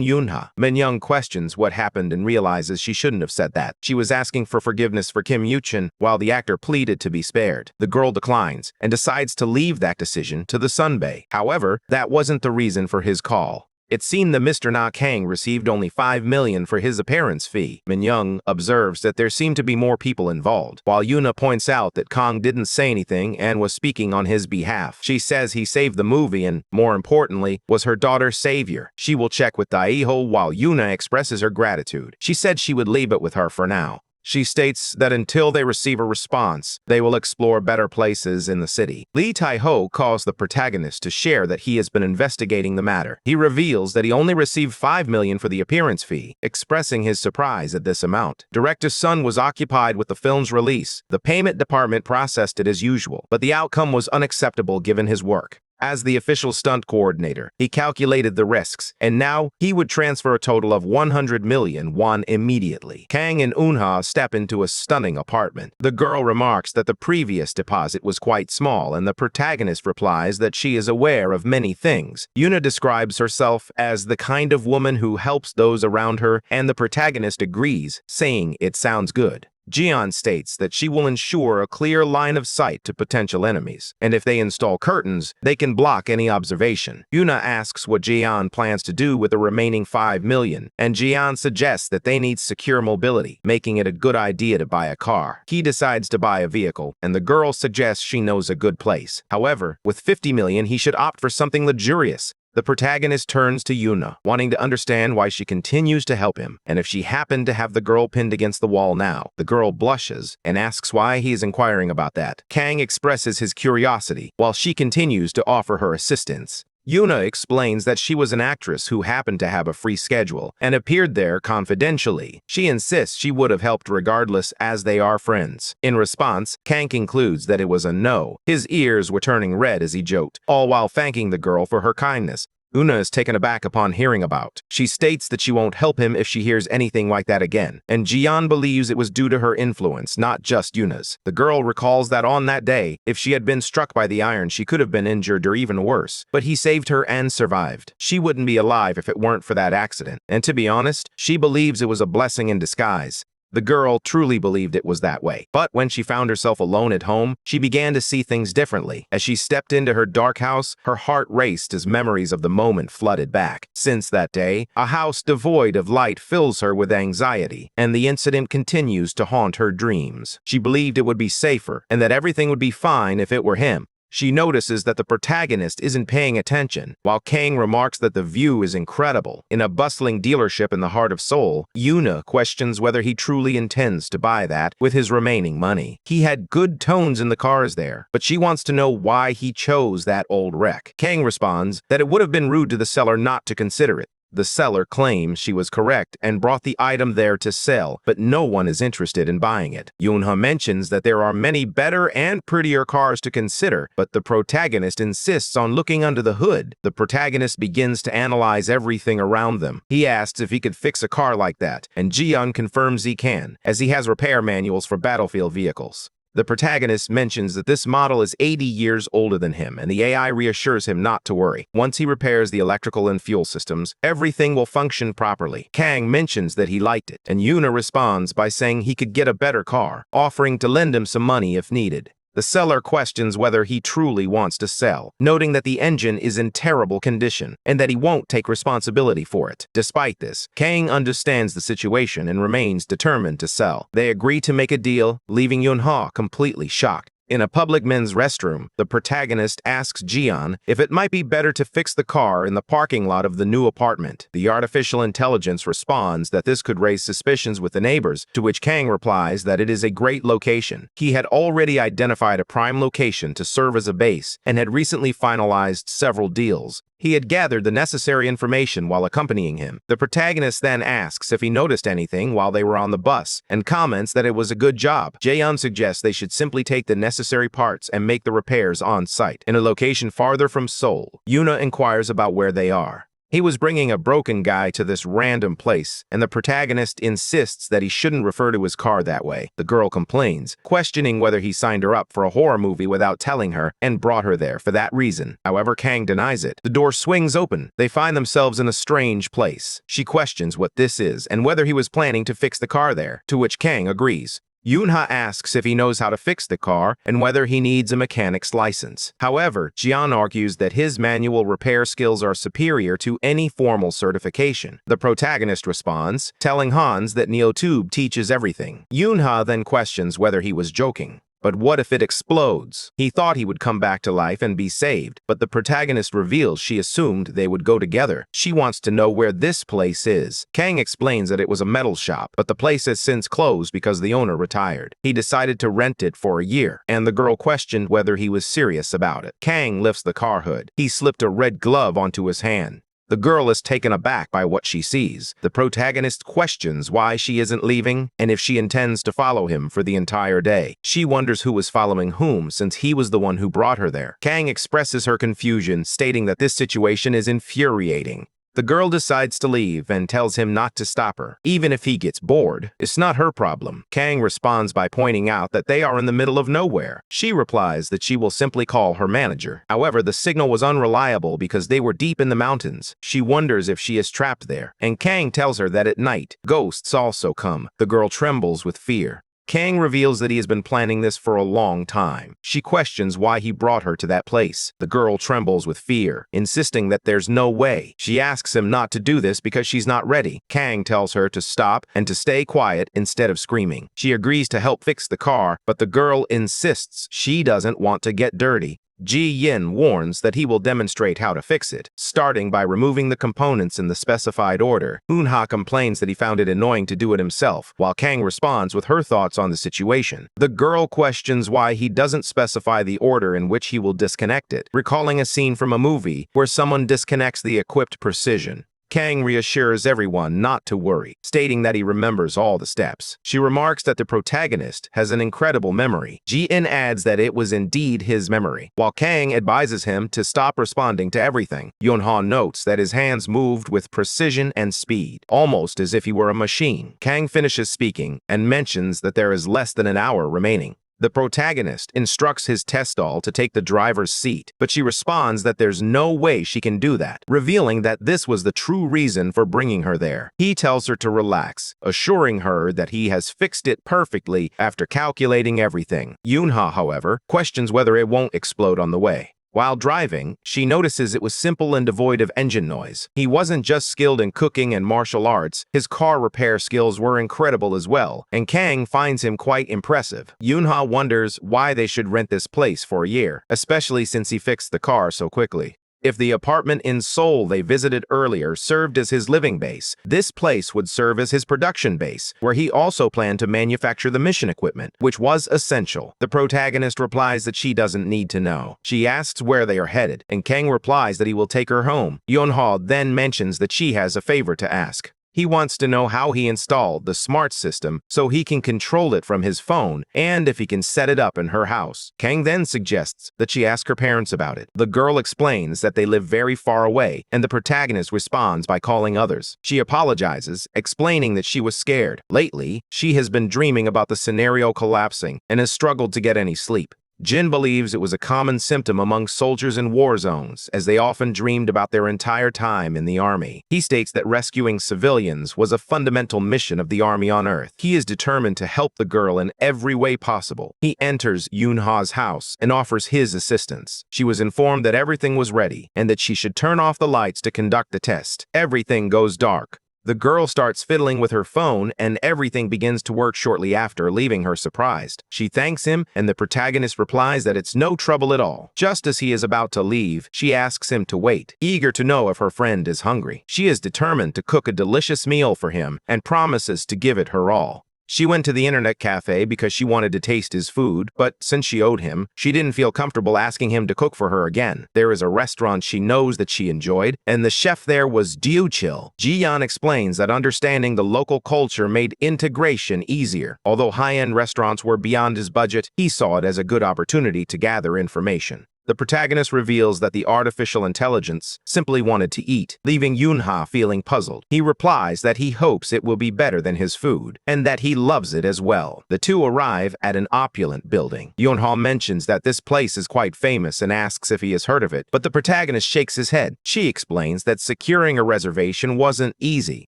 Yoonha. Min Young questions what happened and realizes she shouldn't have said that. She was asking for forgiveness for Kim Yoo-chin while the actor pleaded to be spared. The girl declines and decides to leave that decision to the sunbae. However, that wasn't the reason for his call. It seemed that Mr. Na Kang received only 5 million for his appearance fee. Min Young observes that there seemed to be more people involved, while Yuna points out that Kang didn't say anything and was speaking on his behalf. She says he saved the movie and, more importantly, was her daughter's savior. She will check with Daiho while Yuna expresses her gratitude. She said she would leave it with her for now. She states that until they receive a response, they will explore better places in the city. Lee Tai-ho calls the protagonist to share that he has been investigating the matter. He reveals that he only received 5 million for the appearance fee, expressing his surprise at this amount. Director Sun was occupied with the film's release. The payment department processed it as usual, but the outcome was unacceptable given his work. As the official stunt coordinator, he calculated the risks, and now he would transfer a total of 100 million won immediately. Kang and Eunha step into a stunning apartment. The girl remarks that the previous deposit was quite small, and the protagonist replies that she is aware of many things. Yuna describes herself as the kind of woman who helps those around her, and the protagonist agrees, saying it sounds good. Jian states that she will ensure a clear line of sight to potential enemies, and if they install curtains, they can block any observation. Yuna asks what Jian plans to do with the remaining 5 million, and Jian suggests that they need secure mobility, making it a good idea to buy a car. He decides to buy a vehicle, and the girl suggests she knows a good place. However, with 50 million, he should opt for something luxurious. The protagonist turns to Yuna, wanting to understand why she continues to help him, and if she happened to have the girl pinned against the wall now. The girl blushes and asks why he is inquiring about that. Kang expresses his curiosity, while she continues to offer her assistance. Yuna explains that she was an actress who happened to have a free schedule and appeared there confidentially. She insists she would have helped regardless as they are friends. In response, Kang concludes that it was a no. His ears were turning red as he joked, all while thanking the girl for her kindness. Una is taken aback upon hearing about. She states that she won't help him if she hears anything like that again, and Jian believes it was due to her influence, not just Yuna's. The girl recalls that on that day, if she had been struck by the iron, she could have been injured or even worse, but he saved her and survived. She wouldn't be alive if it weren't for that accident, and to be honest, she believes it was a blessing in disguise. The girl truly believed it was that way. But when she found herself alone at home, she began to see things differently. As she stepped into her dark house, her heart raced as memories of the moment flooded back. Since that day, a house devoid of light fills her with anxiety, and the incident continues to haunt her dreams. She believed it would be safer, and that everything would be fine if it were him. She notices that the protagonist isn't paying attention, while Kang remarks that the view is incredible. In a bustling dealership in the heart of Seoul, Yuna questions whether he truly intends to buy that with his remaining money. He had good tones in the cars there, but she wants to know why he chose that old wreck. Kang responds that it would have been rude to the seller not to consider it. The seller claims she was correct and brought the item there to sell, but no one is interested in buying it. Yoonha mentions that there are many better and prettier cars to consider, but the protagonist insists on looking under the hood. The protagonist begins to analyze everything around them. He asks if he could fix a car like that, and Jiyeon confirms he can, as he has repair manuals for battlefield vehicles. The protagonist mentions that this model is 80 years older than him, and the AI reassures him not to worry. Once he repairs the electrical and fuel systems, everything will function properly. Kang mentions that he liked it, and Yuna responds by saying he could get a better car, offering to lend him some money if needed. The seller questions whether he truly wants to sell, noting that the engine is in terrible condition and that he won't take responsibility for it. Despite this, Kang understands the situation and remains determined to sell. They agree to make a deal, leaving Yunha completely shocked. In a public men's restroom, the protagonist asks Jiyeon if it might be better to fix the car in the parking lot of the new apartment. The artificial intelligence responds that this could raise suspicions with the neighbors, to which Kang replies that it is a great location. He had already identified a prime location to serve as a base and had recently finalized several deals. He had gathered the necessary information while accompanying him. The protagonist then asks if he noticed anything while they were on the bus and comments that it was a good job. Jaehyun suggests they should simply take the necessary parts and make the repairs on site. In a location farther from Seoul, Yuna inquires about where they are. He was bringing a broken guy to this random place, and the protagonist insists that he shouldn't refer to his car that way. The girl complains, questioning whether he signed her up for a horror movie without telling her and brought her there for that reason. However, Kang denies it. The door swings open. They find themselves in a strange place. She questions what this is and whether he was planning to fix the car there, to which Kang agrees. Yoonha asks if he knows how to fix the car and whether he needs a mechanic's license. However, Jian argues that his manual repair skills are superior to any formal certification. The protagonist responds, telling Hans that NeoTube teaches everything. Yoonha then questions whether he was joking. But what if it explodes? He thought he would come back to life and be saved, but the protagonist reveals she assumed they would go together. She wants to know where this place is. Kang explains that it was a metal shop, but the place has since closed because the owner retired. He decided to rent it for a year, and the girl questioned whether he was serious about it. Kang lifts the car hood. He slipped a red glove onto his hand. The girl is taken aback by what she sees. The protagonist questions why she isn't leaving and if she intends to follow him for the entire day. She wonders who was following whom since he was the one who brought her there. Kang expresses her confusion, stating that this situation is infuriating. The girl decides to leave and tells him not to stop her. Even if he gets bored, it's not her problem. Kang responds by pointing out that they are in the middle of nowhere. She replies that she will simply call her manager. However, the signal was unreliable because they were deep in the mountains. She wonders if she is trapped there, and Kang tells her that at night, ghosts also come. The girl trembles with fear. Kang reveals that he has been planning this for a long time. She questions why he brought her to that place. The girl trembles with fear, insisting that there's no way. She asks him not to do this because she's not ready. Kang tells her to stop and to stay quiet instead of screaming. She agrees to help fix the car, but the girl insists she doesn't want to get dirty. Ji Yin warns that he will demonstrate how to fix it, starting by removing the components in the specified order. Eunha complains that he found it annoying to do it himself, while Kang responds with her thoughts on the situation. The girl questions why he doesn't specify the order in which he will disconnect it, recalling a scene from a movie where someone disconnects the equipped precision. Kang reassures everyone not to worry, stating that he remembers all the steps. She remarks that the protagonist has an incredible memory. Ji-in adds that it was indeed his memory, while Kang advises him to stop responding to everything. Yonhan notes that his hands moved with precision and speed, almost as if he were a machine. Kang finishes speaking and mentions that there is less than an hour remaining. The protagonist instructs his test doll to take the driver's seat, but she responds that there's no way she can do that, revealing that this was the true reason for bringing her there. He tells her to relax, assuring her that he has fixed it perfectly after calculating everything. Yoonha, however, questions whether it won't explode on the way. While driving, she notices it was simple and devoid of engine noise. He wasn't just skilled in cooking and martial arts, his car repair skills were incredible as well, and Kang finds him quite impressive. Yoonha wonders why they should rent this place for a year, especially since he fixed the car so quickly. If the apartment in Seoul they visited earlier served as his living base, this place would serve as his production base, where he also planned to manufacture the mission equipment, which was essential. The protagonist replies that she doesn't need to know. She asks where they are headed, and Kang replies that he will take her home. Yonha then mentions that she has a favor to ask. He wants to know how he installed the smart system so he can control it from his phone and if he can set it up in her house. Kang then suggests that she ask her parents about it. The girl explains that they live very far away, and the protagonist responds by calling others. She apologizes, explaining that she was scared. Lately, she has been dreaming about the scenario collapsing and has struggled to get any sleep. Jin believes it was a common symptom among soldiers in war zones, as they often dreamed about their entire time in the army. He states that rescuing civilians was a fundamental mission of the army on Earth. He is determined to help the girl in every way possible. He enters Yoonha's house and offers his assistance. She was informed that everything was ready and that she should turn off the lights to conduct the test. Everything goes dark. The girl starts fiddling with her phone, and everything begins to work shortly after, leaving her surprised. She thanks him, and the protagonist replies that it's no trouble at all. Just as he is about to leave, she asks him to wait, eager to know if her friend is hungry. She is determined to cook a delicious meal for him and promises to give it her all. She went to the internet cafe because she wanted to taste his food, but since she owed him, she didn't feel comfortable asking him to cook for her again. There is a restaurant she knows that she enjoyed, and the chef there was Jiuchil. Jiyan explains that understanding the local culture made integration easier. Although high-end restaurants were beyond his budget, he saw it as a good opportunity to gather information. The protagonist reveals that the artificial intelligence simply wanted to eat, leaving Yunha feeling puzzled. He replies that he hopes it will be better than his food, and that he loves it as well. The two arrive at an opulent building. Yunha mentions that this place is quite famous and asks if he has heard of it, but the protagonist shakes his head. She explains that securing a reservation wasn't easy,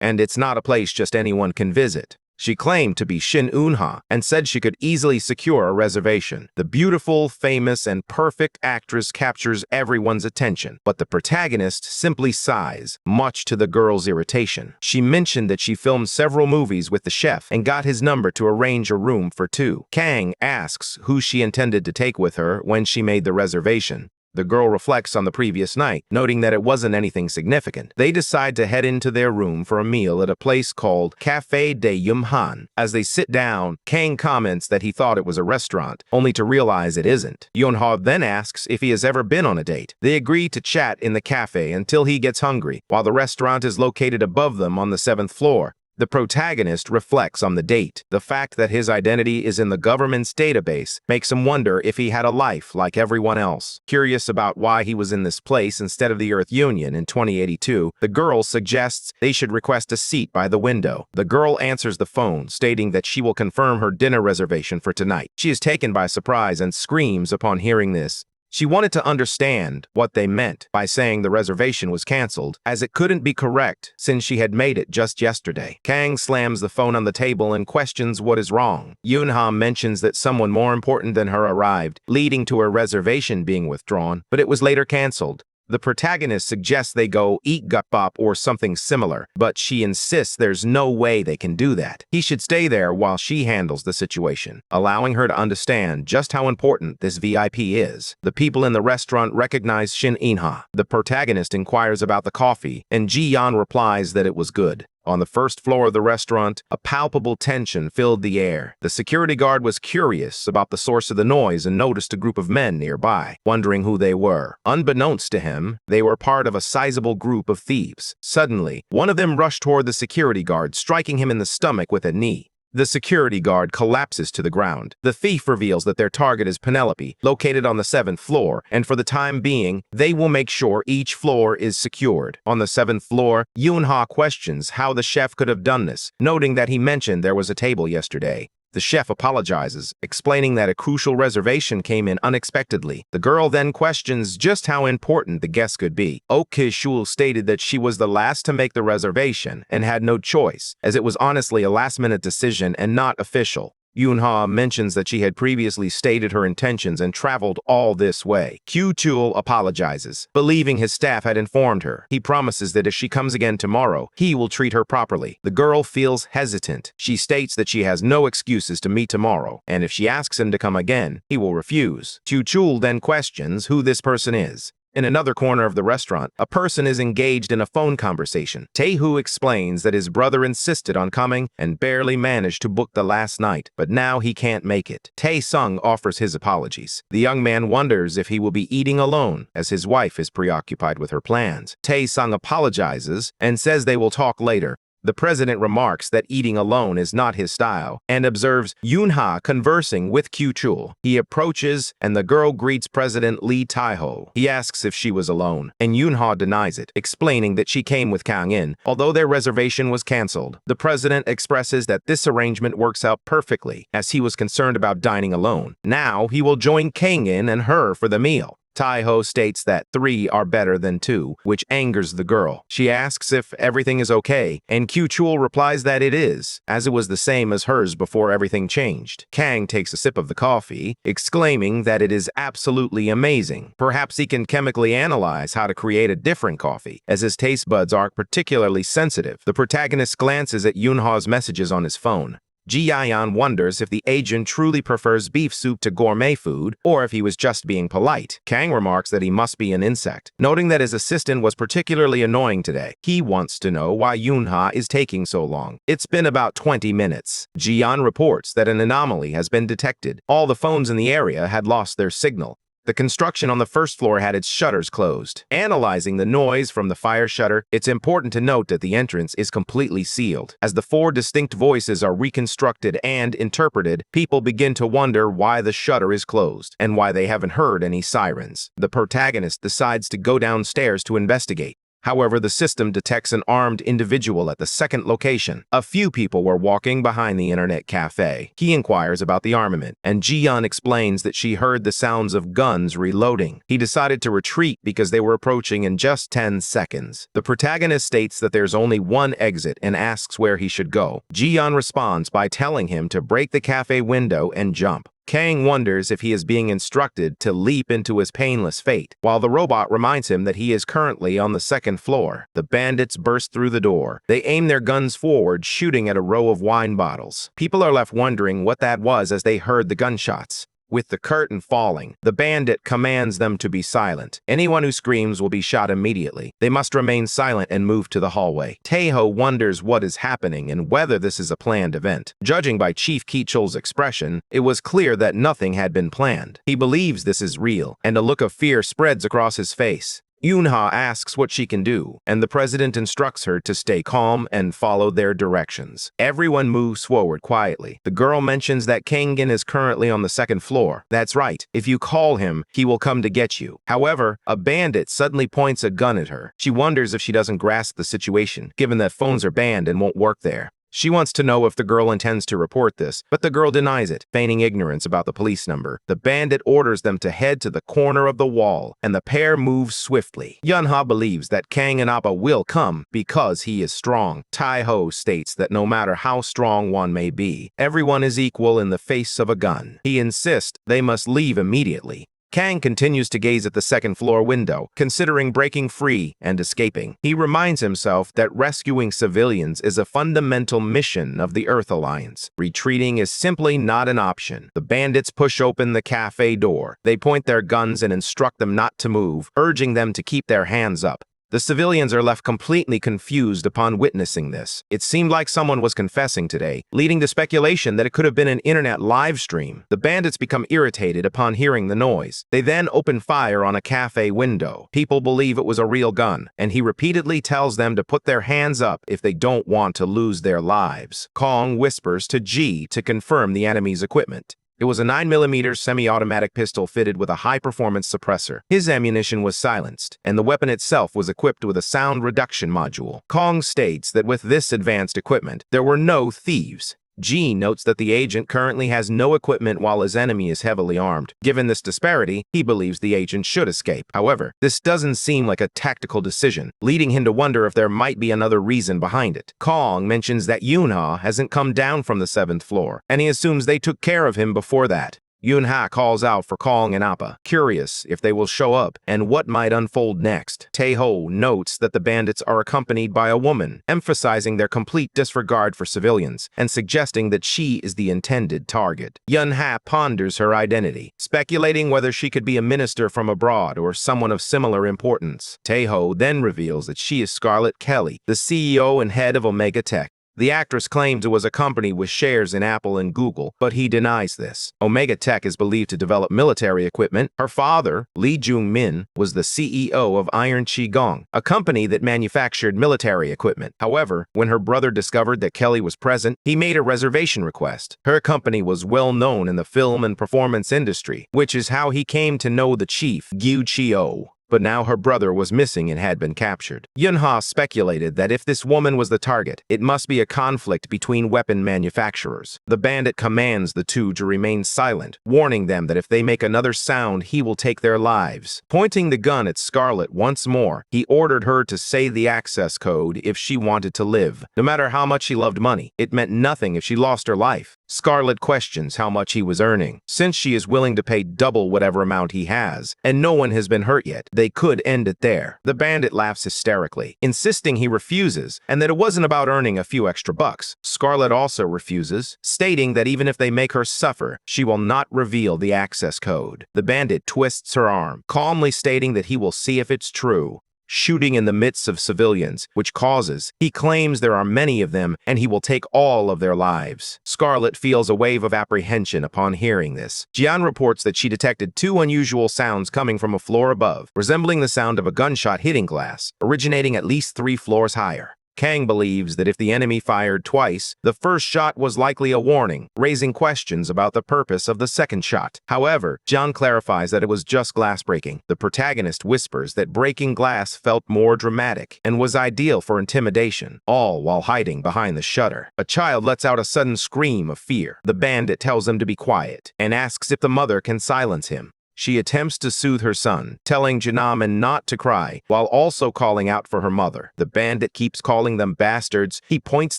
and it's not a place just anyone can visit. She claimed to be Shin Eun-ha and said she could easily secure a reservation. The beautiful, famous, and perfect actress captures everyone's attention, but the protagonist simply sighs, much to the girl's irritation. She mentioned that she filmed several movies with the chef and got his number to arrange a room for two. Kang asks who she intended to take with her when she made the reservation. The girl reflects on the previous night, noting that it wasn't anything significant. They decide to head into their room for a meal at a place called Café de Yumhan. As they sit down, Kang comments that he thought it was a restaurant, only to realize it isn't. Yunha then asks if he has ever been on a date. They agree to chat in the cafe until he gets hungry, while the restaurant is located above them on the 7th floor. The protagonist reflects on the date. The fact that his identity is in the government's database makes him wonder if he had a life like everyone else. Curious about why he was in this place instead of the Earth Union in 2082, the girl suggests they should request a seat by the window. The girl answers the phone, stating that she will confirm her dinner reservation for tonight. She is taken by surprise and screams upon hearing this. She wanted to understand what they meant by saying the reservation was canceled, as it couldn't be correct since she had made it just yesterday. Kang slams the phone on the table and questions what is wrong. Yunha mentions that someone more important than her arrived, leading to her reservation being withdrawn, but it was later canceled. The protagonist suggests they go eat gukbap or something similar, but she insists there's no way they can do that. He should stay there while she handles the situation, allowing her to understand just how important this VIP is. The people in the restaurant recognize Shin Eun-ha. The protagonist inquires about the coffee, and Ji-yeon replies that it was good. On the first floor of the restaurant, a palpable tension filled the air. The security guard was curious about the source of the noise and noticed a group of men nearby, wondering who they were. Unbeknownst to him, they were part of a sizable group of thieves. Suddenly, one of them rushed toward the security guard, striking him in the stomach with a knee. The security guard collapses to the ground. The thief reveals that their target is Penelope, located on the 7th floor, and for the time being, they will make sure each floor is secured. On the 7th floor, Yunha questions how the chef could have done this, noting that he mentioned there was a table yesterday. The chef apologizes, explaining that a crucial reservation came in unexpectedly. The girl then questions just how important the guest could be. Ok Ki-shul stated that she was the last to make the reservation and had no choice, as it was honestly a last-minute decision and not official. Yunha mentions that she had previously stated her intentions and traveled all this way. Ki-shul apologizes, believing his staff had informed her. He promises that if she comes again tomorrow, he will treat her properly. The girl feels hesitant. She states that she has no excuses to meet tomorrow, and if she asks him to come again, he will refuse. Ki-shul then questions who this person is. In another corner of the restaurant, a person is engaged in a phone conversation. Tae-hoo explains that his brother insisted on coming and barely managed to book the last night, but now he can't make it. Tae-sung offers his apologies. The young man wonders if he will be eating alone, as his wife is preoccupied with her plans. Tae-sung apologizes and says they will talk later. The president remarks that eating alone is not his style and observes Yunha conversing with Ki-shul. He approaches and the girl greets President Lee Tae-ho. He asks if she was alone, and Yunha denies it, explaining that she came with Kang-in, although their reservation was canceled. The president expresses that this arrangement works out perfectly, as he was concerned about dining alone. Now he will join Kang-in and her for the meal. Tae-ho states that 3 are better than 2, which angers the girl. She asks if everything is okay, and Ki-shul replies that it is, as it was the same as hers before everything changed. Kang takes a sip of the coffee, exclaiming that it is absolutely amazing. Perhaps he can chemically analyze how to create a different coffee, as his taste buds are particularly sensitive. The protagonist glances at Yunha's messages on his phone. Ji-yeon wonders if the agent truly prefers beef soup to gourmet food, or if he was just being polite. Kang remarks that he must be an insect, noting that his assistant was particularly annoying today. He wants to know why Yunha is taking so long. It's been about 20 minutes. Ji-yeon reports that an anomaly has been detected. All the phones in the area had lost their signal. The construction on the first floor had its shutters closed. Analyzing the noise from the fire shutter, it's important to note that the entrance is completely sealed. As the 4 distinct voices are reconstructed and interpreted, people begin to wonder why the shutter is closed and why they haven't heard any sirens. The protagonist decides to go downstairs to investigate. However, the system detects an armed individual at the second location. A few people were walking behind the internet cafe. He inquires about the armament, and Ji-yeon explains that she heard the sounds of guns reloading. He decided to retreat because they were approaching in just 10 seconds. The protagonist states that there's only one exit and asks where he should go. Ji-yeon responds by telling him to break the cafe window and jump. Kang wonders if he is being instructed to leap into his painless fate, while the robot reminds him that he is currently on the second floor. The bandits burst through the door. They aim their guns forward, shooting at a row of wine bottles. People are left wondering what that was as they heard the gunshots. With the curtain falling, the bandit commands them to be silent. Anyone who screams will be shot immediately. They must remain silent and move to the hallway. Tae-ho wonders what is happening and whether this is a planned event. Judging by Chief Ki-chul's expression, it was clear that nothing had been planned. He believes this is real, and a look of fear spreads across his face. Yoon-ha asks what she can do, and the president instructs her to stay calm and follow their directions. Everyone moves forward quietly. The girl mentions that Kang-in is currently on the second floor. That's right. If you call him, he will come to get you. However, a bandit suddenly points a gun at her. She wonders if she doesn't grasp the situation, given that phones are banned and won't work there. She wants to know if the girl intends to report this, but the girl denies it, feigning ignorance about the police number. The bandit orders them to head to the corner of the wall, and the pair moves swiftly. Yunha believes that Kang and Appa will come because he is strong. Tai-ho states that no matter how strong one may be, everyone is equal in the face of a gun. He insists they must leave immediately. Kang continues to gaze at the second floor window, considering breaking free and escaping. He reminds himself that rescuing civilians is a fundamental mission of the Earth Alliance. Retreating is simply not an option. The bandits push open the cafe door. They point their guns and instruct them not to move, urging them to keep their hands up. The civilians are left completely confused upon witnessing this. It seemed like someone was confessing today, leading to speculation that it could have been an internet live stream. The bandits become irritated upon hearing the noise. They then open fire on a cafe window. People believe it was a real gun, and he repeatedly tells them to put their hands up if they don't want to lose their lives. Kong whispers to Ji to confirm the enemy's equipment. It was a 9mm semi-automatic pistol fitted with a high-performance suppressor. His ammunition was silenced, and the weapon itself was equipped with a sound reduction module. Kong states that with this advanced equipment, there were no thieves. Ji notes that the agent currently has no equipment while his enemy is heavily armed. Given this disparity, he believes the agent should escape. However, this doesn't seem like a tactical decision, leading him to wonder if there might be another reason behind it. Kong mentions that Yoon-ha hasn't come down from the 7th floor, and he assumes they took care of him before that. Yoon-ha calls out for Kong and Appa, curious if they will show up and what might unfold next. Tae-ho notes that the bandits are accompanied by a woman, emphasizing their complete disregard for civilians and suggesting that she is the intended target. Yoon-ha ponders her identity, speculating whether she could be a minister from abroad or someone of similar importance. Tae-ho then reveals that she is Scarlett Kelly, the CEO and head of Omega Tech. The actress claims it was a company with shares in Apple and Google, but he denies this. Omega Tech is believed to develop military equipment. Her father, Lee Jung-min, was the CEO of Iron Qigong, a company that manufactured military equipment. However, when her brother discovered that Kelly was present, he made a reservation request. Her company was well known in the film and performance industry, which is how he came to know the chief, Gyu Chio. But now her brother was missing and had been captured. Yoon-ha speculated that if this woman was the target, it must be a conflict between weapon manufacturers. The bandit commands the two to remain silent, warning them that if they make another sound, he will take their lives. Pointing the gun at Scarlett once more, he ordered her to say the access code if she wanted to live. No matter how much she loved money, it meant nothing if she lost her life. Scarlett questions how much he was earning, since she is willing to pay double whatever amount he has, and no one has been hurt yet. They could end it there. The bandit laughs hysterically, insisting he refuses and that it wasn't about earning a few extra bucks. Scarlett also refuses, stating that even if they make her suffer, she will not reveal the access code. The bandit twists her arm, calmly stating that he will see if it's true. shooting in the midst of civilians, which causes, he claims there are many of them and he will take all of their lives. Scarlett feels a wave of apprehension upon hearing this. Jian reports that she detected two unusual sounds coming from a floor above, resembling the sound of a gunshot hitting glass, originating at least 3 floors higher. Kang believes that if the enemy fired twice, the first shot was likely a warning, raising questions about the purpose of the second shot. However, Jian clarifies that it was just glass breaking. The protagonist whispers that breaking glass felt more dramatic and was ideal for intimidation, all while hiding behind the shutter. A child lets out a sudden scream of fear. The bandit tells him to be quiet and asks if the mother can silence him. She attempts to soothe her son, telling Jinaman not to cry, while also calling out for her mother. The bandit keeps calling them bastards. He points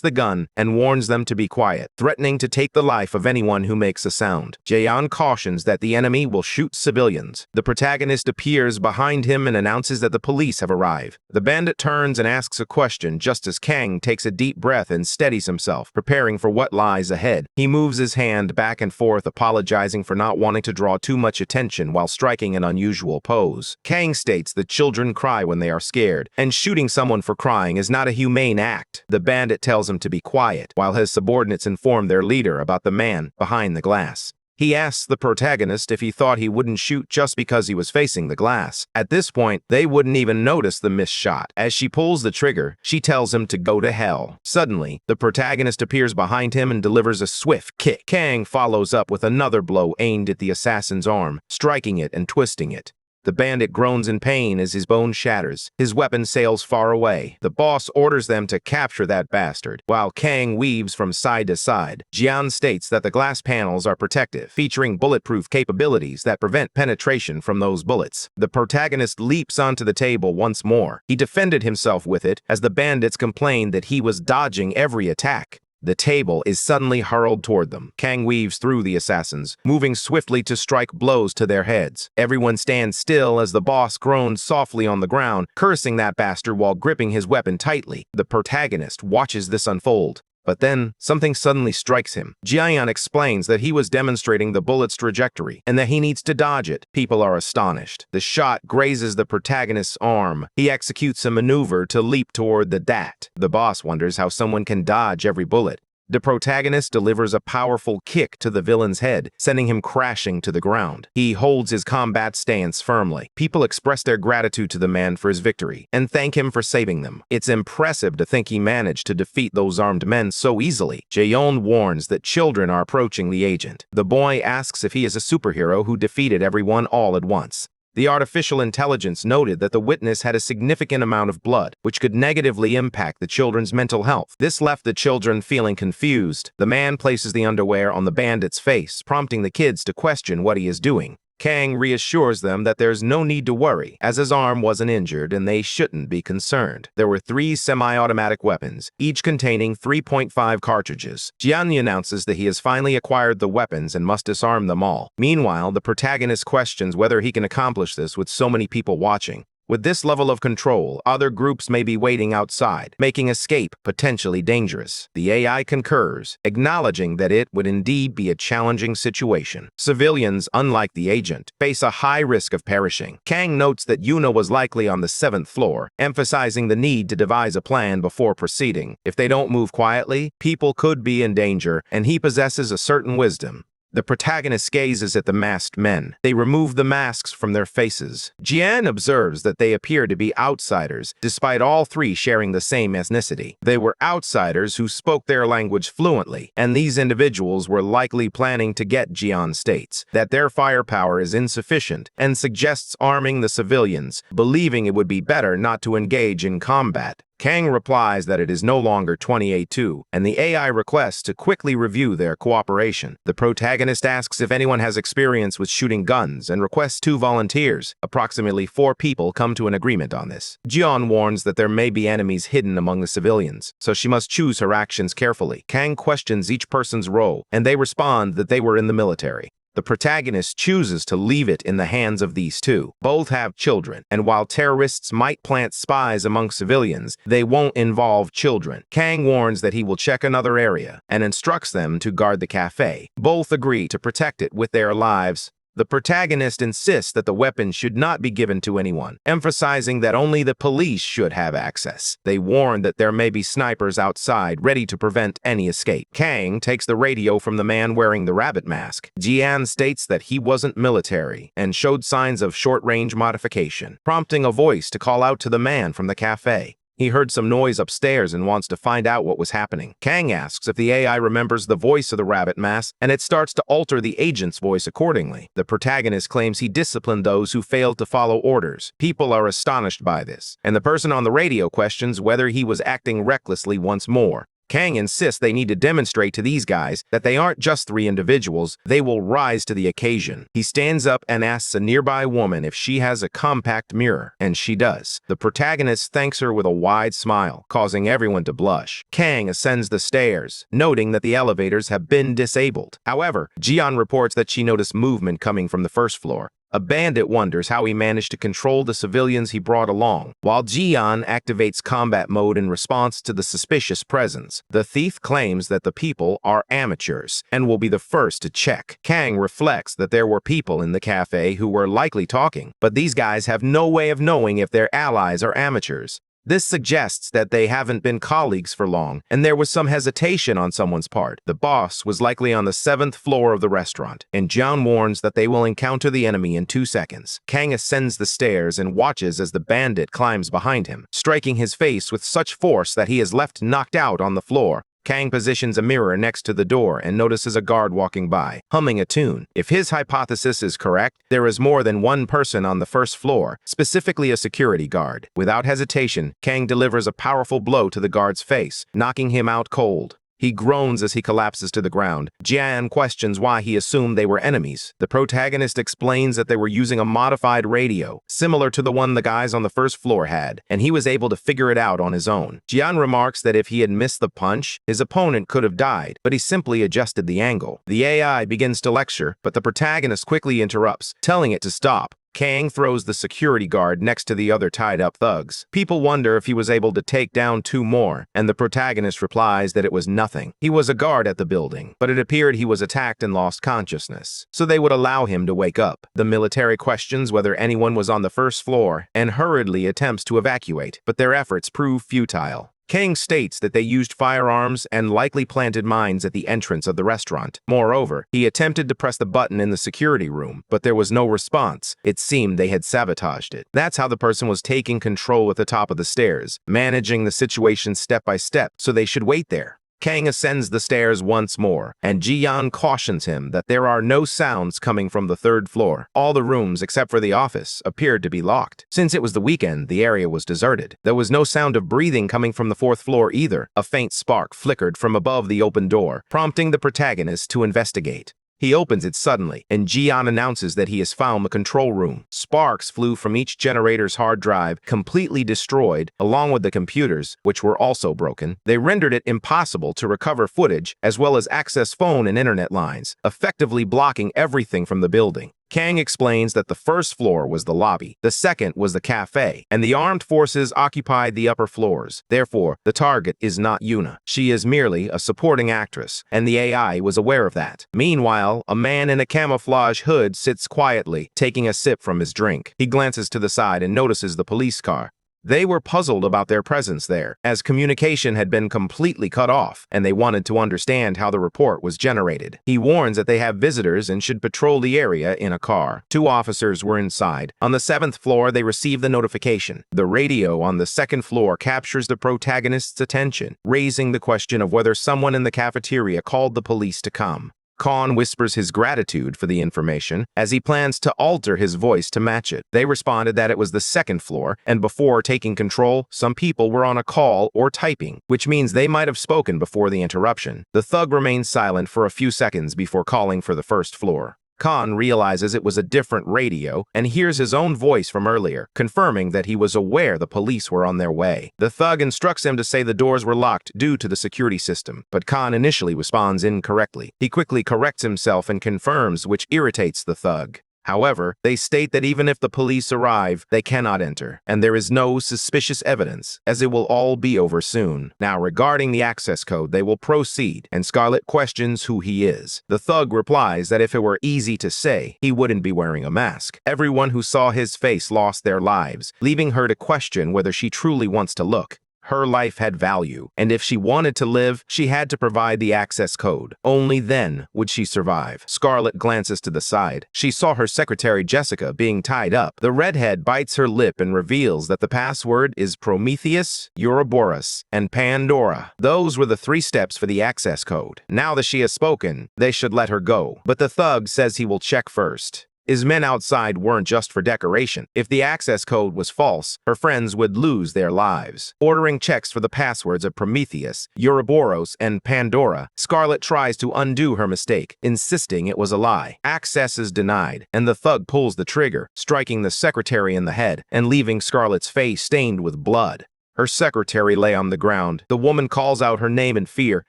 the gun and warns them to be quiet, threatening to take the life of anyone who makes a sound. Jaeon cautions that the enemy will shoot civilians. The protagonist appears behind him and announces that the police have arrived. The bandit turns and asks a question just as Kang takes a deep breath and steadies himself, preparing for what lies ahead. He moves his hand back and forth, apologizing for not wanting to draw too much attention while striking an unusual pose. Kang states that children cry when they are scared, and shooting someone for crying is not a humane act. The bandit tells him to be quiet, while his subordinates inform their leader about the man behind the glass. He asks the protagonist if he thought he wouldn't shoot just because he was facing the glass. At this point, they wouldn't even notice the missed shot. As she pulls the trigger, she tells him to go to hell. Suddenly, the protagonist appears behind him and delivers a swift kick. Kang follows up with another blow aimed at the assassin's arm, striking it and twisting it. The bandit groans in pain as his bone shatters. His weapon sails far away. The boss orders them to capture that bastard. While Kang weaves from side to side, Jian states that the glass panels are protective, featuring bulletproof capabilities that prevent penetration from those bullets. The protagonist leaps onto the table once more. He defended himself with it as the bandits complained that he was dodging every attack. The table is suddenly hurled toward them. Kang weaves through the assassins, moving swiftly to strike blows to their heads. Everyone stands still as the boss groans softly on the ground, cursing that bastard while gripping his weapon tightly. The protagonist watches this unfold. But then, something suddenly strikes him. Jian explains that he was demonstrating the bullet's trajectory and that he needs to dodge it. People are astonished. The shot grazes the protagonist's arm. He executes a maneuver to leap toward the dat. The boss wonders how someone can dodge every bullet. The protagonist delivers a powerful kick to the villain's head, sending him crashing to the ground. He holds his combat stance firmly. People express their gratitude to the man for his victory and thank him for saving them. It's impressive to think he managed to defeat those armed men so easily. Jaeon warns that children are approaching the agent. The boy asks if he is a superhero who defeated everyone all at once. The artificial intelligence noted that the witness had a significant amount of blood, which could negatively impact the children's mental health. This left the children feeling confused. The man places the underwear on the bandit's face, prompting the kids to question what he is doing. Kang reassures them that there's no need to worry, as his arm wasn't injured and they shouldn't be concerned. There were 3 semi-automatic weapons, each containing 3.5 cartridges. Jian announces that he has finally acquired the weapons and must disarm them all. Meanwhile, the protagonist questions whether he can accomplish this with so many people watching. With this level of control, other groups may be waiting outside, making escape potentially dangerous. The AI concurs, acknowledging that it would indeed be a challenging situation. Civilians, unlike the agent, face a high risk of perishing. Kang notes that Yuna was likely on the 7th floor, emphasizing the need to devise a plan before proceeding. If they don't move quietly, people could be in danger, and he possesses a certain wisdom. The protagonist gazes at the masked men. They remove the masks from their faces. Jian observes that they appear to be outsiders, despite all 3 sharing the same ethnicity. They were outsiders who spoke their language fluently, and these individuals were likely planning to get. Jian states that their firepower is insufficient and suggests arming the civilians, believing it would be better not to engage in combat. Kang replies that it is no longer 28-2, and the AI requests to quickly review their cooperation. The protagonist asks if anyone has experience with shooting guns and requests 2 volunteers. Approximately 4 people come to an agreement on this. Jian warns that there may be enemies hidden among the civilians, so she must choose her actions carefully. Kang questions each person's role, and they respond that they were in the military. The protagonist chooses to leave it in the hands of these 2. Both have children, and while terrorists might plant spies among civilians, they won't involve children. Kang warns that he will check another area and instructs them to guard the cafe. Both agree to protect it with their lives. The protagonist insists that the weapon should not be given to anyone, emphasizing that only the police should have access. They warn that there may be snipers outside ready to prevent any escape. Kang takes the radio from the man wearing the rabbit mask. Jian states that he wasn't military and showed signs of short-range modification, prompting a voice to call out to the man from the cafe. He heard some noise upstairs and wants to find out what was happening. Kang asks if the AI remembers the voice of the rabbit mask, and it starts to alter the agent's voice accordingly. The protagonist claims he disciplined those who failed to follow orders. People are astonished by this, and the person on the radio questions whether he was acting recklessly once more. Kang insists they need to demonstrate to these guys that they aren't just three individuals, they will rise to the occasion. He stands up and asks a nearby woman if she has a compact mirror, and she does. The protagonist thanks her with a wide smile, causing everyone to blush. Kang ascends the stairs, noting that the elevators have been disabled. However, Jian reports that she noticed movement coming from the first floor. A bandit wonders how he managed to control the civilians he brought along, while Jian activates combat mode in response to the suspicious presence. The thief claims that the people are amateurs and will be the first to check. Kang reflects that there were people in the cafe who were likely talking, but these guys have no way of knowing if their allies are amateurs. This suggests that they haven't been colleagues for long, and there was some hesitation on someone's part. The boss was likely on the 7th floor of the restaurant, and Jian warns that they will encounter the enemy in 2 seconds. Kang ascends the stairs and watches as the bandit climbs behind him, striking his face with such force that he is left knocked out on the floor. Kang positions a mirror next to the door and notices a guard walking by, humming a tune. If his hypothesis is correct, there is more than one person on the first floor, specifically a security guard. Without hesitation, Kang delivers a powerful blow to the guard's face, knocking him out cold. He groans as he collapses to the ground. Jian questions why he assumed they were enemies. The protagonist explains that they were using a modified radio, similar to the one the guys on the first floor had, and he was able to figure it out on his own. Jian remarks that if he had missed the punch, his opponent could have died, but he simply adjusted the angle. The AI begins to lecture, but the protagonist quickly interrupts, telling it to stop. Kang throws the security guard next to the other tied-up thugs. People wonder if he was able to take down 2 more, and the protagonist replies that it was nothing. He was a guard at the building, but it appeared he was attacked and lost consciousness, so they would allow him to wake up. The military questions whether anyone was on the first floor and hurriedly attempts to evacuate, but their efforts prove futile. Kang states that they used firearms and likely planted mines at the entrance of the restaurant. Moreover, he attempted to press the button in the security room, but there was no response. It seemed they had sabotaged it. That's how the person was taking control at the top of the stairs, managing the situation step by step, so they should wait there. Kang ascends the stairs once more, and Jian cautions him that there are no sounds coming from the 3rd floor. All the rooms, except for the office, appeared to be locked. Since it was the weekend, the area was deserted. There was no sound of breathing coming from the 4th floor either. A faint spark flickered from above the open door, prompting the protagonist to investigate. He opens it suddenly, and Jian announces that he has found the control room. Sparks flew from each generator's hard drive, completely destroyed, along with the computers, which were also broken. They rendered it impossible to recover footage, as well as access phone and internet lines, effectively blocking everything from the building. Kang explains that the 1st floor was the lobby, the 2nd was the cafe, and the armed forces occupied the upper floors. Therefore, the target is not Yuna. She is merely a supporting actress, and the AI was aware of that. Meanwhile, a man in a camouflage hood sits quietly, taking a sip from his drink. He glances to the side and notices the police car. They were puzzled about their presence there, as communication had been completely cut off, and they wanted to understand how the report was generated. He warns that they have visitors and should patrol the area in a car. 2 officers were inside. On the 7th floor, they receive the notification. The radio on the 2nd floor captures the protagonist's attention, raising the question of whether someone in the cafeteria called the police to come. Khan whispers his gratitude for the information, as he plans to alter his voice to match it. They responded that it was the 2nd floor, and before taking control, some people were on a call or typing, which means they might have spoken before the interruption. The thug remains silent for a few seconds before calling for the 1st floor. Khan realizes it was a different radio and hears his own voice from earlier, confirming that he was aware the police were on their way. The thug instructs him to say the doors were locked due to the security system, but Khan initially responds incorrectly. He quickly corrects himself and confirms, which irritates the thug. However, they state that even if the police arrive, they cannot enter, and there is no suspicious evidence, as it will all be over soon. Now, regarding the access code, they will proceed, and Scarlett questions who he is. The thug replies that if it were easy to say, he wouldn't be wearing a mask. Everyone who saw his face lost their lives, leaving her to question whether she truly wants to look. Her life had value, and if she wanted to live, she had to provide the access code. Only then would she survive. Scarlett glances to the side. She saw her secretary Jessica being tied up. The redhead bites her lip and reveals that the password is Prometheus, Ouroboros, and Pandora. Those were the 3 steps for the access code. Now that she has spoken, they should let her go. But the thug says he will check first. His men outside weren't just for decoration. If the access code was false, her friends would lose their lives. Ordering checks for the passwords of Prometheus, Ouroboros, and Pandora, Scarlett tries to undo her mistake, insisting it was a lie. Access is denied, and the thug pulls the trigger, striking the secretary in the head and leaving Scarlett's face stained with blood. Her secretary lay on the ground. The woman calls out her name in fear,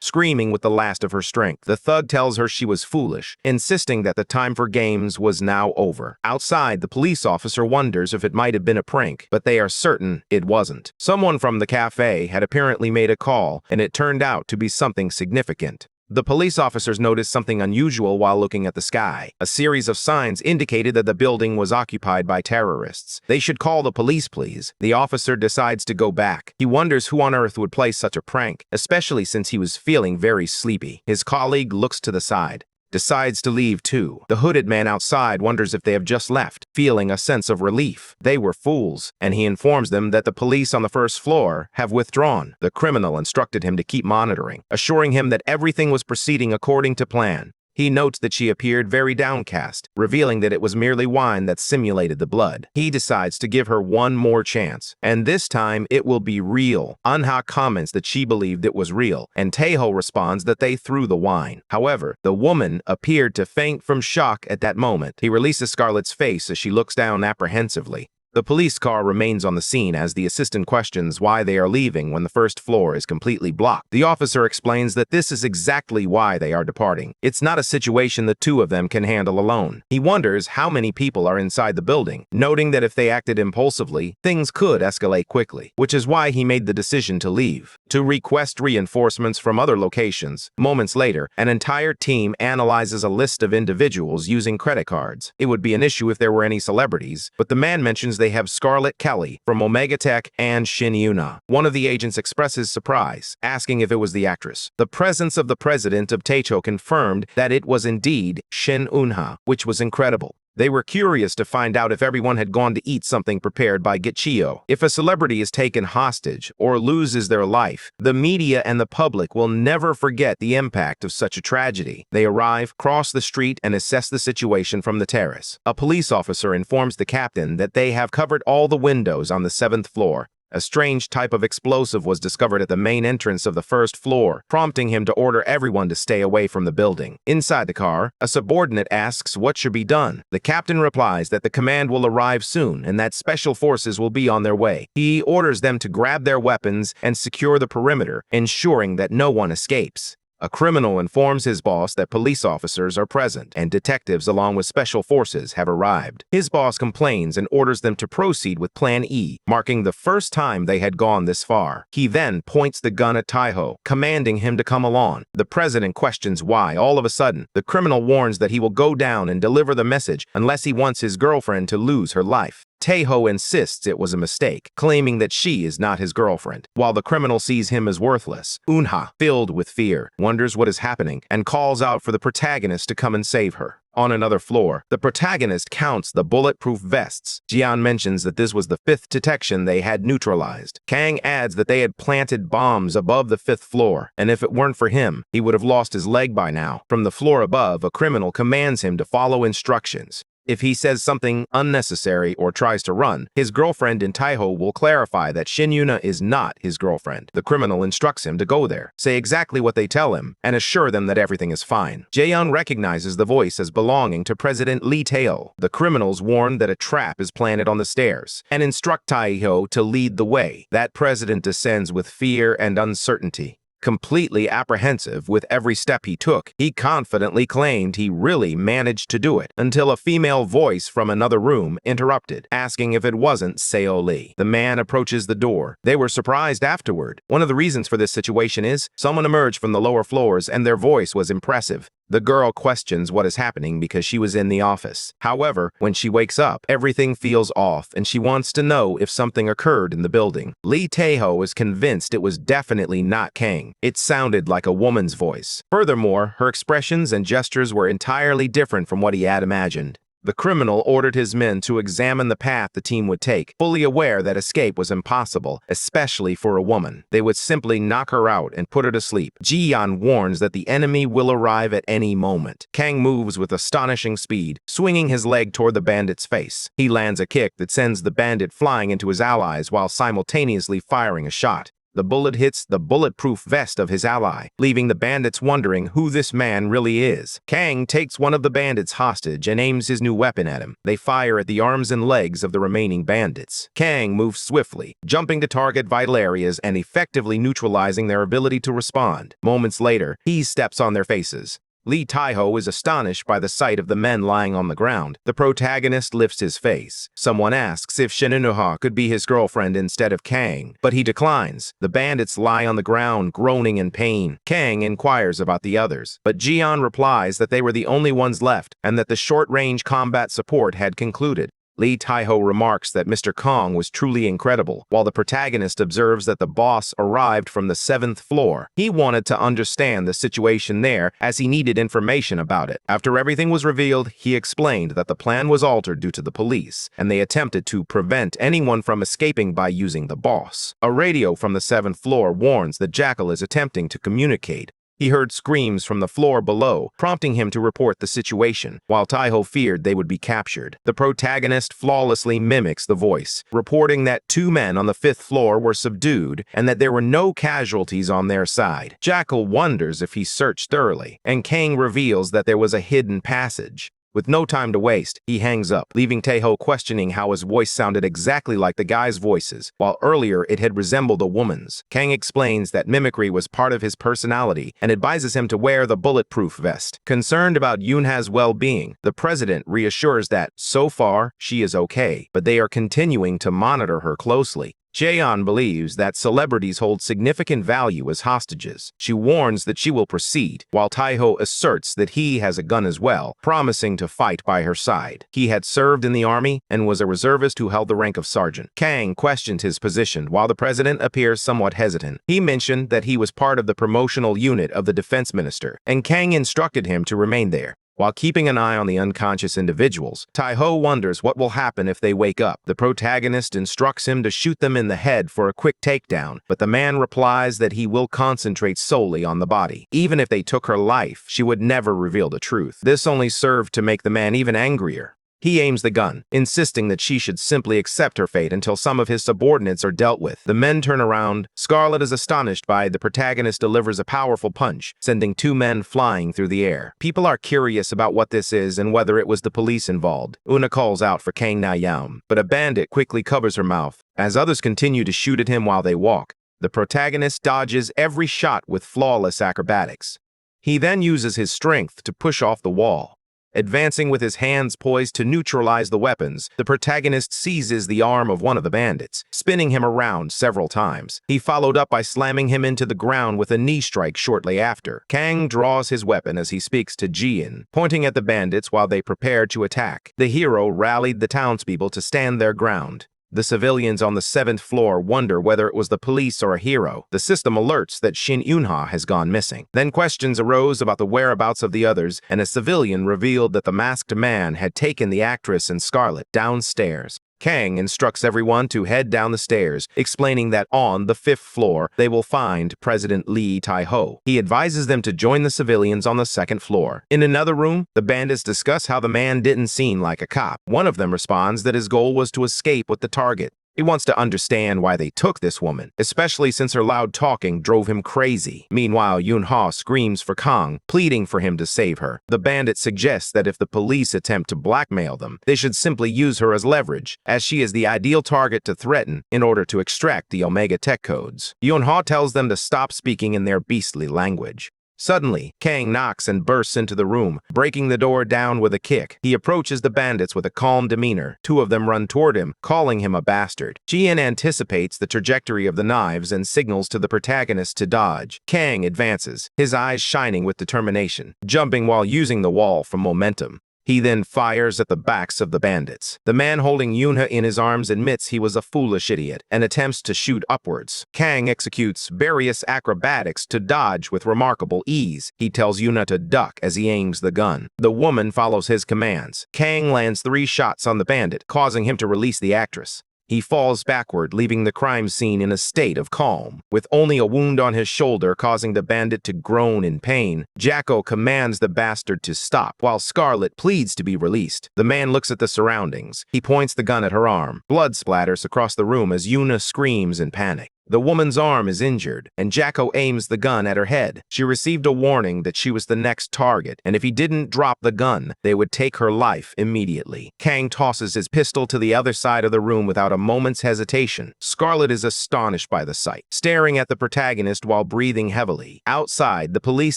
screaming with the last of her strength. The thug tells her she was foolish, insisting that the time for games was now over. Outside, the police officer wonders if it might have been a prank, but they are certain it wasn't. Someone from the cafe had apparently made a call, and it turned out to be something significant. The police officers noticed something unusual while looking at the sky. A series of signs indicated that the building was occupied by terrorists. They should call the police, please. The officer decides to go back. He wonders who on earth would play such a prank, especially since he was feeling very sleepy. His colleague looks to the side. Decides to leave too. The hooded man outside wonders if they have just left, feeling a sense of relief. They were fools, and he informs them that the police on the first floor have withdrawn. The criminal instructed him to keep monitoring, assuring him that everything was proceeding according to plan. He notes that she appeared very downcast, revealing that it was merely wine that simulated the blood. He decides to give her one more chance, and this time it will be real. Unha comments that she believed it was real, and Taeho responds that they threw the wine. However, the woman appeared to faint from shock at that moment. He releases Scarlett's face as she looks down apprehensively. The police car remains on the scene as the assistant questions why they are leaving when the first floor is completely blocked. The officer explains that this is exactly why they are departing. It's not a situation the two of them can handle alone. He wonders how many people are inside the building, noting that if they acted impulsively, things could escalate quickly, which is why he made the decision to leave. To request reinforcements from other locations. Moments later, an entire team analyzes a list of individuals using credit cards. It would be an issue if there were any celebrities, but the man mentions they have Scarlett Kelly from Omega Tech and Shin Yuna. One of the agents expresses surprise, asking if it was the actress. The presence of the president of Taecho confirmed that it was indeed Shin Unha, which was incredible. They were curious to find out if everyone had gone to eat something prepared by Gichio. If a celebrity is taken hostage or loses their life, the media and the public will never forget the impact of such a tragedy. They arrive, cross the street, and assess the situation from the terrace. A police officer informs the captain that they have covered all the windows on the 7th floor. A strange type of explosive was discovered at the main entrance of the first floor, prompting him to order everyone to stay away from the building. Inside the car, a subordinate asks what should be done. The captain replies that the command will arrive soon and that special forces will be on their way. He orders them to grab their weapons and secure the perimeter, ensuring that no one escapes. A criminal informs his boss that police officers are present and detectives along with special forces have arrived. His boss complains and orders them to proceed with Plan E, marking the first time they had gone this far. He then points the gun at Taeho, commanding him to come along. The president questions why. All of a sudden, the criminal warns that he will go down and deliver the message unless he wants his girlfriend to lose her life. Taeho insists it was a mistake, claiming that she is not his girlfriend, while the criminal sees him as worthless. Unha, filled with fear, wonders what is happening and calls out for the protagonist to come and save her. On another floor, the protagonist counts the bulletproof vests. Jian mentions that this was the 5th detection they had neutralized. Kang adds that they had planted bombs above the 5th floor, and if it weren't for him, he would have lost his leg by now. From the floor above, a criminal commands him to follow instructions. If he says something unnecessary or tries to run, his girlfriend in Taeho will clarify that Shin Yuna is not his girlfriend. The criminal instructs him to go there, say exactly what they tell him, and assure them that everything is fine. Jaeyoung recognizes the voice as belonging to President Lee Tae-ho. The criminals warn that a trap is planted on the stairs and instruct Taeho to lead the way. That president descends with fear and uncertainty. Completely apprehensive with every step he took, he confidently claimed he really managed to do it, until a female voice from another room interrupted, asking if it wasn't Seo Lee. The man approaches the door. They were surprised afterward. One of the reasons for this situation is someone emerged from the lower floors and their voice was impressive. The girl questions what is happening because she was in the office. However, when she wakes up, everything feels off and she wants to know if something occurred in the building. Lee Tae-ho is convinced it was definitely not Kang. It sounded like a woman's voice. Furthermore, her expressions and gestures were entirely different from what he had imagined. The criminal ordered his men to examine the path the team would take, fully aware that escape was impossible, especially for a woman. They would simply knock her out and put her to sleep. Ji-yeon warns that the enemy will arrive at any moment. Kang moves with astonishing speed, swinging his leg toward the bandit's face. He lands a kick that sends the bandit flying into his allies while simultaneously firing a shot. The bullet hits the bulletproof vest of his ally, leaving the bandits wondering who this man really is. Kang takes one of the bandits hostage and aims his new weapon at him. They fire at the arms and legs of the remaining bandits. Kang moves swiftly, jumping to target vital areas and effectively neutralizing their ability to respond. Moments later, he steps on their faces. Lee Tae-ho is astonished by the sight of the men lying on the ground. The protagonist lifts his face. Someone asks if Shin Eun-ha could be his girlfriend instead of Kang, but he declines. The bandits lie on the ground, groaning in pain. Kang inquires about the others, but Ji-yeon replies that they were the only ones left and that the short-range combat support had concluded. Lee Tae-ho remarks that Mr. Kong was truly incredible, while the protagonist observes that the boss arrived from the 7th floor. He wanted to understand the situation there as he needed information about it. After everything was revealed, he explained that the plan was altered due to the police, and they attempted to prevent anyone from escaping by using the boss. A radio from the 7th floor warns that Jackal is attempting to communicate. He heard screams from the floor below, prompting him to report the situation, while Tae-ho feared they would be captured. The protagonist flawlessly mimics the voice, reporting that 2 men on the 5th floor were subdued and that there were no casualties on their side. Jackal wonders if he searched thoroughly, and Kang reveals that there was a hidden passage. With no time to waste, he hangs up, leaving Tae-ho questioning how his voice sounded exactly like the guy's voices, while earlier it had resembled a woman's. Kang explains that mimicry was part of his personality and advises him to wear the bulletproof vest. Concerned about Yoon-ha's well-being, the president reassures that, so far, she is okay, but they are continuing to monitor her closely. Jaeon believes that celebrities hold significant value as hostages. She warns that she will proceed, while Tae-ho asserts that he has a gun as well, promising to fight by her side. He had served in the army and was a reservist who held the rank of sergeant. Kang questioned his position, while the president appears somewhat hesitant. He mentioned that he was part of the promotional unit of the defense minister, and Kang instructed him to remain there. While keeping an eye on the unconscious individuals, Tae-ho wonders what will happen if they wake up. The protagonist instructs him to shoot them in the head for a quick takedown, but the man replies that he will concentrate solely on the body. Even if they took her life, she would never reveal the truth. This only served to make the man even angrier. He aims the gun, insisting that she should simply accept her fate until some of his subordinates are dealt with. The men turn around. Scarlet is astonished by the protagonist delivers a powerful punch, sending 2 men flying through the air. People are curious about what this is and whether it was the police involved. Una calls out for Kang Na-yeon, but a bandit quickly covers her mouth, as others continue to shoot at him while they walk. The protagonist dodges every shot with flawless acrobatics. He then uses his strength to push off the wall. Advancing with his hands poised to neutralize the weapons, the protagonist seizes the arm of one of the bandits, spinning him around several times. He followed up by slamming him into the ground with a knee strike shortly after. Kang draws his weapon as he speaks to Ji-yeon, pointing at the bandits while they prepared to attack. The hero rallied the townspeople to stand their ground. The civilians on the 7th floor wonder whether it was the police or a hero. The system alerts that Shin Eun-ha has gone missing. Then questions arose about the whereabouts of the others, and a civilian revealed that the masked man had taken the actress and Scarlet downstairs. Kang instructs everyone to head down the stairs, explaining that on the 5th floor, they will find President Lee Tae-ho. He advises them to join the civilians on the 2nd floor. In another room, the bandits discuss how the man didn't seem like a cop. One of them responds that his goal was to escape with the target. He wants to understand why they took this woman, especially since her loud talking drove him crazy. Meanwhile, Yun-ha screams for Kang, pleading for him to save her. The bandit suggests that if the police attempt to blackmail them, they should simply use her as leverage, as she is the ideal target to threaten in order to extract the Omega tech codes. Yun-ha tells them to stop speaking in their beastly language. Suddenly, Kang knocks and bursts into the room, breaking the door down with a kick. He approaches the bandits with a calm demeanor. Two of them run toward him, calling him a bastard. Jian anticipates the trajectory of the knives and signals to the protagonist to dodge. Kang advances, his eyes shining with determination, jumping while using the wall for momentum. He then fires at the backs of the bandits. The man holding Yuna in his arms admits he was a foolish idiot and attempts to shoot upwards. Kang executes various acrobatics to dodge with remarkable ease. He tells Yuna to duck as he aims the gun. The woman follows his commands. Kang lands 3 shots on the bandit, causing him to release the actress. He falls backward, leaving the crime scene in a state of calm. With only a wound on his shoulder causing the bandit to groan in pain, Jacko commands the bastard to stop, while Scarlet pleads to be released. The man looks at the surroundings. He points the gun at her arm. Blood splatters across the room as Yuna screams in panic. The woman's arm is injured, and Jacko aims the gun at her head. She received a warning that she was the next target, and if he didn't drop the gun, they would take her life immediately. Kang tosses his pistol to the other side of the room without a moment's hesitation. Scarlet is astonished by the sight, staring at the protagonist while breathing heavily. Outside, the police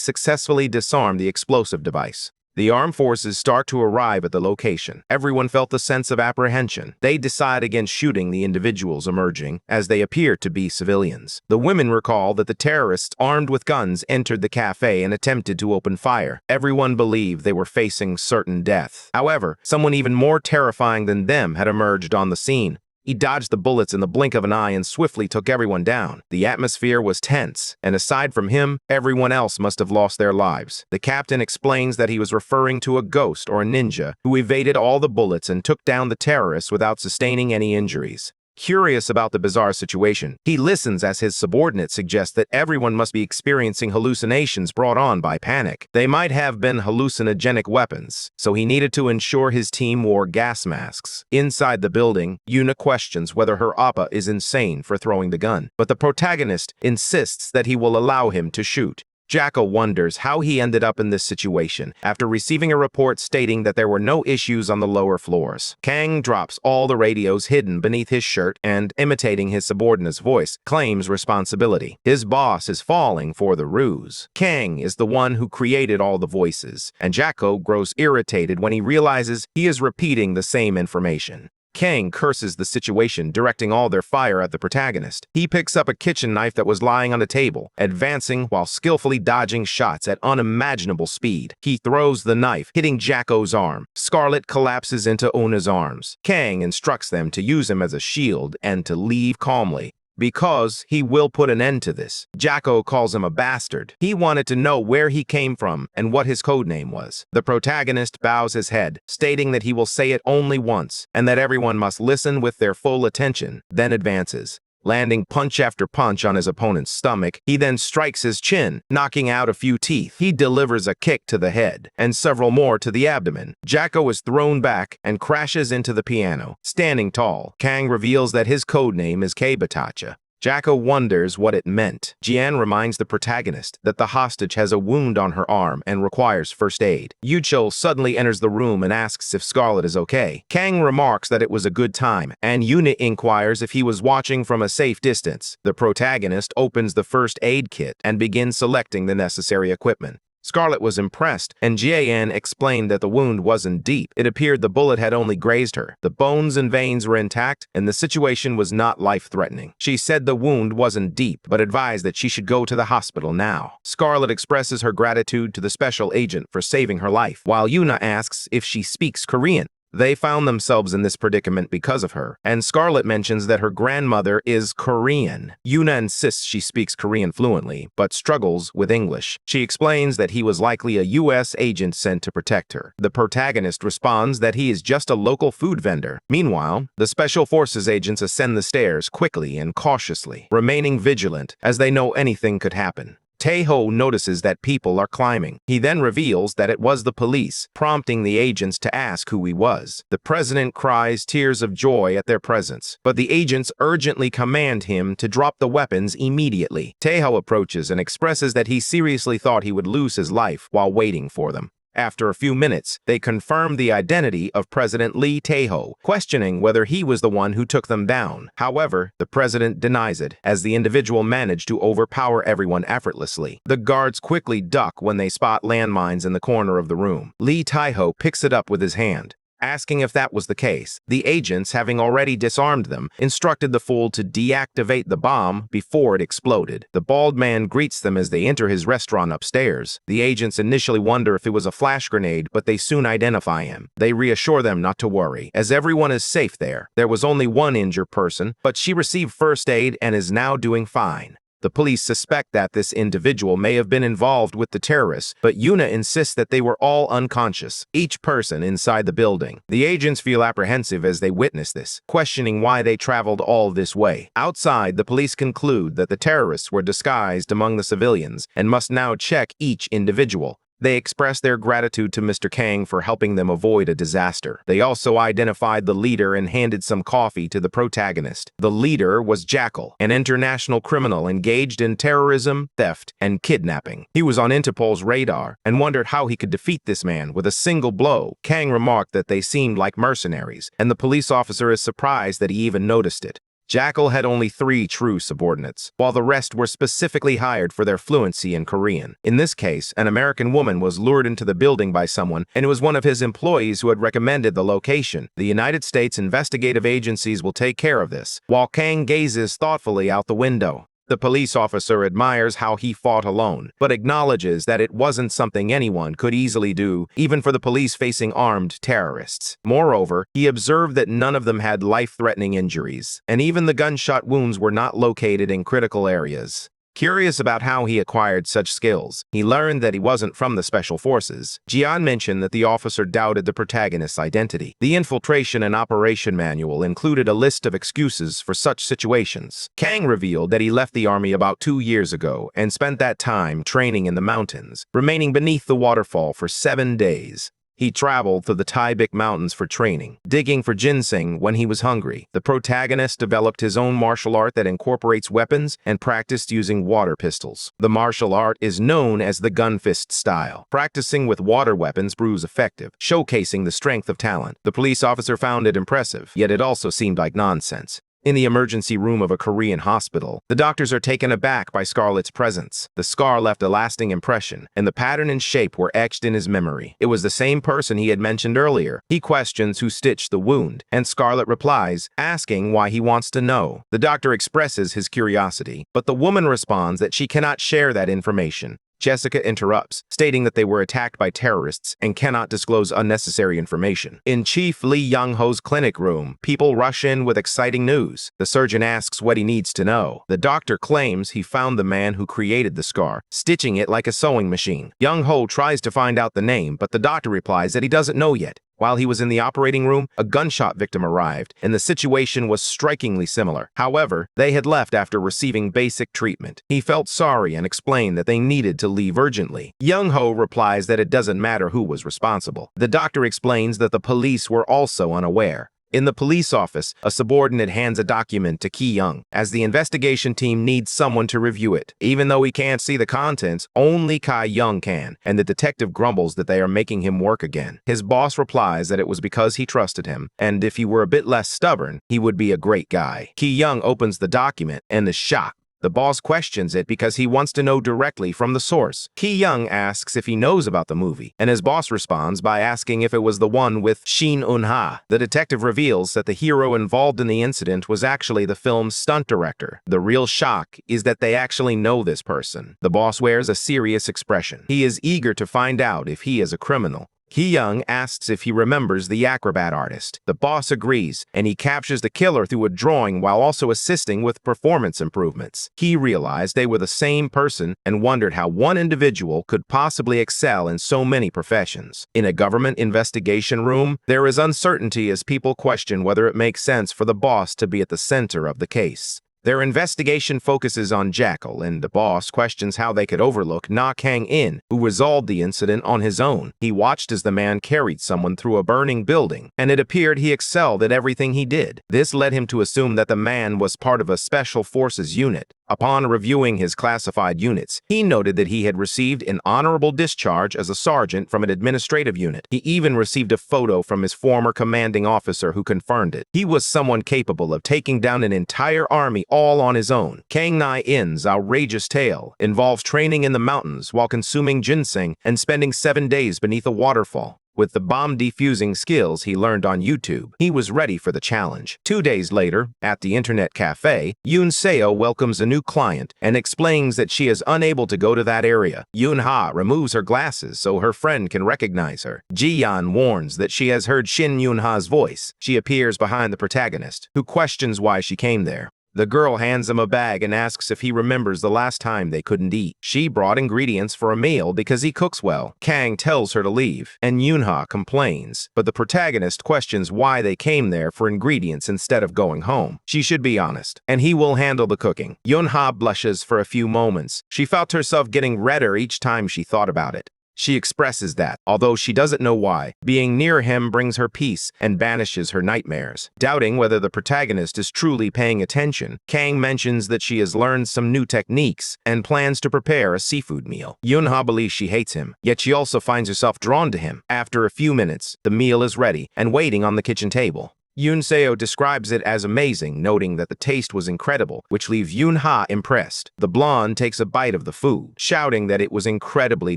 successfully disarm the explosive device. The armed forces start to arrive at the location. Everyone felt a sense of apprehension. They decide against shooting the individuals emerging, as they appear to be civilians. The women recall that the terrorists armed with guns entered the cafe and attempted to open fire. Everyone believed they were facing certain death. However, someone even more terrifying than them had emerged on the scene. He dodged the bullets in the blink of an eye and swiftly took everyone down. The atmosphere was tense, and aside from him, everyone else must have lost their lives. The captain explains that he was referring to a ghost or a ninja who evaded all the bullets and took down the terrorists without sustaining any injuries. Curious about the bizarre situation, he listens as his subordinate suggests that everyone must be experiencing hallucinations brought on by panic. They might have been hallucinogenic weapons, so he needed to ensure his team wore gas masks. Inside the building, Yuna questions whether her appa is insane for throwing the gun, but the protagonist insists that he will allow him to shoot. Jacko wonders how he ended up in this situation after receiving a report stating that there were no issues on the lower floors. Kang drops all the radios hidden beneath his shirt and, imitating his subordinate's voice, claims responsibility. His boss is falling for the ruse. Kang is the one who created all the voices, and Jacko grows irritated when he realizes he is repeating the same information. Kang curses the situation, directing all their fire at the protagonist. He picks up a kitchen knife that was lying on the table, advancing while skillfully dodging shots at unimaginable speed. He throws the knife, hitting Jacko's arm. Scarlet collapses into Una's arms. Kang instructs them to use him as a shield and to leave calmly, because he will put an end to this. Jacko calls him a bastard. He wanted to know where he came from and what his codename was. The protagonist bows his head, stating that he will say it only once and that everyone must listen with their full attention, then advances. Landing punch after punch on his opponent's stomach, he then strikes his chin, knocking out a few teeth. He delivers a kick to the head, and several more to the abdomen. Jacko is thrown back and crashes into the piano. Standing tall, Kang reveals that his codename is K-Batacha. Jacko wonders what it meant. Jian reminds the protagonist that the hostage has a wound on her arm and requires first aid. Yuchil suddenly enters the room and asks if Scarlet is okay. Kang remarks that it was a good time, and Yuna inquires if he was watching from a safe distance. The protagonist opens the first aid kit and begins selecting the necessary equipment. Scarlet was impressed, and Jian explained that the wound wasn't deep. It appeared the bullet had only grazed her. The bones and veins were intact, and the situation was not life-threatening. She said the wound wasn't deep, but advised that she should go to the hospital now. Scarlet expresses her gratitude to the special agent for saving her life, while Yuna asks if she speaks Korean. They found themselves in this predicament because of her, and Scarlet mentions that her grandmother is Korean. Yuna insists she speaks Korean fluently, but struggles with English. She explains that he was likely a U.S. agent sent to protect her. The protagonist responds that he is just a local food vendor. Meanwhile, the Special Forces agents ascend the stairs quickly and cautiously, remaining vigilant as they know anything could happen. Taeho notices that people are climbing. He then reveals that it was the police, prompting the agents to ask who he was. The president cries tears of joy at their presence, but the agents urgently command him to drop the weapons immediately. Taeho approaches and expresses that he seriously thought he would lose his life while waiting for them. After a few minutes, they confirm the identity of President Lee Taeho, questioning whether he was the one who took them down. However, the president denies it, as the individual managed to overpower everyone effortlessly. The guards quickly duck when they spot landmines in the corner of the room. Lee Taeho picks it up with his hand, asking if that was the case. The agents, having already disarmed them, instructed the fool to deactivate the bomb before it exploded. The bald man greets them as they enter his restaurant upstairs. The agents initially wonder if it was a flash grenade, but they soon identify him. They reassure them not to worry, as everyone is safe there. There was only one injured person, but she received first aid and is now doing fine. The police suspect that this individual may have been involved with the terrorists, but Yuna insists that they were all unconscious, each person inside the building. The agents feel apprehensive as they witness this, questioning why they traveled all this way. Outside, the police conclude that the terrorists were disguised among the civilians and must now check each individual. They express their gratitude to Mr. Kang for helping them avoid a disaster. They also identified the leader and handed some coffee to the protagonist. The leader was Jackal, an international criminal engaged in terrorism, theft, and kidnapping. He was on Interpol's radar and wondered how he could defeat this man with a single blow. Kang remarked that they seemed like mercenaries, and the police officer is surprised that he even noticed it. Jackal had only 3 true subordinates, while the rest were specifically hired for their fluency in Korean. In this case, an American woman was lured into the building by someone, and it was one of his employees who had recommended the location. The United States investigative agencies will take care of this, while Kang gazes thoughtfully out the window. The police officer admires how he fought alone, but acknowledges that it wasn't something anyone could easily do, even for the police facing armed terrorists. Moreover, he observed that none of them had life-threatening injuries, and even the gunshot wounds were not located in critical areas. Curious about how he acquired such skills, he learned that he wasn't from the Special Forces. Jian mentioned that the officer doubted the protagonist's identity. The infiltration and operation manual included a list of excuses for such situations. Kang revealed that he left the army about 2 years ago and spent that time training in the mountains, remaining beneath the waterfall for 7 days. He traveled through the Taibik Mountains for training, digging for ginseng when he was hungry. The protagonist developed his own martial art that incorporates weapons and practiced using water pistols. The martial art is known as the gun fist style. Practicing with water weapons proves effective, showcasing the strength of talent. The police officer found it impressive, yet it also seemed like nonsense. In the emergency room of a Korean hospital, the doctors are taken aback by Scarlett's presence. The scar left a lasting impression, and the pattern and shape were etched in his memory. It was the same person he had mentioned earlier. He questions who stitched the wound, and Scarlett replies, asking why he wants to know. The doctor expresses his curiosity, but the woman responds that she cannot share that information. Jessica interrupts, stating that they were attacked by terrorists and cannot disclose unnecessary information. In Chief Lee Young-ho's clinic room, people rush in with exciting news. The surgeon asks what he needs to know. The doctor claims he found the man who created the scar, stitching it like a sewing machine. Young-ho tries to find out the name, but the doctor replies that he doesn't know yet. While he was in the operating room, a gunshot victim arrived, and the situation was strikingly similar. However, they had left after receiving basic treatment. He felt sorry and explained that they needed to leave urgently. Young-ho replies that it doesn't matter who was responsible. The doctor explains that the police were also unaware. In the police office, a subordinate hands a document to Ki-young, as the investigation team needs someone to review it. Even though he can't see the contents, only Ki-young can, and the detective grumbles that they are making him work again. His boss replies that it was because he trusted him, and if he were a bit less stubborn, he would be a great guy. Ki-young opens the document and is shocked. The boss questions it because he wants to know directly from the source. Ki-young asks if he knows about the movie, and his boss responds by asking if it was the one with Shin Un-ha. The detective reveals that the hero involved in the incident was actually the film's stunt director. The real shock is that they actually know this person. The boss wears a serious expression. He is eager to find out if he is a criminal. Ki-young asks if he remembers the acrobat artist. The boss agrees, and he captures the killer through a drawing while also assisting with performance improvements. He realized they were the same person and wondered how one individual could possibly excel in so many professions. In a government investigation room, there is uncertainty as people question whether it makes sense for the boss to be at the center of the case. Their investigation focuses on Jackal, and the boss questions how they could overlook Na Kang-in, who resolved the incident on his own. He watched as the man carried someone through a burning building, and it appeared he excelled at everything he did. This led him to assume that the man was part of a special forces unit. Upon reviewing his classified units, he noted that he had received an honorable discharge as a sergeant from an administrative unit. He even received a photo from his former commanding officer who confirmed it. He was someone capable of taking down an entire army all on his own. Kang Na-in's outrageous tale involves training in the mountains while consuming ginseng and spending 7 days beneath a waterfall. With the bomb defusing skills he learned on YouTube, he was ready for the challenge. 2 days later, at the internet cafe, Yoon Seo welcomes a new client and explains that she is unable to go to that area. Yoon Ha removes her glasses so her friend can recognize her. Ji-yeon warns that she has heard Shin Yoon Ha's voice. She appears behind the protagonist, who questions why she came there. The girl hands him a bag and asks if he remembers the last time they couldn't eat. She brought ingredients for a meal because he cooks well. Kang tells her to leave, and Yoon-ha complains, but the protagonist questions why they came there for ingredients instead of going home. She should be honest, and he will handle the cooking. Yoon-ha blushes for a few moments. She felt herself getting redder each time she thought about it. She expresses that, although she doesn't know why, being near him brings her peace and banishes her nightmares. Doubting whether the protagonist is truly paying attention, Kang mentions that she has learned some new techniques and plans to prepare a seafood meal. Yoon-ha believes she hates him, yet she also finds herself drawn to him. After a few minutes, the meal is ready and waiting on the kitchen table. Yoon Seo describes it as amazing, noting that the taste was incredible, which leaves Yoon Ha impressed. The blonde takes a bite of the food, shouting that it was incredibly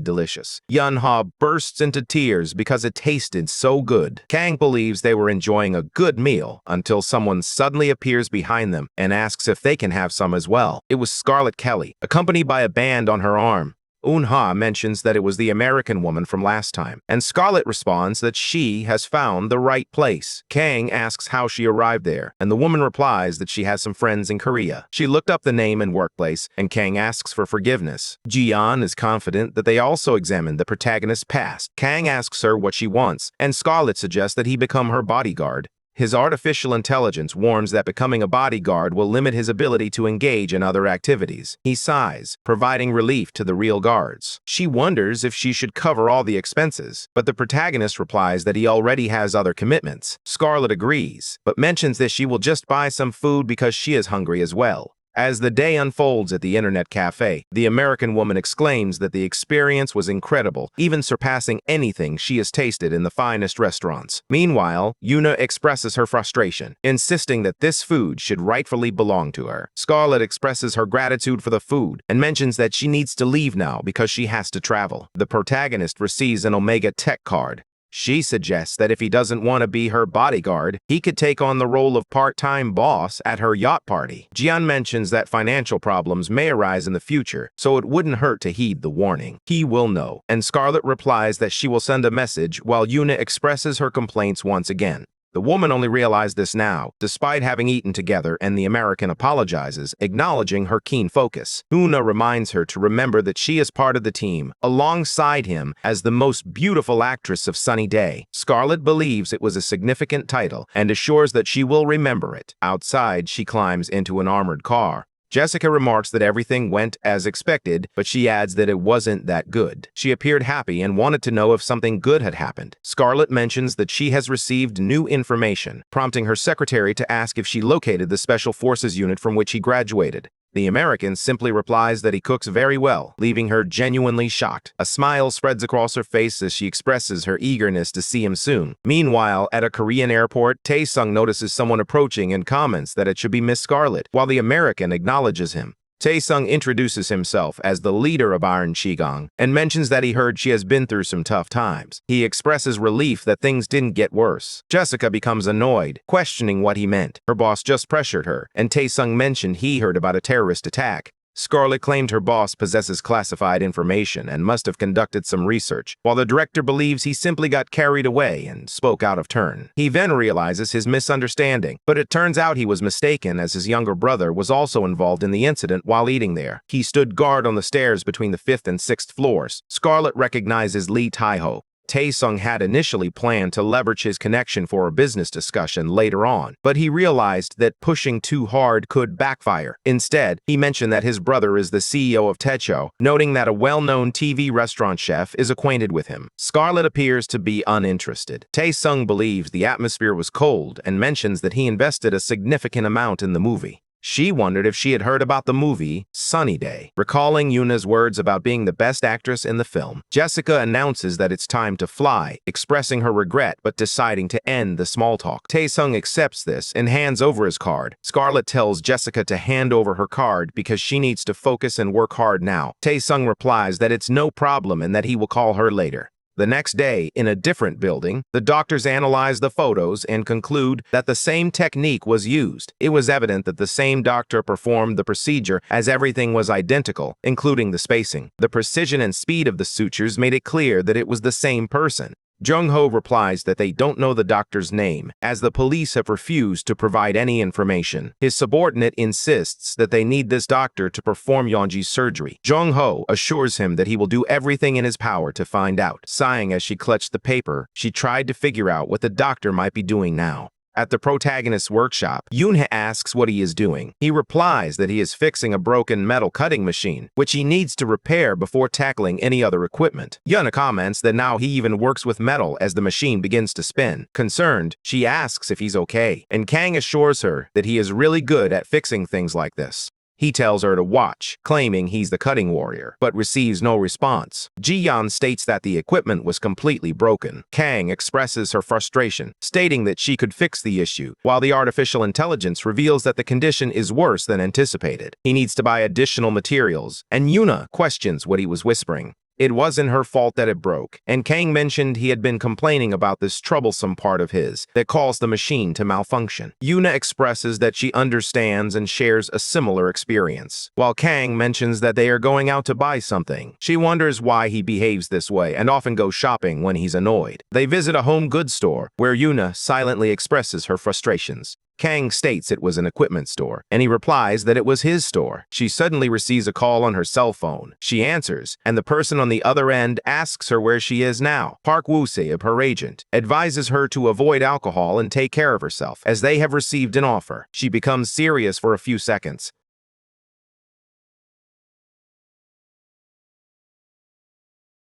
delicious. Yoon Ha bursts into tears because it tasted so good. Kang believes they were enjoying a good meal until someone suddenly appears behind them and asks if they can have some as well. It was Scarlet Kelly, accompanied by a band on her arm. Eun-ha mentions that it was the American woman from last time, and Scarlet responds that she has found the right place. Kang asks how she arrived there, and the woman replies that she has some friends in Korea. She looked up the name and workplace, and Kang asks for forgiveness. Ji-yeon is confident that they also examined the protagonist's past. Kang asks her what she wants, and Scarlet suggests that he become her bodyguard. His artificial intelligence warns that becoming a bodyguard will limit his ability to engage in other activities. He sighs, providing relief to the real guards. She wonders if she should cover all the expenses, but the protagonist replies that he already has other commitments. Scarlet agrees, but mentions that she will just buy some food because she is hungry as well. As the day unfolds at the internet cafe, the American woman exclaims that the experience was incredible, even surpassing anything she has tasted in the finest restaurants. Meanwhile, Yuna expresses her frustration, insisting that this food should rightfully belong to her. Scarlet expresses her gratitude for the food and mentions that she needs to leave now because she has to travel. The protagonist receives an Omega Tech card. She suggests that if he doesn't want to be her bodyguard, he could take on the role of part-time boss at her yacht party. Jian mentions that financial problems may arise in the future, so it wouldn't hurt to heed the warning. He will know, and Scarlet replies that she will send a message while Yuna expresses her complaints once again. The woman only realized this now, despite having eaten together, and the American apologizes, acknowledging her keen focus. Una reminds her to remember that she is part of the team, alongside him as the most beautiful actress of Sunny Day. Scarlet believes it was a significant title and assures that she will remember it. Outside, she climbs into an armored car. Jessica remarks that everything went as expected, but she adds that it wasn't that good. She appeared happy and wanted to know if something good had happened. Scarlet mentions that she has received new information, prompting her secretary to ask if she located the Special Forces unit from which he graduated. The American simply replies that he cooks very well, leaving her genuinely shocked. A smile spreads across her face as she expresses her eagerness to see him soon. Meanwhile, at a Korean airport, Tae-sung notices someone approaching and comments that it should be Miss Scarlet, while the American acknowledges him. Tae-sung introduces himself as the leader of Iron Qigong and mentions that he heard she has been through some tough times. He expresses relief that things didn't get worse. Jessica becomes annoyed, questioning what he meant. Her boss just pressured her, and Tae-sung mentioned he heard about a terrorist attack. Scarlet claimed her boss possesses classified information and must have conducted some research, while the director believes he simply got carried away and spoke out of turn. He then realizes his misunderstanding, but it turns out he was mistaken as his younger brother was also involved in the incident while eating there. He stood guard on the stairs between the 5th and 6th floors. Scarlet recognizes Lee Tae-ho. Tae-sung had initially planned to leverage his connection for a business discussion later on, but he realized that pushing too hard could backfire. Instead, he mentioned that his brother is the CEO of Techo, noting that a well-known TV restaurant chef is acquainted with him. Scarlett appears to be uninterested. Tae-sung believes the atmosphere was cold and mentions that he invested a significant amount in the movie. She wondered if she had heard about the movie Sunny Day. Recalling Yuna's words about being the best actress in the film, Jessica announces that it's time to fly, expressing her regret but deciding to end the small talk. Tae-sung accepts this and hands over his card. Scarlett tells Jessica to hand over her card because she needs to focus and work hard now. Tae-sung replies that it's no problem and that he will call her later. The next day, in a different building, the doctors analyze the photos and conclude that the same technique was used. It was evident that the same doctor performed the procedure as everything was identical, including the spacing. The precision and speed of the sutures made it clear that it was the same person. Jung-ho replies that they don't know the doctor's name, as the police have refused to provide any information. His subordinate insists that they need this doctor to perform Yeonji's surgery. Jung-ho assures him that he will do everything in his power to find out. Sighing as she clutched the paper, she tried to figure out what the doctor might be doing now. At the protagonist's workshop, Yoon-hye asks what he is doing. He replies that he is fixing a broken metal cutting machine, which he needs to repair before tackling any other equipment. Yoon-hye comments that now he even works with metal as the machine begins to spin. Concerned, she asks if he's okay, and Kang assures her that he is really good at fixing things like this. He tells her to watch, claiming he's the cutting warrior, but receives no response. Ji-yeon states that the equipment was completely broken. Kang expresses her frustration, stating that she could fix the issue, while the artificial intelligence reveals that the condition is worse than anticipated. He needs to buy additional materials, and Yuna questions what he was whispering. It wasn't her fault that it broke, and Kang mentioned he had been complaining about this troublesome part of his that caused the machine to malfunction. Yuna expresses that she understands and shares a similar experience, while Kang mentions that they are going out to buy something. She wonders why he behaves this way and often goes shopping when he's annoyed. They visit a home goods store, where Yuna silently expresses her frustrations. Kang states it was an equipment store, and he replies that it was his store. She suddenly receives a call on her cell phone. She answers, and the person on the other end asks her where she is now. Park Woo-se, her agent, advises her to avoid alcohol and take care of herself, as they have received an offer. She becomes serious for a few seconds.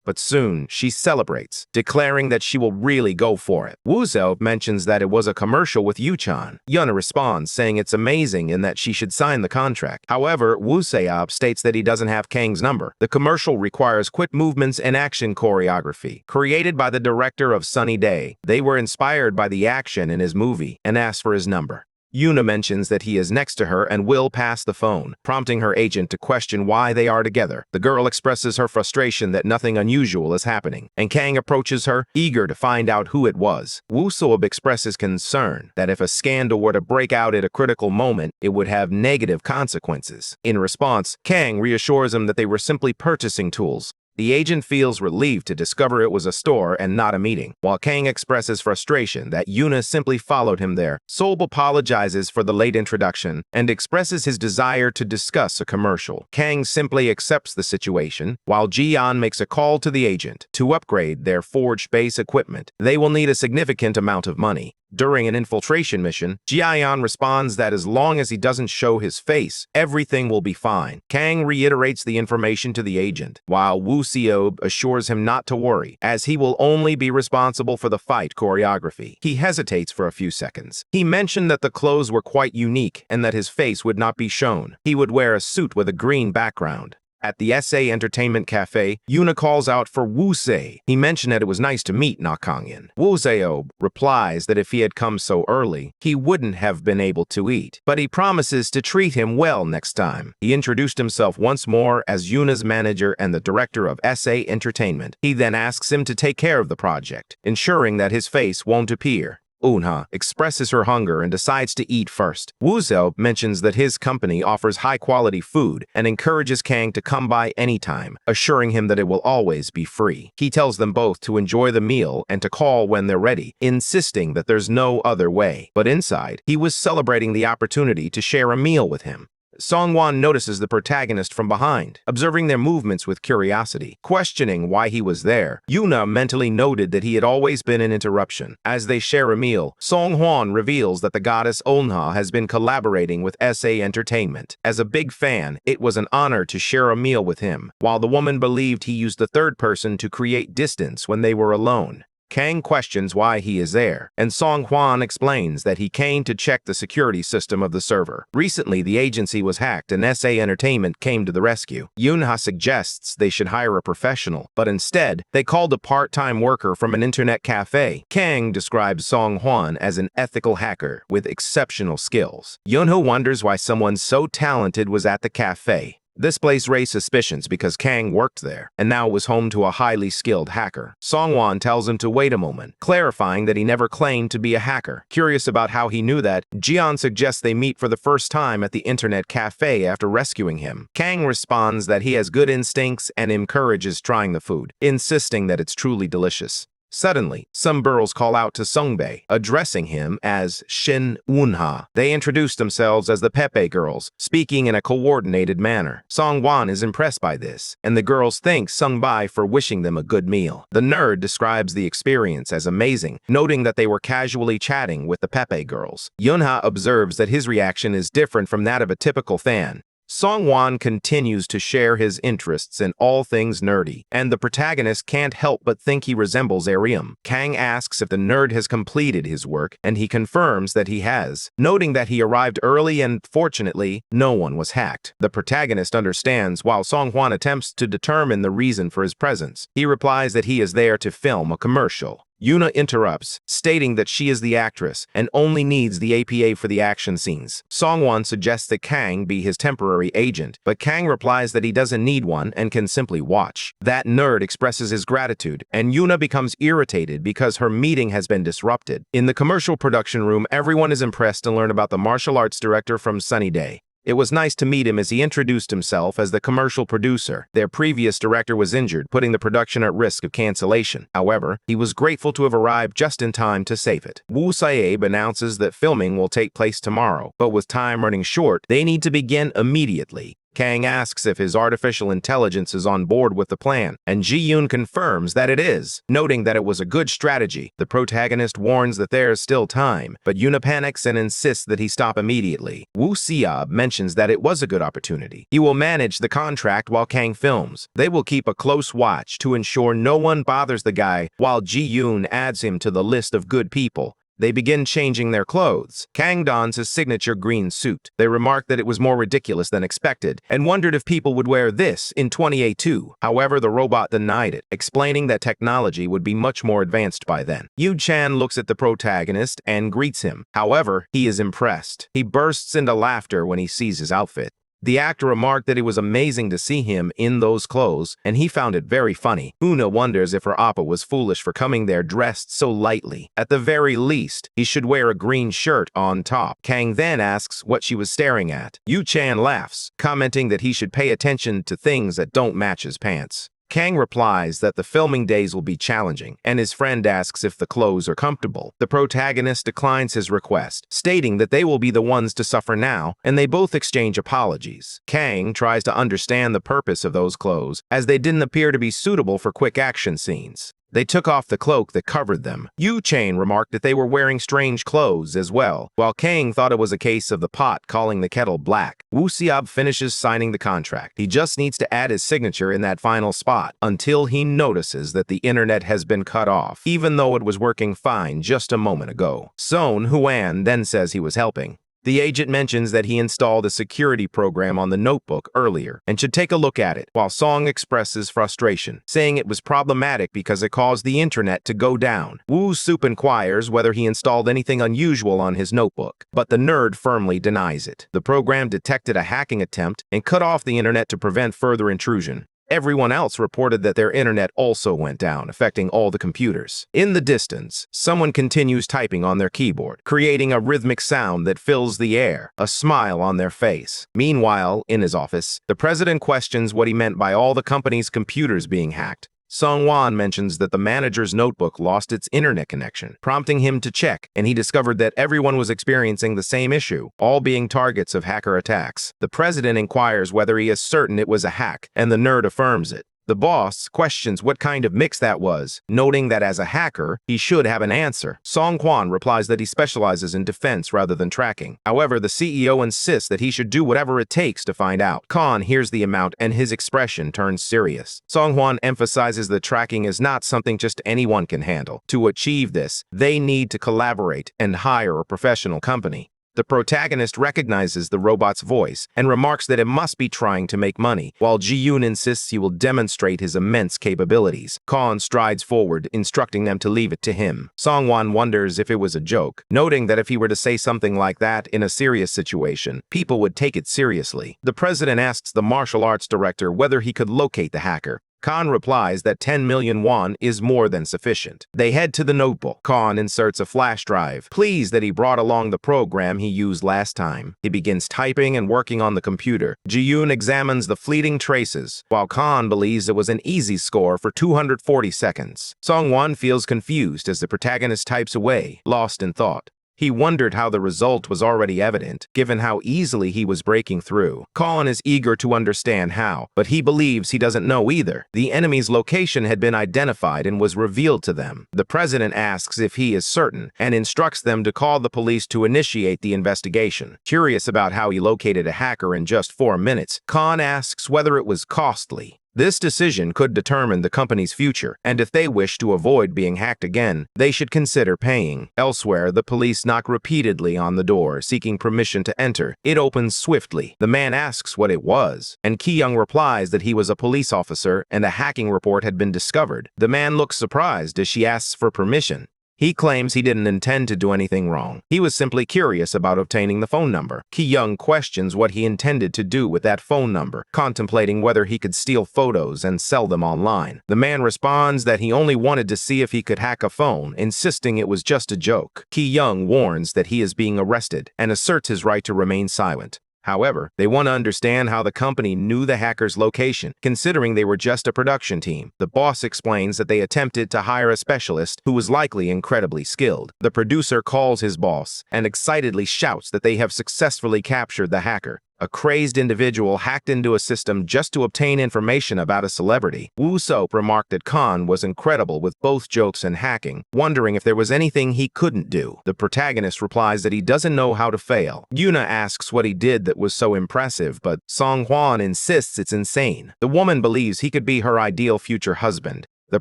But soon, she celebrates, declaring that she will really go for it. Woo-se mentions that it was a commercial with Yoo-chan. Yuna responds, saying it's amazing and that she should sign the contract. However, Woo-se states that he doesn't have Kang's number. The commercial requires quick movements and action choreography. Created by the director of Sunny Day, they were inspired by the action in his movie and asked for his number. Yuna mentions that he is next to her and will pass the phone, prompting her agent to question why they are together. The girl expresses her frustration that nothing unusual is happening, and Kang approaches her, eager to find out who it was. Woo-se expresses concern that if a scandal were to break out at a critical moment, it would have negative consequences. In response, Kang reassures him that they were simply purchasing tools. The agent feels relieved to discover it was a store and not a meeting, while Kang expresses frustration that Yuna simply followed him there. Solb apologizes for the late introduction and expresses his desire to discuss a commercial. Kang simply accepts the situation, while Ji-yeon makes a call to the agent to upgrade their forge base equipment. They will need a significant amount of money. During an infiltration mission, Ji-yeon responds that as long as he doesn't show his face, everything will be fine. Kang reiterates the information to the agent, while Woo-se assures him not to worry, as he will only be responsible for the fight choreography. He hesitates for a few seconds. He mentioned that the clothes were quite unique and that his face would not be shown. He would wear a suit with a green background. At the SA Entertainment Cafe, Yuna calls out for Woo-se. He mentioned that it was nice to meet Na Kang-in. Woo-se replies that if he had come so early, he wouldn't have been able to eat, but he promises to treat him well next time. He introduced himself once more as Yuna's manager and the director of SA Entertainment. He then asks him to take care of the project, ensuring that his face won't appear. Eun-hye expresses her hunger and decides to eat first. Woo-se mentions that his company offers high-quality food and encourages Kang to come by anytime, assuring him that it will always be free. He tells them both to enjoy the meal and to call when they're ready, insisting that there's no other way. But inside, he was celebrating the opportunity to share a meal with him. Song-hwan notices the protagonist from behind, observing their movements with curiosity. Questioning why he was there, Yuna mentally noted that he had always been an interruption. As they share a meal, Song-hwan reveals that the goddess Onha has been collaborating with SA Entertainment. As a big fan, it was an honor to share a meal with him, while the woman believed he used the third person to create distance when they were alone. Kang questions why he is there, and Song-hwan explains that he came to check the security system of the server. Recently, the agency was hacked and SA Entertainment came to the rescue. Yunha suggests they should hire a professional, but instead, they called a part-time worker from an internet cafe. Kang describes Song-hwan as an ethical hacker with exceptional skills. Yunha wonders why someone so talented was at the cafe. This place raised suspicions because Kang worked there, and now was home to a highly skilled hacker. Song-hwan tells him to wait a moment, clarifying that he never claimed to be a hacker. Curious about how he knew that, Jian suggests they meet for the first time at the internet cafe after rescuing him. Kang responds that he has good instincts and encourages trying the food, insisting that it's truly delicious. Suddenly, some girls call out to Sungbei, addressing him as Shin Wonha. They introduce themselves as the Pepe girls, speaking in a coordinated manner. Song-hwan is impressed by this, and the girls thank Sungbei for wishing them a good meal. The nerd describes the experience as amazing, noting that they were casually chatting with the Pepe girls. Yunha observes that his reaction is different from that of a typical fan. Song-hwan continues to share his interests in all things nerdy, and the protagonist can't help but think he resembles Arium. Kang asks if the nerd has completed his work, and he confirms that he has, noting that he arrived early and, fortunately, no one was hacked. The protagonist understands while Song-hwan attempts to determine the reason for his presence. He replies that he is there to film a commercial. Yuna interrupts, stating that she is the actress and only needs the APA for the action scenes. Song-hwan suggests that Kang be his temporary agent, but Kang replies that he doesn't need one and can simply watch. That nerd expresses his gratitude, and Yuna becomes irritated because her meeting has been disrupted. In the commercial production room, everyone is impressed to learn about the martial arts director from Sunny Day. It was nice to meet him as he introduced himself as the commercial producer. Their previous director was injured, putting the production at risk of cancellation. However, he was grateful to have arrived just in time to save it. Woo Saeb announces that filming will take place tomorrow, but with time running short, they need to begin immediately. Kang asks if his artificial intelligence is on board with the plan, and Ji-yoon confirms that it is, noting that it was a good strategy. The protagonist warns that there is still time, but Yuna panics and insists that he stop immediately. Woo Seob mentions that it was a good opportunity. He will manage the contract while Kang films. They will keep a close watch to ensure no one bothers the guy, while Ji-yoon adds him to the list of good people. They begin changing their clothes. Kang dons his signature green suit. They remarked that it was more ridiculous than expected and wondered if people would wear this in 2082. However, the robot denied it, explaining that technology would be much more advanced by then. Yu-chan looks at the protagonist and greets him. However, he is impressed. He bursts into laughter when he sees his outfit. The actor remarked that it was amazing to see him in those clothes, and he found it very funny. Una wonders if her appa was foolish for coming there dressed so lightly. At the very least, he should wear a green shirt on top. Kang then asks what she was staring at. Yu-chan laughs, commenting that he should pay attention to things that don't match his pants. Kang replies that the filming days will be challenging, and his friend asks if the clothes are comfortable. The protagonist declines his request, stating that they will be the ones to suffer now, and they both exchange apologies. Kang tries to understand the purpose of those clothes, as they didn't appear to be suitable for quick action scenes. They took off the cloak that covered them. Yu-chan remarked that they were wearing strange clothes as well, while Kang thought it was a case of the pot calling the kettle black. Woo Seob finishes signing the contract. He just needs to add his signature in that final spot, until he notices that the internet has been cut off, even though it was working fine just a moment ago. Son Huan then says he was helping. The agent mentions that he installed a security program on the notebook earlier and should take a look at it, while Song expresses frustration, saying it was problematic because it caused the internet to go down. Woo Soup inquires whether he installed anything unusual on his notebook, but the nerd firmly denies it. The program detected a hacking attempt and cut off the internet to prevent further intrusion. Everyone else reported that their internet also went down, affecting all the computers. In the distance, someone continues typing on their keyboard, creating a rhythmic sound that fills the air, a smile on their face. Meanwhile, in his office, the president questions what he meant by all the company's computers being hacked. Sung-won mentions that the manager's notebook lost its internet connection, prompting him to check, and he discovered that everyone was experiencing the same issue, all being targets of hacker attacks. The president inquires whether he is certain it was a hack, and the nerd affirms it. The boss questions what kind of mix that was, noting that as a hacker, he should have an answer. Song-kwon replies that he specializes in defense rather than tracking. However, the CEO insists that he should do whatever it takes to find out. Kwon hears the amount and his expression turns serious. Song-hwan emphasizes that tracking is not something just anyone can handle. To achieve this, they need to collaborate and hire a professional company. The protagonist recognizes the robot's voice and remarks that it must be trying to make money, while Ji-yoon insists he will demonstrate his immense capabilities. Kwon strides forward, instructing them to leave it to him. Song-won wonders if it was a joke, noting that if he were to say something like that in a serious situation, people would take it seriously. The president asks the martial arts director whether he could locate the hacker. Khan replies that 10 million won is more than sufficient. They head to the notebook. Khan inserts a flash drive, pleased that he brought along the program he used last time. He begins typing and working on the computer. Ji-yoon examines the fleeting traces, while Khan believes it was an easy score for 240 seconds. Song-won feels confused as the protagonist types away, lost in thought. He wondered how the result was already evident, given how easily he was breaking through. Colin is eager to understand how, but he believes he doesn't know either. The enemy's location had been identified and was revealed to them. The president asks if he is certain, and instructs them to call the police to initiate the investigation. Curious about how he located a hacker in just 4 minutes, Khan asks whether it was costly. This decision could determine the company's future, and if they wish to avoid being hacked again, they should consider paying. Elsewhere, the police knock repeatedly on the door, seeking permission to enter. It opens swiftly. The man asks what it was, and Ki-young replies that he was a police officer and a hacking report had been discovered. The man looks surprised as she asks for permission. He claims he didn't intend to do anything wrong. He was simply curious about obtaining the phone number. Ki-young questions what he intended to do with that phone number, contemplating whether he could steal photos and sell them online. The man responds that he only wanted to see if he could hack a phone, insisting it was just a joke. Ki-young warns that he is being arrested and asserts his right to remain silent. However, they want to understand how the company knew the hacker's location, considering they were just a production team. The boss explains that they attempted to hire a specialist who was likely incredibly skilled. The producer calls his boss and excitedly shouts that they have successfully captured the hacker. A crazed individual hacked into a system just to obtain information about a celebrity. Woo Soap remarked that Khan was incredible with both jokes and hacking, wondering if there was anything he couldn't do. The protagonist replies that he doesn't know how to fail. Yuna asks what he did that was so impressive, but Song-hwan insists it's insane. The woman believes he could be her ideal future husband. The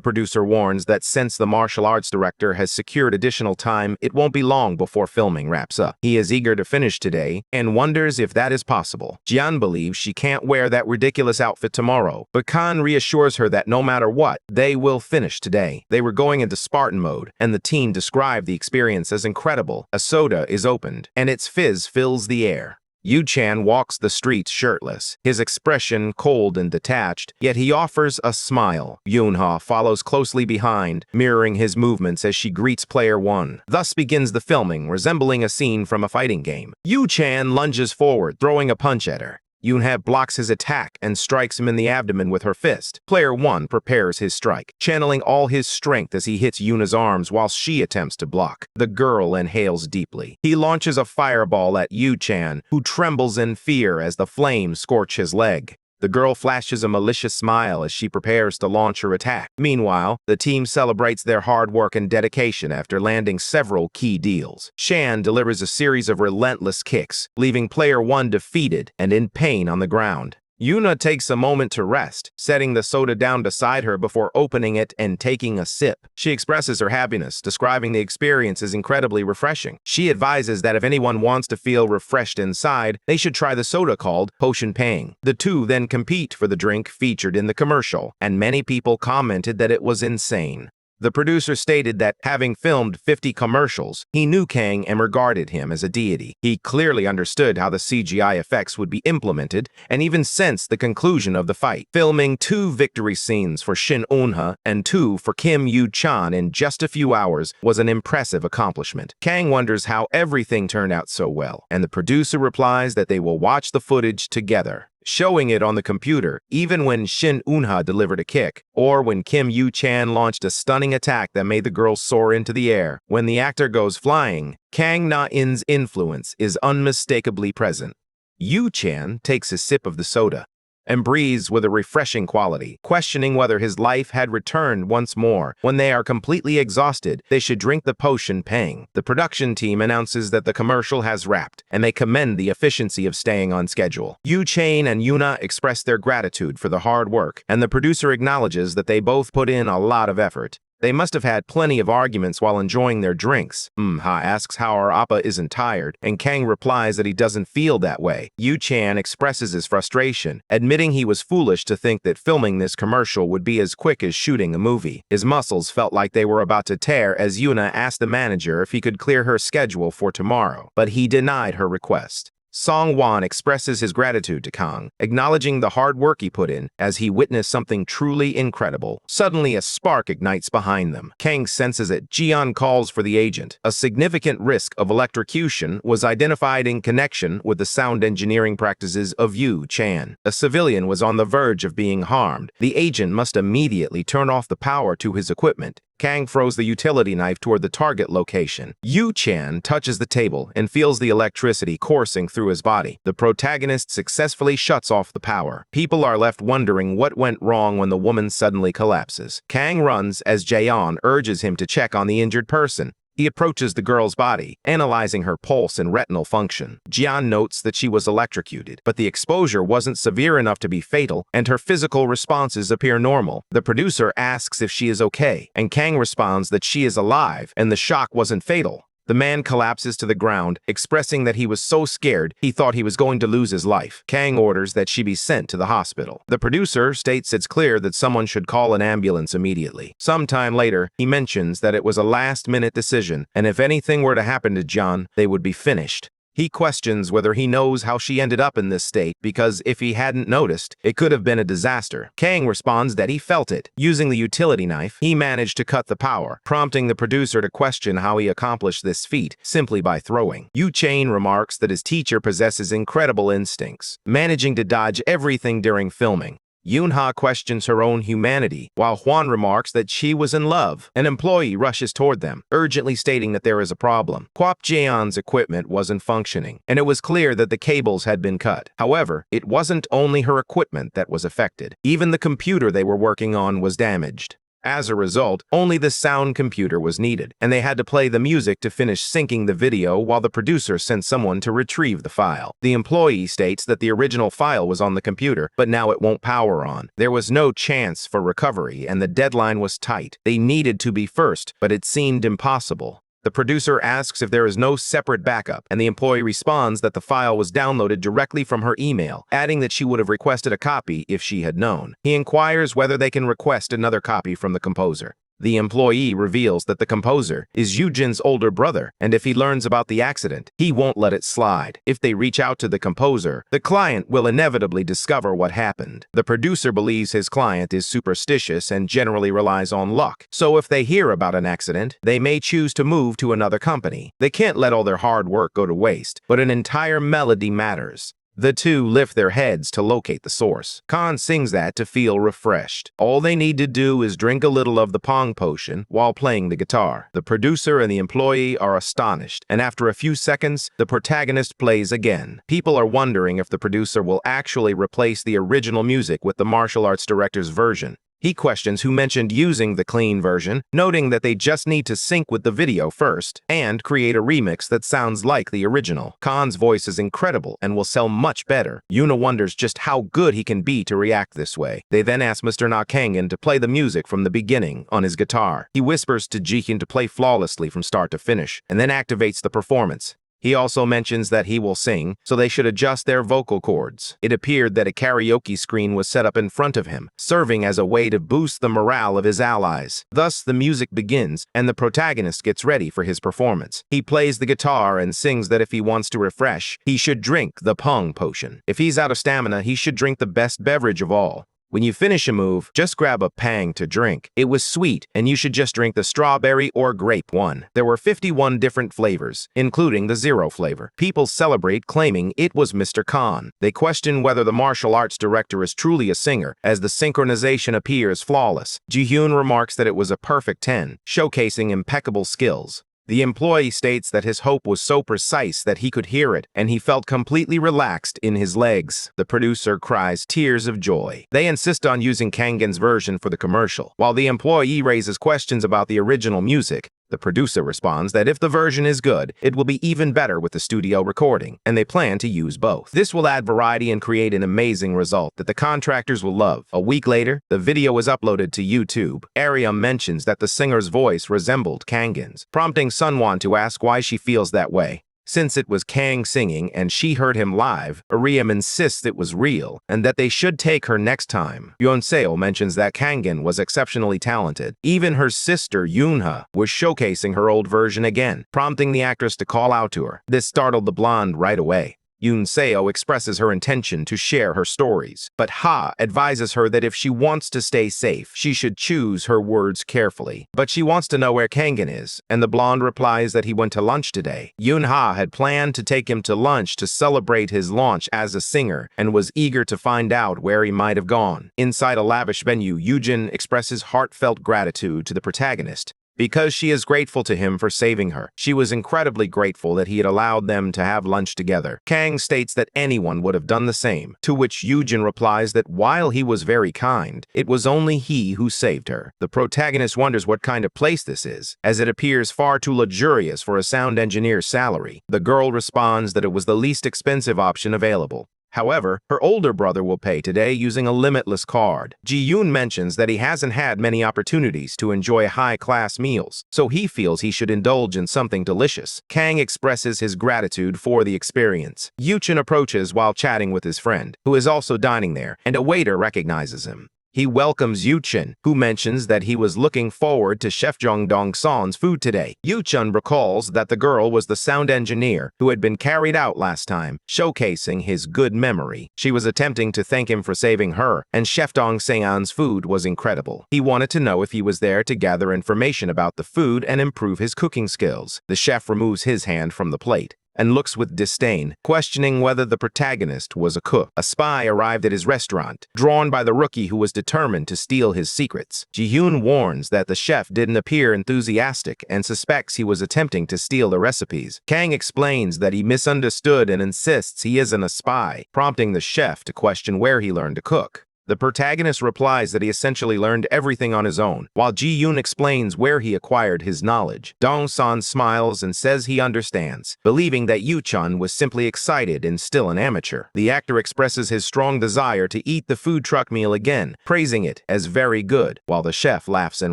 producer warns that since the martial arts director has secured additional time, it won't be long before filming wraps up. He is eager to finish today and wonders if that is possible. Jian believes she can't wear that ridiculous outfit tomorrow, but Khan reassures her that no matter what, they will finish today. They were going into Spartan mode, and the team described the experience as incredible. A soda is opened, and its fizz fills the air. Yu-chan walks the streets shirtless, his expression cold and detached, yet he offers a smile. Yoonha follows closely behind, mirroring his movements as she greets player one. Thus begins the filming, resembling a scene from a fighting game. Yu-chan lunges forward, throwing a punch at her. Yoonha blocks his attack and strikes him in the abdomen with her fist. Player one prepares his strike, channeling all his strength as he hits Yuna's arms while she attempts to block. The girl inhales deeply. He launches a fireball at Yu-chan, who trembles in fear as the flames scorch his leg. The girl flashes a malicious smile as she prepares to launch her attack. Meanwhile, the team celebrates their hard work and dedication after landing several key deals. Shan delivers a series of relentless kicks, leaving player one defeated and in pain on the ground. Yuna takes a moment to rest, setting the soda down beside her before opening it and taking a sip. She expresses her happiness, describing the experience as incredibly refreshing. She advises that if anyone wants to feel refreshed inside, they should try the soda called Potion Pang. The two then compete for the drink featured in the commercial, and many people commented that it was insane. The producer stated that, having filmed 50 commercials, he knew Kang and regarded him as a deity. He clearly understood how the CGI effects would be implemented and even sensed the conclusion of the fight. Filming 2 victory scenes for Shin Eun-ha and 2 for Kim Yu-chan in just a few hours was an impressive accomplishment. Kang wonders how everything turned out so well, and the producer replies that they will watch the footage together. showing it on the computer, even when Shin Eun-ha delivered a kick, or when Kim Yoo-chan launched a stunning attack that made the girls soar into the air. When the actor goes flying, Kang Na-in's influence is unmistakably present. Yoo-chan takes a sip of the soda and breathes with a refreshing quality, questioning whether his life had returned once more. When they are completely exhausted, they should drink the potion Pang. The production team announces that the commercial has wrapped, and they commend the efficiency of staying on schedule. Yoo-chan and Yuna express their gratitude for the hard work, and the producer acknowledges that they both put in a lot of effort. They must have had plenty of arguments while enjoying their drinks. Ha asks how our Appa isn't tired, and Kang replies that he doesn't feel that way. Yoo-chan expresses his frustration, admitting he was foolish to think that filming this commercial would be as quick as shooting a movie. His muscles felt like they were about to tear as Yuna asked the manager if he could clear her schedule for tomorrow, but he denied her request. Song-won expresses his gratitude to Kang, acknowledging the hard work he put in as he witnessed something truly incredible. Suddenly, a spark ignites behind them. Kang senses it. Jian calls for the agent. A significant risk of electrocution was identified in connection with the sound engineering practices of Yoo-chan. A civilian was on the verge of being harmed. The agent must immediately turn off the power to his equipment. Kang throws the utility knife toward the target location. Yoo-chan touches the table and feels the electricity coursing through his body. The protagonist successfully shuts off the power. People are left wondering what went wrong when the woman suddenly collapses. Kang runs as Jaeon urges him to check on the injured person. He approaches the girl's body, analyzing her pulse and retinal function. Jian notes that she was electrocuted, but the exposure wasn't severe enough to be fatal, and her physical responses appear normal. The producer asks if she is okay, and Kang responds that she is alive, and the shock wasn't fatal. The man collapses to the ground, expressing that he was so scared he thought he was going to lose his life. Kang orders that she be sent to the hospital. The producer states it's clear that someone should call an ambulance immediately. Sometime later, he mentions that it was a last-minute decision, and if anything were to happen to John, they would be finished. He questions whether he knows how she ended up in this state because if he hadn't noticed, it could have been a disaster. Kang responds that he felt it. Using the utility knife, he managed to cut the power, prompting the producer to question how he accomplished this feat simply by throwing. Yoo-chan remarks that his teacher possesses incredible instincts, managing to dodge everything during filming. Yoon-ha questions her own humanity, while Hwan remarks that she was in love. An employee rushes toward them, urgently stating that there is a problem. Kwap Jaeon's equipment wasn't functioning, and it was clear that the cables had been cut. However, it wasn't only her equipment that was affected. Even the computer they were working on was damaged. As a result, only the sound computer was needed, and they had to play the music to finish syncing the video while the producer sent someone to retrieve the file. The employee states that the original file was on the computer, but now it won't power on. There was no chance for recovery, and the deadline was tight. They needed to be first, but it seemed impossible. The producer asks if there is no separate backup, and the employee responds that the file was downloaded directly from her email, adding that she would have requested a copy if she had known. He inquires whether they can request another copy from the composer. The employee reveals that the composer is Yoojin's older brother, and if he learns about the accident, he won't let it slide. If they reach out to the composer, the client will inevitably discover what happened. The producer believes his client is superstitious and generally relies on luck, so if they hear about an accident, they may choose to move to another company. They can't let all their hard work go to waste, but an entire melody matters. The two lift their heads to locate the source. Khan sings that to feel refreshed. All they need to do is drink a little of the Pong potion while playing the guitar. The producer and the employee are astonished, and after a few seconds, the protagonist plays again. People are wondering if the producer will actually replace the original music with the martial arts director's version. He questions who mentioned using the clean version, noting that they just need to sync with the video first and create a remix that sounds like the original. Khan's voice is incredible and will sell much better. Yuna wonders just how good he can be to react this way. They then ask Mr. Na Kangan to play the music from the beginning on his guitar. He whispers to Jihyun to play flawlessly from start to finish, and then activates the performance. He also mentions that he will sing, so they should adjust their vocal cords. It appeared that a karaoke screen was set up in front of him, serving as a way to boost the morale of his allies. Thus, the music begins, and the protagonist gets ready for his performance. He plays the guitar and sings that if he wants to refresh, he should drink the Pong potion. If he's out of stamina, he should drink the best beverage of all, When you finish a move, just grab a pang to drink. It was sweet, and you should just drink the strawberry or grape one. There were 51 different flavors, including the zero flavor. People celebrate, claiming it was Mr. Khan. They question whether the martial arts director is truly a singer, as the synchronization appears flawless. Ji-hyun remarks that it was a perfect 10, showcasing impeccable skills. The employee states that his hope was so precise that he could hear it, and he felt completely relaxed in his legs. The producer cries tears of joy. They insist on using Kangen's version for the commercial. While the employee raises questions about the original music, the producer responds that if the version is good, it will be even better with the studio recording, and they plan to use both. This will add variety and create an amazing result that the contractors will love. A week later, the video was uploaded to YouTube. Aryam mentions that the singer's voice resembled Kangen's, prompting Sunwon to ask why she feels that way. Since it was Kang singing and she heard him live, Aryam insists it was real and that they should take her next time. Yeonseo mentions that Kangen was exceptionally talented. Even her sister Yoonha was showcasing her old version again, prompting the actress to call out to her. This startled the blonde right away. Yoonseo expresses her intention to share her stories, but Ha advises her that if she wants to stay safe, she should choose her words carefully. But she wants to know where Kangen is, and the blonde replies that he went to lunch today. Yoonha had planned to take him to lunch to celebrate his launch as a singer and was eager to find out where he might have gone. Inside a lavish venue, Yoojin expresses heartfelt gratitude to the protagonist, because she is grateful to him for saving her. She was incredibly grateful that he had allowed them to have lunch together. Kang states that anyone would have done the same, to which Yoojin replies that while he was very kind, it was only he who saved her. The protagonist wonders what kind of place this is, as it appears far too luxurious for a sound engineer's salary. The girl responds that it was the least expensive option available. However, her older brother will pay today using a limitless card. Ji-yoon mentions that he hasn't had many opportunities to enjoy high-class meals, so he feels he should indulge in something delicious. Kang expresses his gratitude for the experience. Yoojin approaches while chatting with his friend, who is also dining there, and a waiter recognizes him. He welcomes Yoojin, who mentions that he was looking forward to Chef Jung Dong-son's food today. Yoojin recalls that the girl was the sound engineer who had been carried out last time, showcasing his good memory. She was attempting to thank him for saving her, and Chef Dong-seon's food was incredible. He wanted to know if he was there to gather information about the food and improve his cooking skills. The chef removes his hand from the plate and looks with disdain, questioning whether the protagonist was a cook. A spy arrived at his restaurant, drawn by the rookie who was determined to steal his secrets. Ji-hyun warns that the chef didn't appear enthusiastic and suspects he was attempting to steal the recipes. Kang explains that he misunderstood and insists he isn't a spy, prompting the chef to question where he learned to cook. The protagonist replies that he essentially learned everything on his own, while Ji-yoon explains where he acquired his knowledge. Dong-san smiles and says he understands, believing that Yoojin was simply excited and still an amateur. The actor expresses his strong desire to eat the food truck meal again, praising it as very good, while the chef laughs in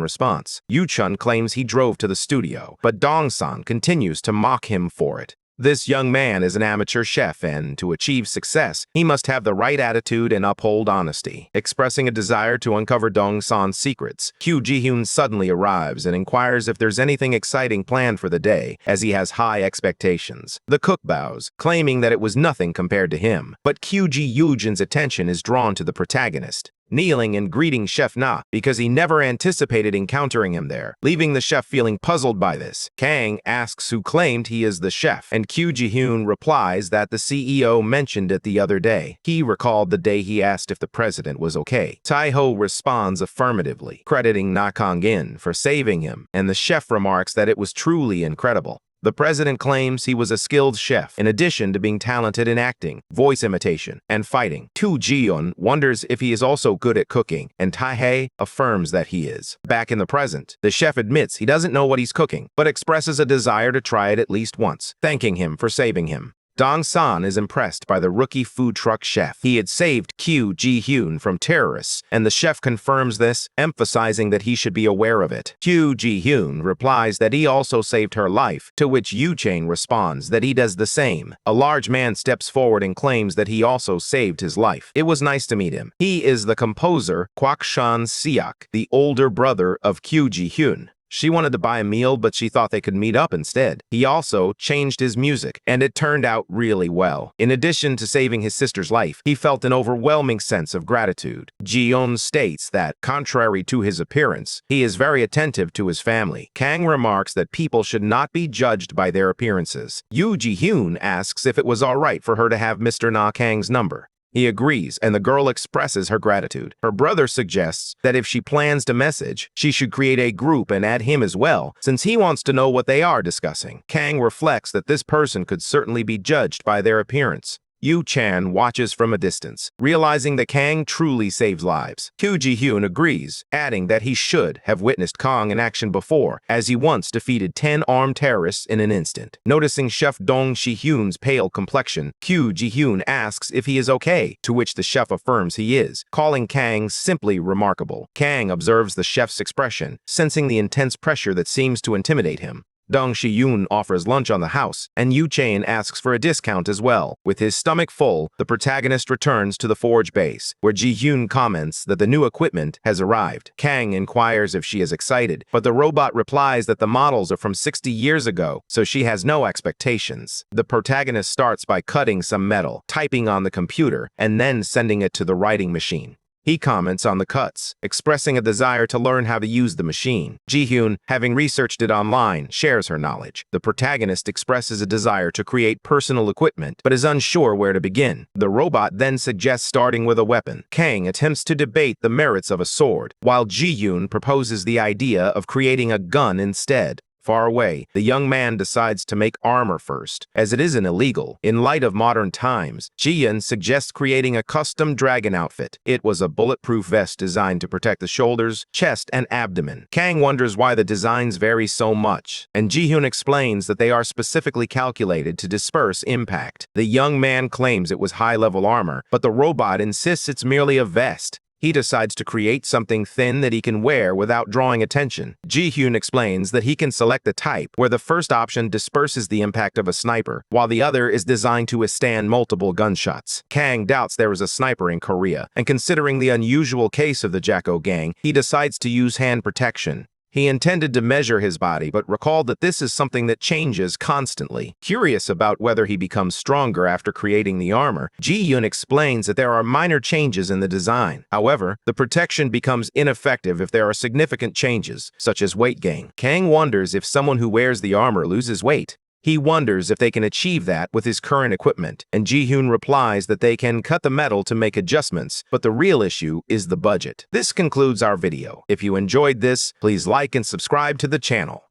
response. Yoojin claims he drove to the studio, but Dong-san continues to mock him for it. This young man is an amateur chef, and to achieve success, he must have the right attitude and uphold honesty. Expressing a desire to uncover Dong-san's secrets, Ji-hyun suddenly arrives and inquires if there's anything exciting planned for the day, as he has high expectations. The cook bows, claiming that it was nothing compared to him, but Ji-hyun's attention is drawn to the protagonist, kneeling and greeting Chef Na because he never anticipated encountering him there, leaving the chef feeling puzzled by this. Kang asks who claimed he is the chef, and Ji-hyun replies that the CEO mentioned it the other day. He recalled the day he asked if the president was okay. Tae-ho responds affirmatively, crediting Na Kang-in for saving him, and the chef remarks that it was truly incredible. The president claims he was a skilled chef, in addition to being talented in acting, voice imitation, and fighting. Ji-hyun wonders if he is also good at cooking, and Tae-hae affirms that he is. Back in the present, the chef admits he doesn't know what he's cooking, but expresses a desire to try it at least once, thanking him for saving him. Dong-san is impressed by the rookie food truck chef. He had saved Ji-hyun from terrorists, and the chef confirms this, emphasizing that he should be aware of it. Ji-hyun replies that he also saved her life, to which Yoojin responds that he does the same. A large man steps forward and claims that he also saved his life. It was nice to meet him. He is the composer Kwak Shan Seok, the older brother of Ji-hyun. She wanted to buy a meal, but she thought they could meet up instead. He also changed his music, and it turned out really well. In addition to saving his sister's life, he felt an overwhelming sense of gratitude. Ji-yoon states that, contrary to his appearance, he is very attentive to his family. Kang remarks that people should not be judged by their appearances. Yoo Ji-hyun asks if it was alright for her to have Mr. Na Kang's number. He agrees, and the girl expresses her gratitude. Her brother suggests that if she plans to message, she should create a group and add him as well, since he wants to know what they are discussing. Kang reflects that this person could certainly be judged by their appearance. Yu Chan watches from a distance, realizing that Kang truly saves lives. Kyu Ji-hyun agrees, adding that he should have witnessed Kang in action before, as he once defeated 10 armed terrorists in an instant. Noticing Chef Dong Shi-hyun's pale complexion, Kyu Ji-hyun asks if he is okay, to which the chef affirms he is, calling Kang simply remarkable. Kang observes the chef's expression, sensing the intense pressure that seems to intimidate him. Dong Shi-hyun offers lunch on the house, and Yu Chan asks for a discount as well. With his stomach full, the protagonist returns to the forge base, where Ji-hyun comments that the new equipment has arrived. Kang inquires if she is excited, but the robot replies that the models are from 60 years ago, so she has no expectations. The protagonist starts by cutting some metal, typing on the computer, and then sending it to the writing machine. He comments on the cuts, expressing a desire to learn how to use the machine. Ji-hyun, having researched it online, shares her knowledge. The protagonist expresses a desire to create personal equipment, but is unsure where to begin. The robot then suggests starting with a weapon. Kang attempts to debate the merits of a sword, while Ji-hyun proposes the idea of creating a gun instead. Far away, the young man decides to make armor first, as it isn't illegal. In light of modern times, Ji-hyun suggests creating a custom dragon outfit. It was a bulletproof vest designed to protect the shoulders, chest, and abdomen. Kang wonders why the designs vary so much, and Ji-hyun explains that they are specifically calculated to disperse impact. The young man claims it was high-level armor, but the robot insists it's merely a vest. He decides to create something thin that he can wear without drawing attention. Ji-hyun explains that he can select a type where the first option disperses the impact of a sniper, while the other is designed to withstand multiple gunshots. Kang doubts there is a sniper in Korea, and considering the unusual case of the Jacko gang, he decides to use hand protection. He intended to measure his body, but recalled that this is something that changes constantly. Curious about whether he becomes stronger after creating the armor, Ji-hyun explains that there are minor changes in the design. However, the protection becomes ineffective if there are significant changes, such as weight gain. Kang wonders if someone who wears the armor loses weight. He wonders if they can achieve that with his current equipment, and Ji-hyun replies that they can cut the metal to make adjustments, but the real issue is the budget. This concludes our video. If you enjoyed this, please like and subscribe to the channel.